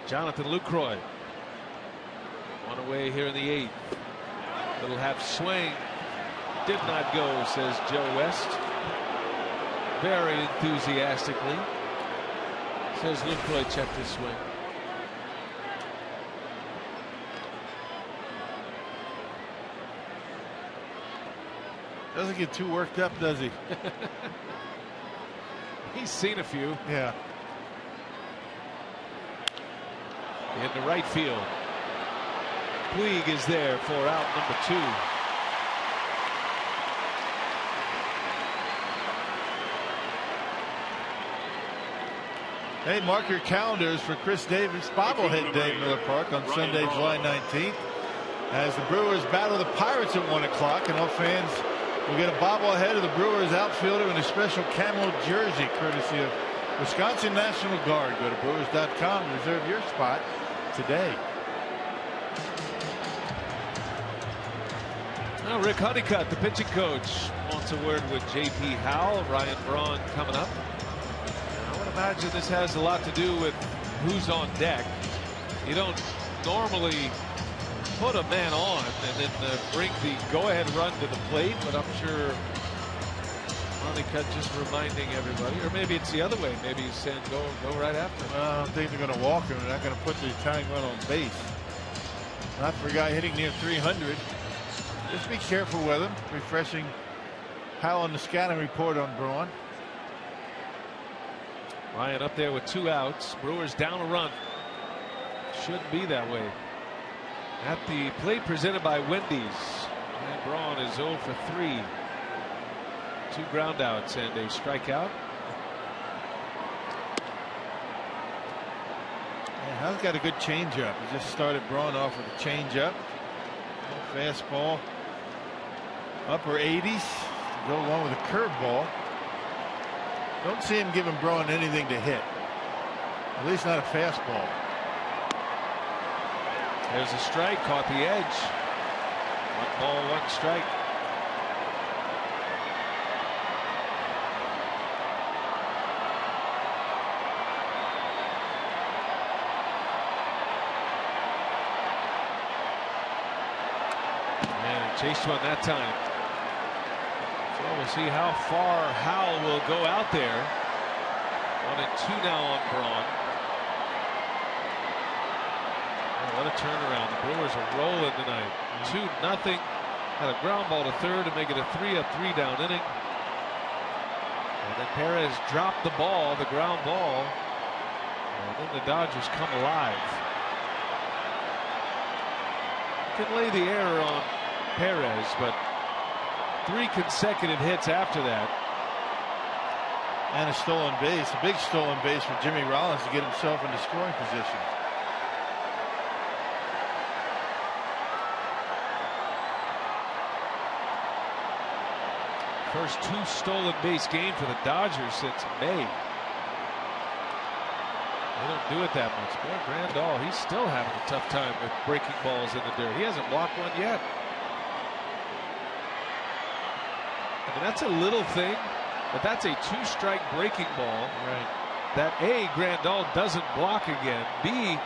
Jonathan Lucroy. One away here in the 8th. Little half swing. Did not go, says Joe West. Very enthusiastically. Says Lucroy checked his swing. Doesn't get too worked up, does he? He's seen a few. Yeah. In the right field. Puig is there for out number 2. Hey, mark your calendars for Chris Davis bobblehead day at Miller Park on Sunday, July 19th. As the Brewers battle the Pirates at 1 o'clock, and all fans will get a bobblehead of the Brewers outfielder in a special camo jersey courtesy of Wisconsin National Guard. Go to Brewers.com and reserve your spot today. Now Rick Honeycutt, the pitching coach, wants a word with J.P. Howell. Ryan Braun coming up. I would imagine this has a lot to do with who's on deck. You don't normally put a man on and then bring the go-ahead run to the plate, but I'm sure Honeycutt just reminding everybody, or maybe it's the other way. Maybe he's saying go right after him. I don't think they're going to walk him. They're not going to put the tying run on base. Not for a guy hitting near 300. Just be careful with him. Refreshing Howell on the scouting report on Braun. Ryan up there with 2 outs. Brewers down a run. Shouldn't be that way. At the plate presented by Wendy's. And Braun is 0 for 3. 2 ground outs and a strikeout. Yeah, Howell's got a good changeup. He just started Braun off with a changeup. Fastball. Upper 80s. Go along with a curveball. Don't see him giving Braun anything to hit. At least not a fastball. There's a strike, caught the edge. 1 ball, 1 strike. And chased one that time. So we'll see how far Howell will go out there. 1-2 now on Braun. What a turnaround. The Brewers are rolling tonight. 2-0. Had a ground ball to third to make it a 3-down inning. And then Perez dropped the ball, the ground ball. And then the Dodgers come alive. You can lay the error on Perez, but 3 consecutive hits after that. And a stolen base. A big stolen base for Jimmy Rollins to get himself into scoring position. First 2 stolen base game for the Dodgers since May. They don't do it that much. Boy, Grandal, he's still having a tough time with breaking balls in the dirt. He hasn't blocked one yet. I mean, that's a little thing, but that's a 2-strike breaking ball. Right. That A, Grandal doesn't block again. B,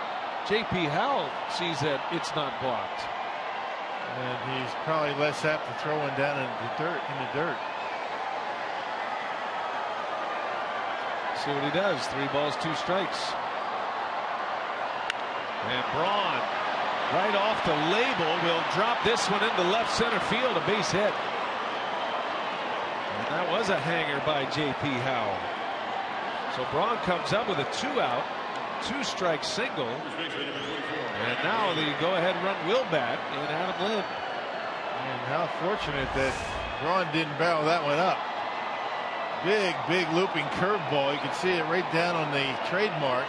J.P. Howell sees that it's not blocked. And he's probably less apt to throw one down in the dirt. See what he does. 3 balls, 2 strikes. And Braun, right off the label, will drop this one into left center field, a base hit. And that was a hanger by J.P. Howell. So Braun comes up with a 2-out, 2-strike single. And now the go-ahead run will bat in Adam Lind. And how fortunate that Braun didn't barrel that one up. Big looping curveball. You can see it right down on the trademark.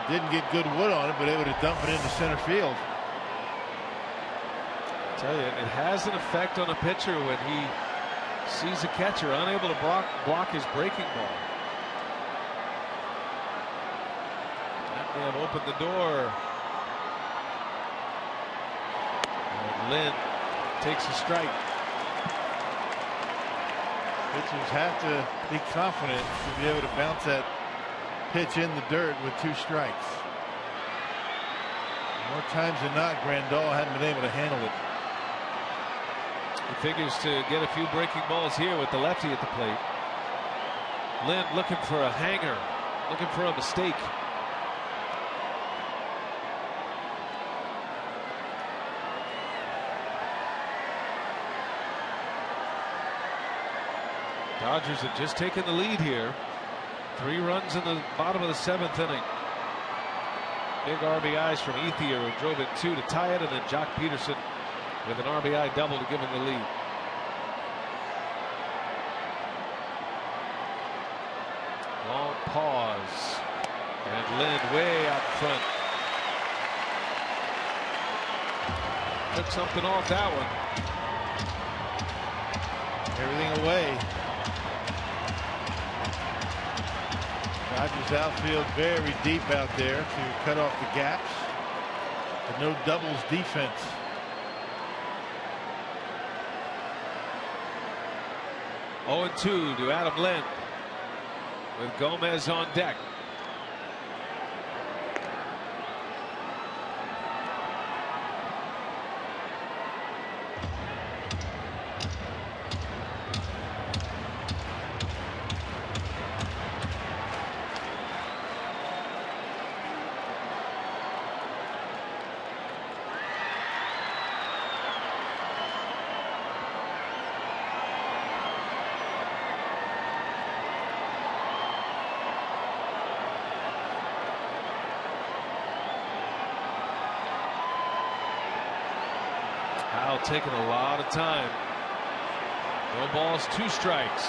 Didn't get good wood on it, but able to dump it into center field. I tell you, it has an effect on a pitcher when he sees a catcher unable to block his breaking ball. That may have opened the door. And Lynn takes a strike. Pitchers have to be confident to be able to bounce that pitch in the dirt with 2 strikes. More times than not, Grandal hadn't been able to handle it. He figures to get a few breaking balls here with the lefty at the plate. Lynn looking for a hanger, looking for a mistake. Dodgers have just taken the lead here. 3 runs in the bottom of the 7th inning. Big RBIs from Ethier, who drove in 2 to tie it, and then Jock Peterson with an RBI double to give him the lead. Long pause, and Lynn way out front. Took something off that one. Everything away. Dodgers outfield very deep out there to cut off the gaps. But no doubles defense. Oh, 2 to Adam Lynn with Gomez on deck. Howell taking a lot of time. No balls, 2 strikes.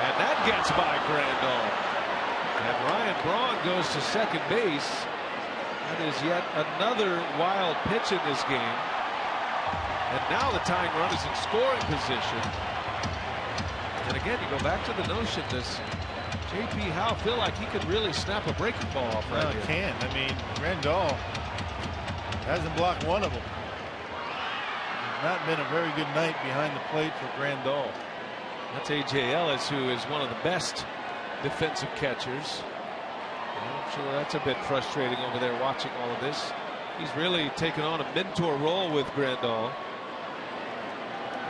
And that gets by Grandal. And Ryan Braun goes to second base. That is yet another wild pitch in this game. And now the tying run is in scoring position. And again, you go back to the notion, does J.P. Howell feel like he could really snap a breaking ball off right here? Can. I mean, Grandal hasn't blocked one of them. Not been a very good night behind the plate for Grandal. That's A.J. Ellis, who is one of the best defensive catchers. I'm sure that's a bit frustrating over there watching all of this. He's really taken on a mentor role with Grandal.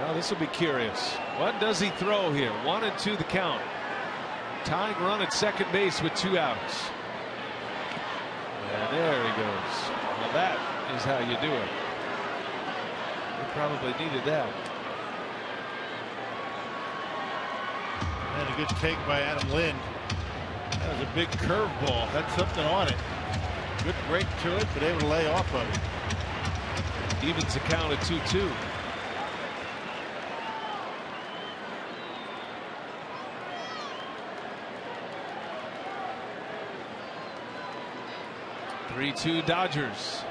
Well, this will be curious. What does he throw here? 1 and 2 the count. Tying run at second base with 2 outs. And there he goes. Well, that is how you do it. Probably needed that. And a good take by Adam Lynn. That was a big curveball. Had something on it. Good break to it, but able to lay off of it. Evens the count at 2-2. (3-2) Dodgers.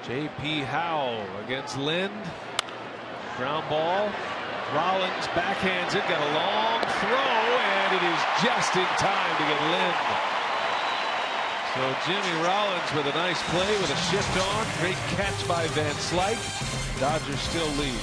J.P. Howell against Lynn. Ground ball. Rollins backhands it. Got a long throw, and it is just in time to get Lynn. So Jimmy Rollins with a nice play with a shift on. Great catch by Van Slyke. Dodgers still lead.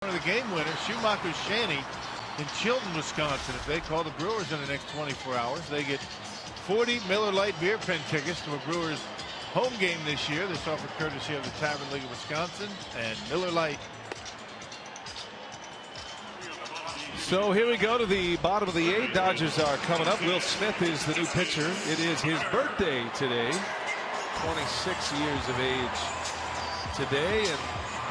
One of the game winners, Schumacher's Shanny in Chilton, Wisconsin. If they call the Brewers in the next 24 hours, they get 40 Miller Lite beer pen tickets to a Brewers home game this year. This offer courtesy of the Tavern League of Wisconsin and Miller Lite. So here we go to the bottom of the 8th. Dodgers are coming up. Will Smith is the new pitcher. It is his birthday today. 26 years of age today. And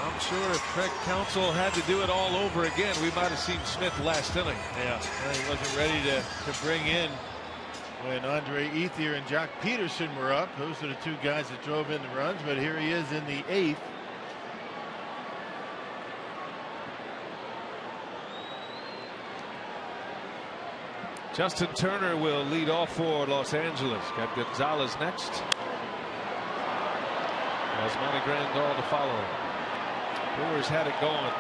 I'm sure if Craig Counsell had to do it all over again, we might have seen Smith last inning. Yeah, he wasn't ready to bring in when Andre Ethier and Jock Peterson were up. Those are the two guys that drove in the runs. But here he is in the 8th. Justin Turner will lead off for Los Angeles. Got Gonzalez next. Yasmani Grandal to follow. Brewers had it going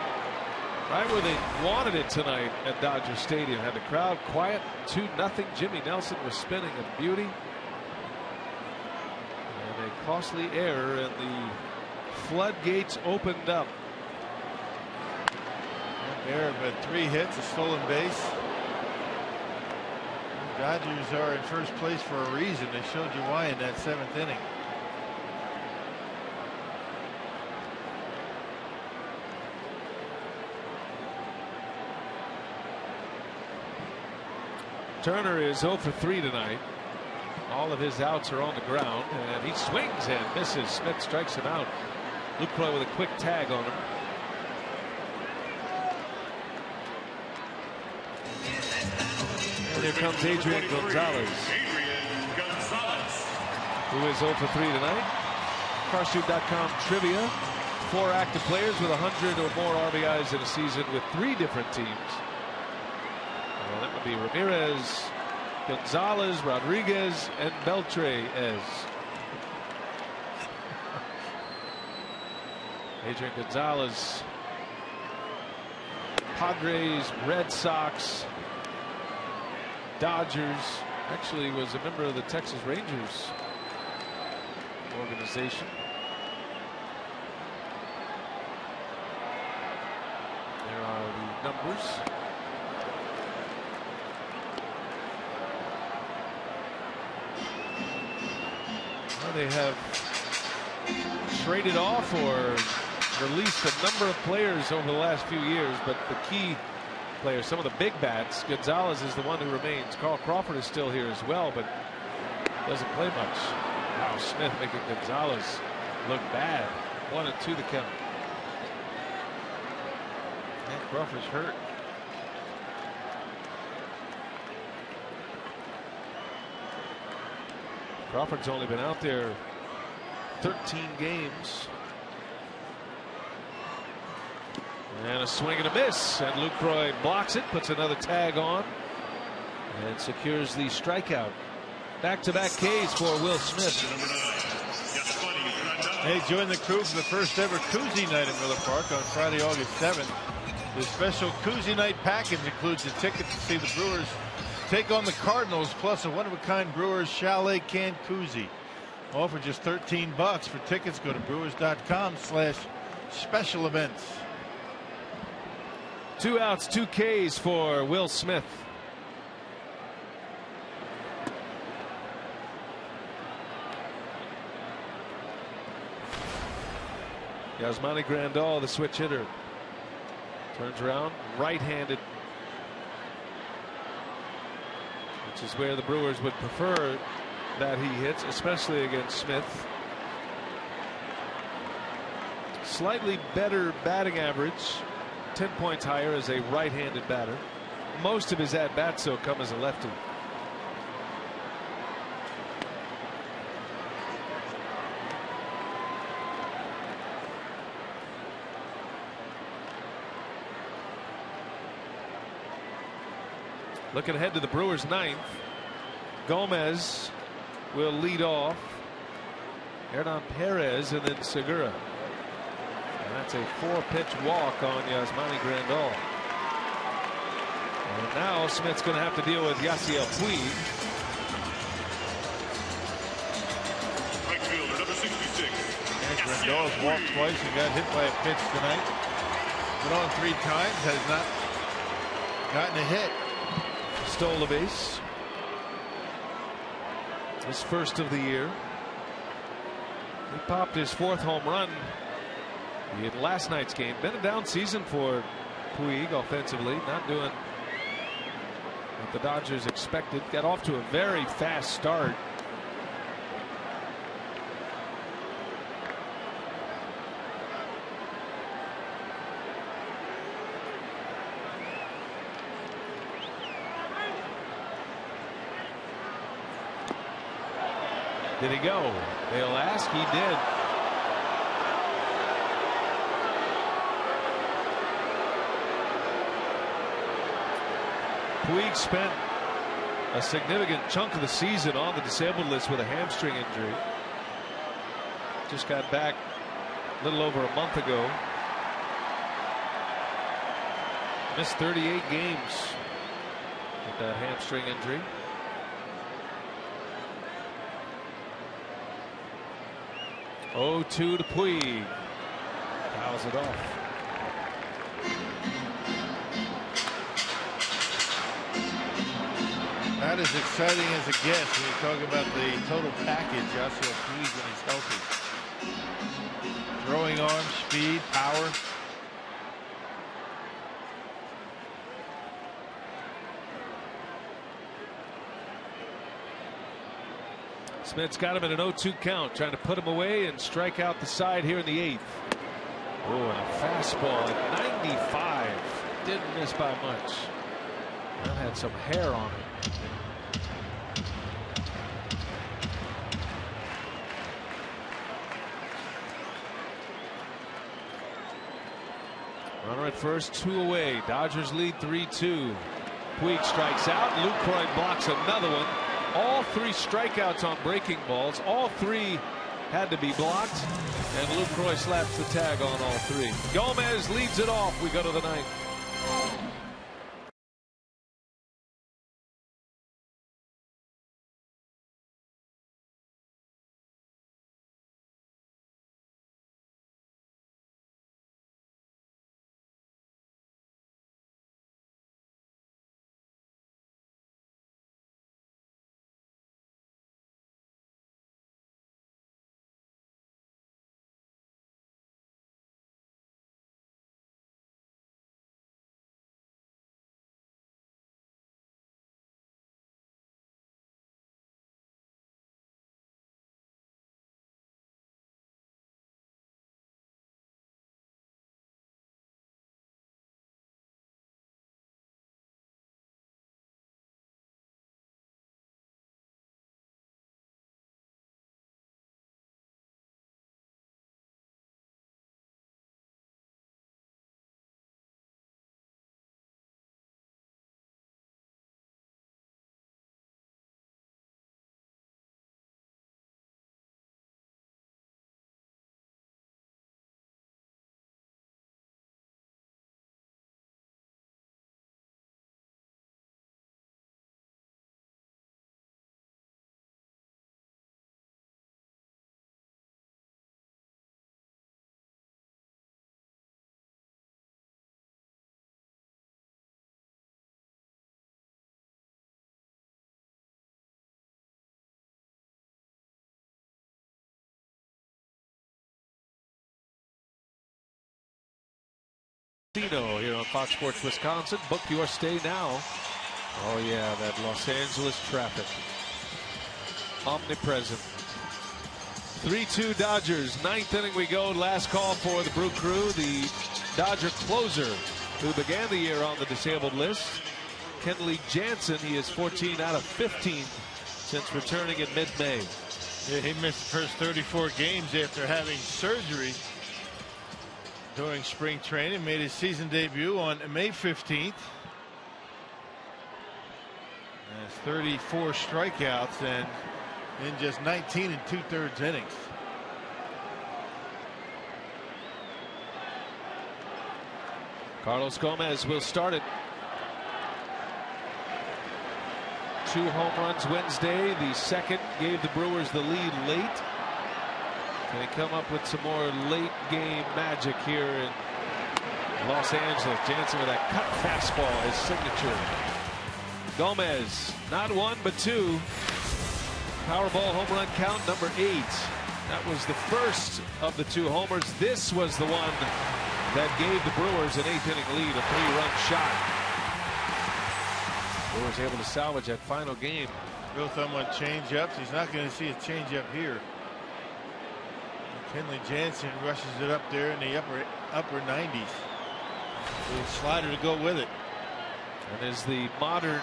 right where they wanted it tonight at Dodger Stadium. Had the crowd quiet. 2-0. Jimmy Nelson was spinning a beauty. And a costly error, and the floodgates opened up. Error, but 3 hits, a stolen base. Dodgers are in first place for a reason. They showed you why in that 7th inning. Turner is 0 for 3 tonight. All of his outs are on the ground, and he swings and misses. Smith strikes him out. Lucroy with a quick tag on him. And here comes Adrian Gonzalez, who is 0 for 3 tonight. Carshoot.com trivia. 4 active players with 100 or more RBIs in a season with 3 different teams. Well, that would be Ramirez, Gonzalez, Rodriguez, and Beltré-Ez. Adrian Gonzalez, Padres, Red Sox, Dodgers, actually was a member of the Texas Rangers organization. There are the numbers. Well, they have traded off or released a number of players over the last few years, but the key players, some of the big bats, Gonzalez is the one who remains. Carl Crawford is still here as well, but doesn't play much. Wow, Smith making Gonzalez look bad. 1-2 the count. And Crawford's hurt. Crawford's only been out there 13 games. And a swing and a miss, and Lucroy blocks it, puts another tag on, and secures the strikeout. Back-to-back Ks for Will Smith. Hey, join the crew for the first ever Koozie Night at Miller Park on Friday, August 7th. The special Koozie Night package includes a ticket to see the Brewers take on the Cardinals, plus a one-of-a-kind Brewers Chalet Can Koozie. All for just $13. For tickets, go to brewers.com/special events. 2 outs, 2 Ks for Will Smith. Yasmani Grandal, the switch hitter, turns around, right-handed, which is where the Brewers would prefer that he hits, especially against Smith. Slightly better batting average, 10 points higher as a right-handed batter. Most of his at-bats, though, come as a lefty. Looking ahead to the Brewers' 9th. Gomez will lead off. Hernan Perez and then Segura. And that's a 4-pitch walk on Yasmani Grandal. And now Smith's going to have to deal with Yasiel Puig. Right fielder, number 66. And Grandal's walked twice and got hit by a pitch tonight. 2 0 to 1 in the 9th. Yasiel Puig. Grandal 2 for 2 in the 9th. 2 out, 2 Ks. been on 3 times, has not gotten a hit. Stole the base. His first of the year. He popped his 4th home run in last night's game. Been a down season for Puig offensively. Not doing what the Dodgers expected. Got off to a very fast start. Did he go? They'll ask. He did. Puig spent a significant chunk of the season on the disabled list with a hamstring injury. Just got back a little over a month ago. Missed 38 games with that hamstring injury. Oh, 2 to Puig. Fouls it off. Not as exciting as it gets when you talk about the total package. Joshua Puig when he's healthy. Throwing arm, speed, power. Smith's got him in an 0-2 count, trying to put him away and strike out the side here in the 8th. Oh, and a fastball at 95. Didn't miss by much. That had some hair on it. Runner at first, 2 away. Dodgers lead 3-2. Puig strikes out. Lucroy blocks another one. All 3 strikeouts on breaking balls. All 3 had to be blocked. And Lucroy slaps the tag on all 3. Gomez leads it off. We go to the 9th. Here on Fox Sports Wisconsin. Book your stay now. Oh yeah, that Los Angeles traffic. Omnipresent. 3-2 Dodgers. 9th inning we go. Last call for the Brew Crew. The Dodger closer who began the year on the disabled list. Kenley Jansen. He is 14 out of 15 since returning in mid-May. Yeah, he missed the first 34 games after having surgery during spring training. Made his season debut on May 15th. That's 34 strikeouts and in just 19 2/3 innings. Carlos Gomez will start it. 2 home runs Wednesday. The second gave the Brewers the lead late. Can he come up with some more late game magic here in Los Angeles. Jansen with that cut fastball, his signature. Gomez, not one but two. Powerball home run count number 8. That was the first of the 2 homers. This was the one that gave the Brewers an 8th inning lead, a 3-run shot. Brewers able to salvage that final game. Real thumb on change-ups. He's not going to see a change-up here. Kenley Jansen rushes it up there in the upper 90s. A slider to go with it. And is the modern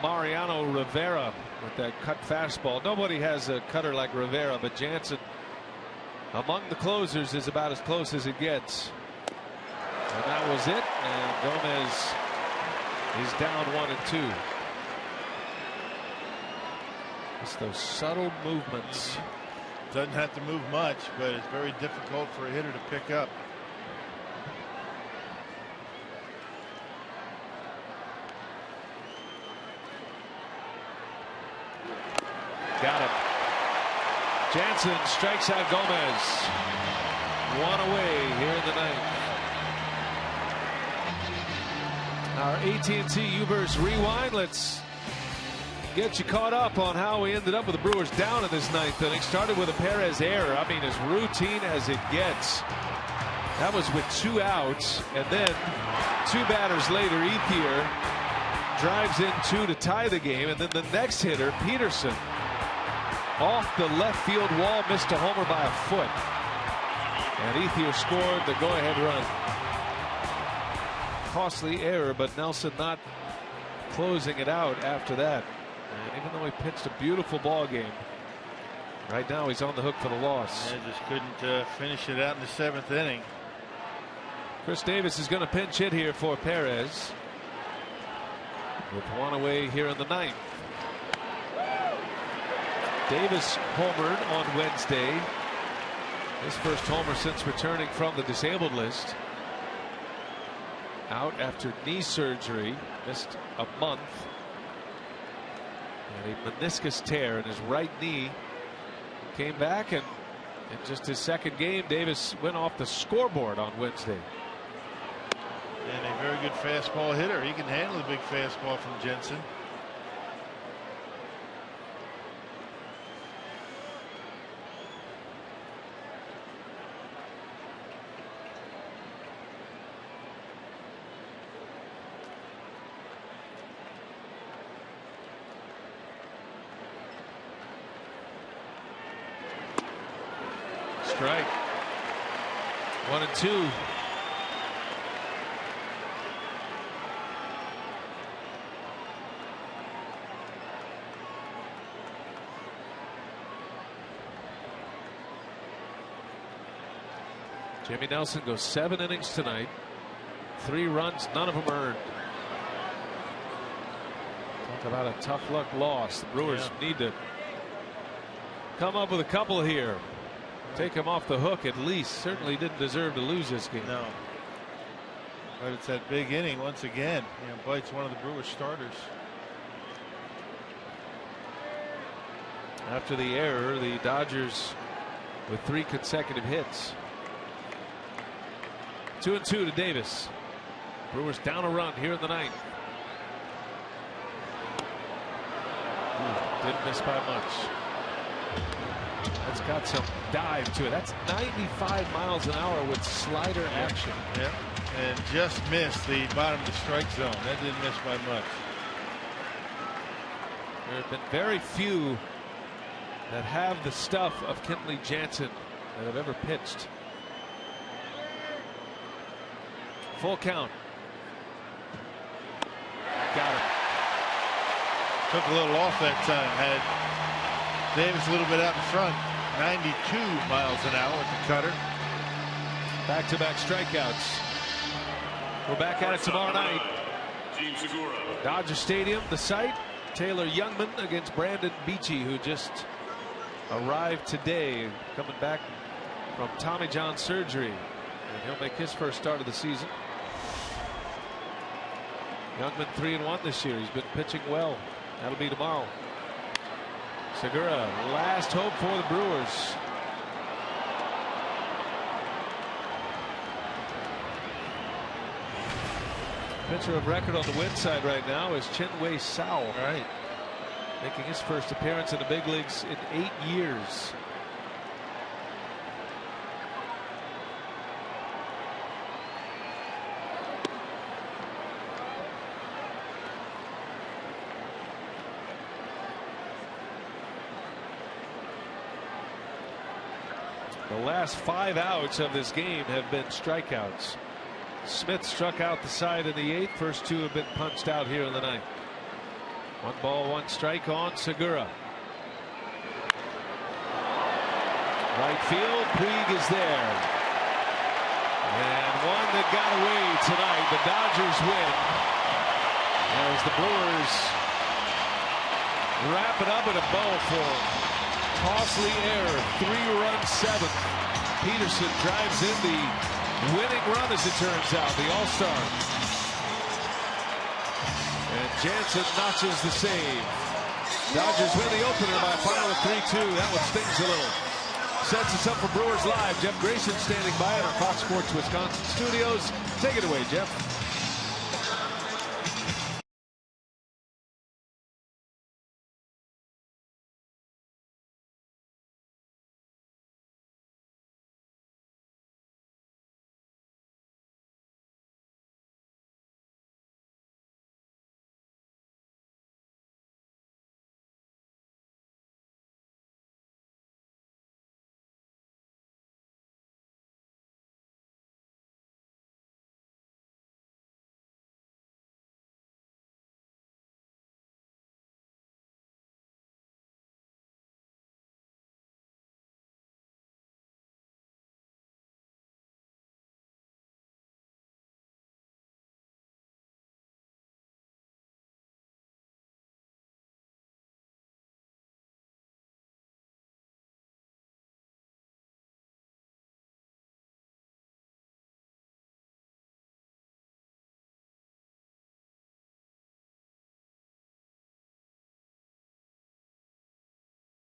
Mariano Rivera with that cut fastball. Nobody has a cutter like Rivera, but Jansen among the closers is about as close as it gets. And that was it. And Gomez is down 1-2. Just those subtle movements. Doesn't have to move much, but it's very difficult for a hitter to pick up. Got him. Jansen strikes out Gomez. 1 away here in the 9th. Our AT&T U-verse rewind. Let's get you caught up on how we ended up with the Brewers down in this 9th inning. Started with a Perez error. I mean, as routine as it gets. That was with 2 outs, and then 2 batters later, Ethier drives in 2 to tie the game, and then the next hitter, Peterson, off the left field wall, missed a homer by a foot. And Ethier scored the go-ahead run. Costly error, but Nelson not closing it out after that. And even though he pitched a beautiful ball game, right now he's on the hook for the loss. Yeah, just couldn't finish it out in the 7th inning. Chris Davis is going to pinch hit here for Perez, with 1 away here in the 9th. Davis homered on Wednesday. His first homer since returning from the disabled list. Out after knee surgery, missed a month. And a meniscus tear in his right knee. Came back, and in just his 2nd game, Davis went off the scoreboard on Wednesday. And a very good fastball hitter. He can handle a big fastball from Jansen. Strike. 1-2. Jimmy Nelson goes 7 innings tonight. 3 runs, none of them earned. Talk about a tough luck loss. The Brewers need to come up with a couple here. Take him off the hook at least. Certainly didn't deserve to lose this game. No. But it's that big inning once again. Bites one of the Brewers starters. After the error, the Dodgers with 3 consecutive hits. 2-2 to Davis. Brewers down a run here in the 9th. Didn't miss by much. That's got some dive to it. That's 95 miles an hour with slider action. Yeah, and just missed the bottom of the strike zone. That didn't miss by much. There have been very few that have the stuff of Kenley Jansen that have ever pitched. Full count. Got it. Took a little off that time. Had Davis a little bit out in front. 92 miles an hour with the cutter. Back-to-back strikeouts. We're back at it tomorrow night. Dodger Stadium, the site. Taylor Youngman against Brandon Beachy, who just arrived today, coming back from Tommy John surgery. And he'll make his first start of the season. Youngman 3-1 this year. He's been pitching well. That'll be tomorrow. Segura, last hope for the Brewers. pitcher of record on the win side right now is Chin-Wei Sao. Right. Making his first appearance in the big leagues in 8 years. The last 5 outs of this game have been strikeouts. Smith struck out the side in the 8th. First 2 have been punched out here in the 9th. 1 ball, 1 strike on Segura. Right field, Puig is there. And one that got away tonight. The Dodgers win as the Brewers wrap it up in a bow for costly error. 3-run 7th. Peterson drives in the winning run, as it turns out, the All-Star. And Jansen notches the save. Dodgers win the opener by a final of 3-2. That one stings a little. Sets us up for Brewers Live. Jeff Grayson standing by in our Fox Sports Wisconsin studios. Take it away, Jeff.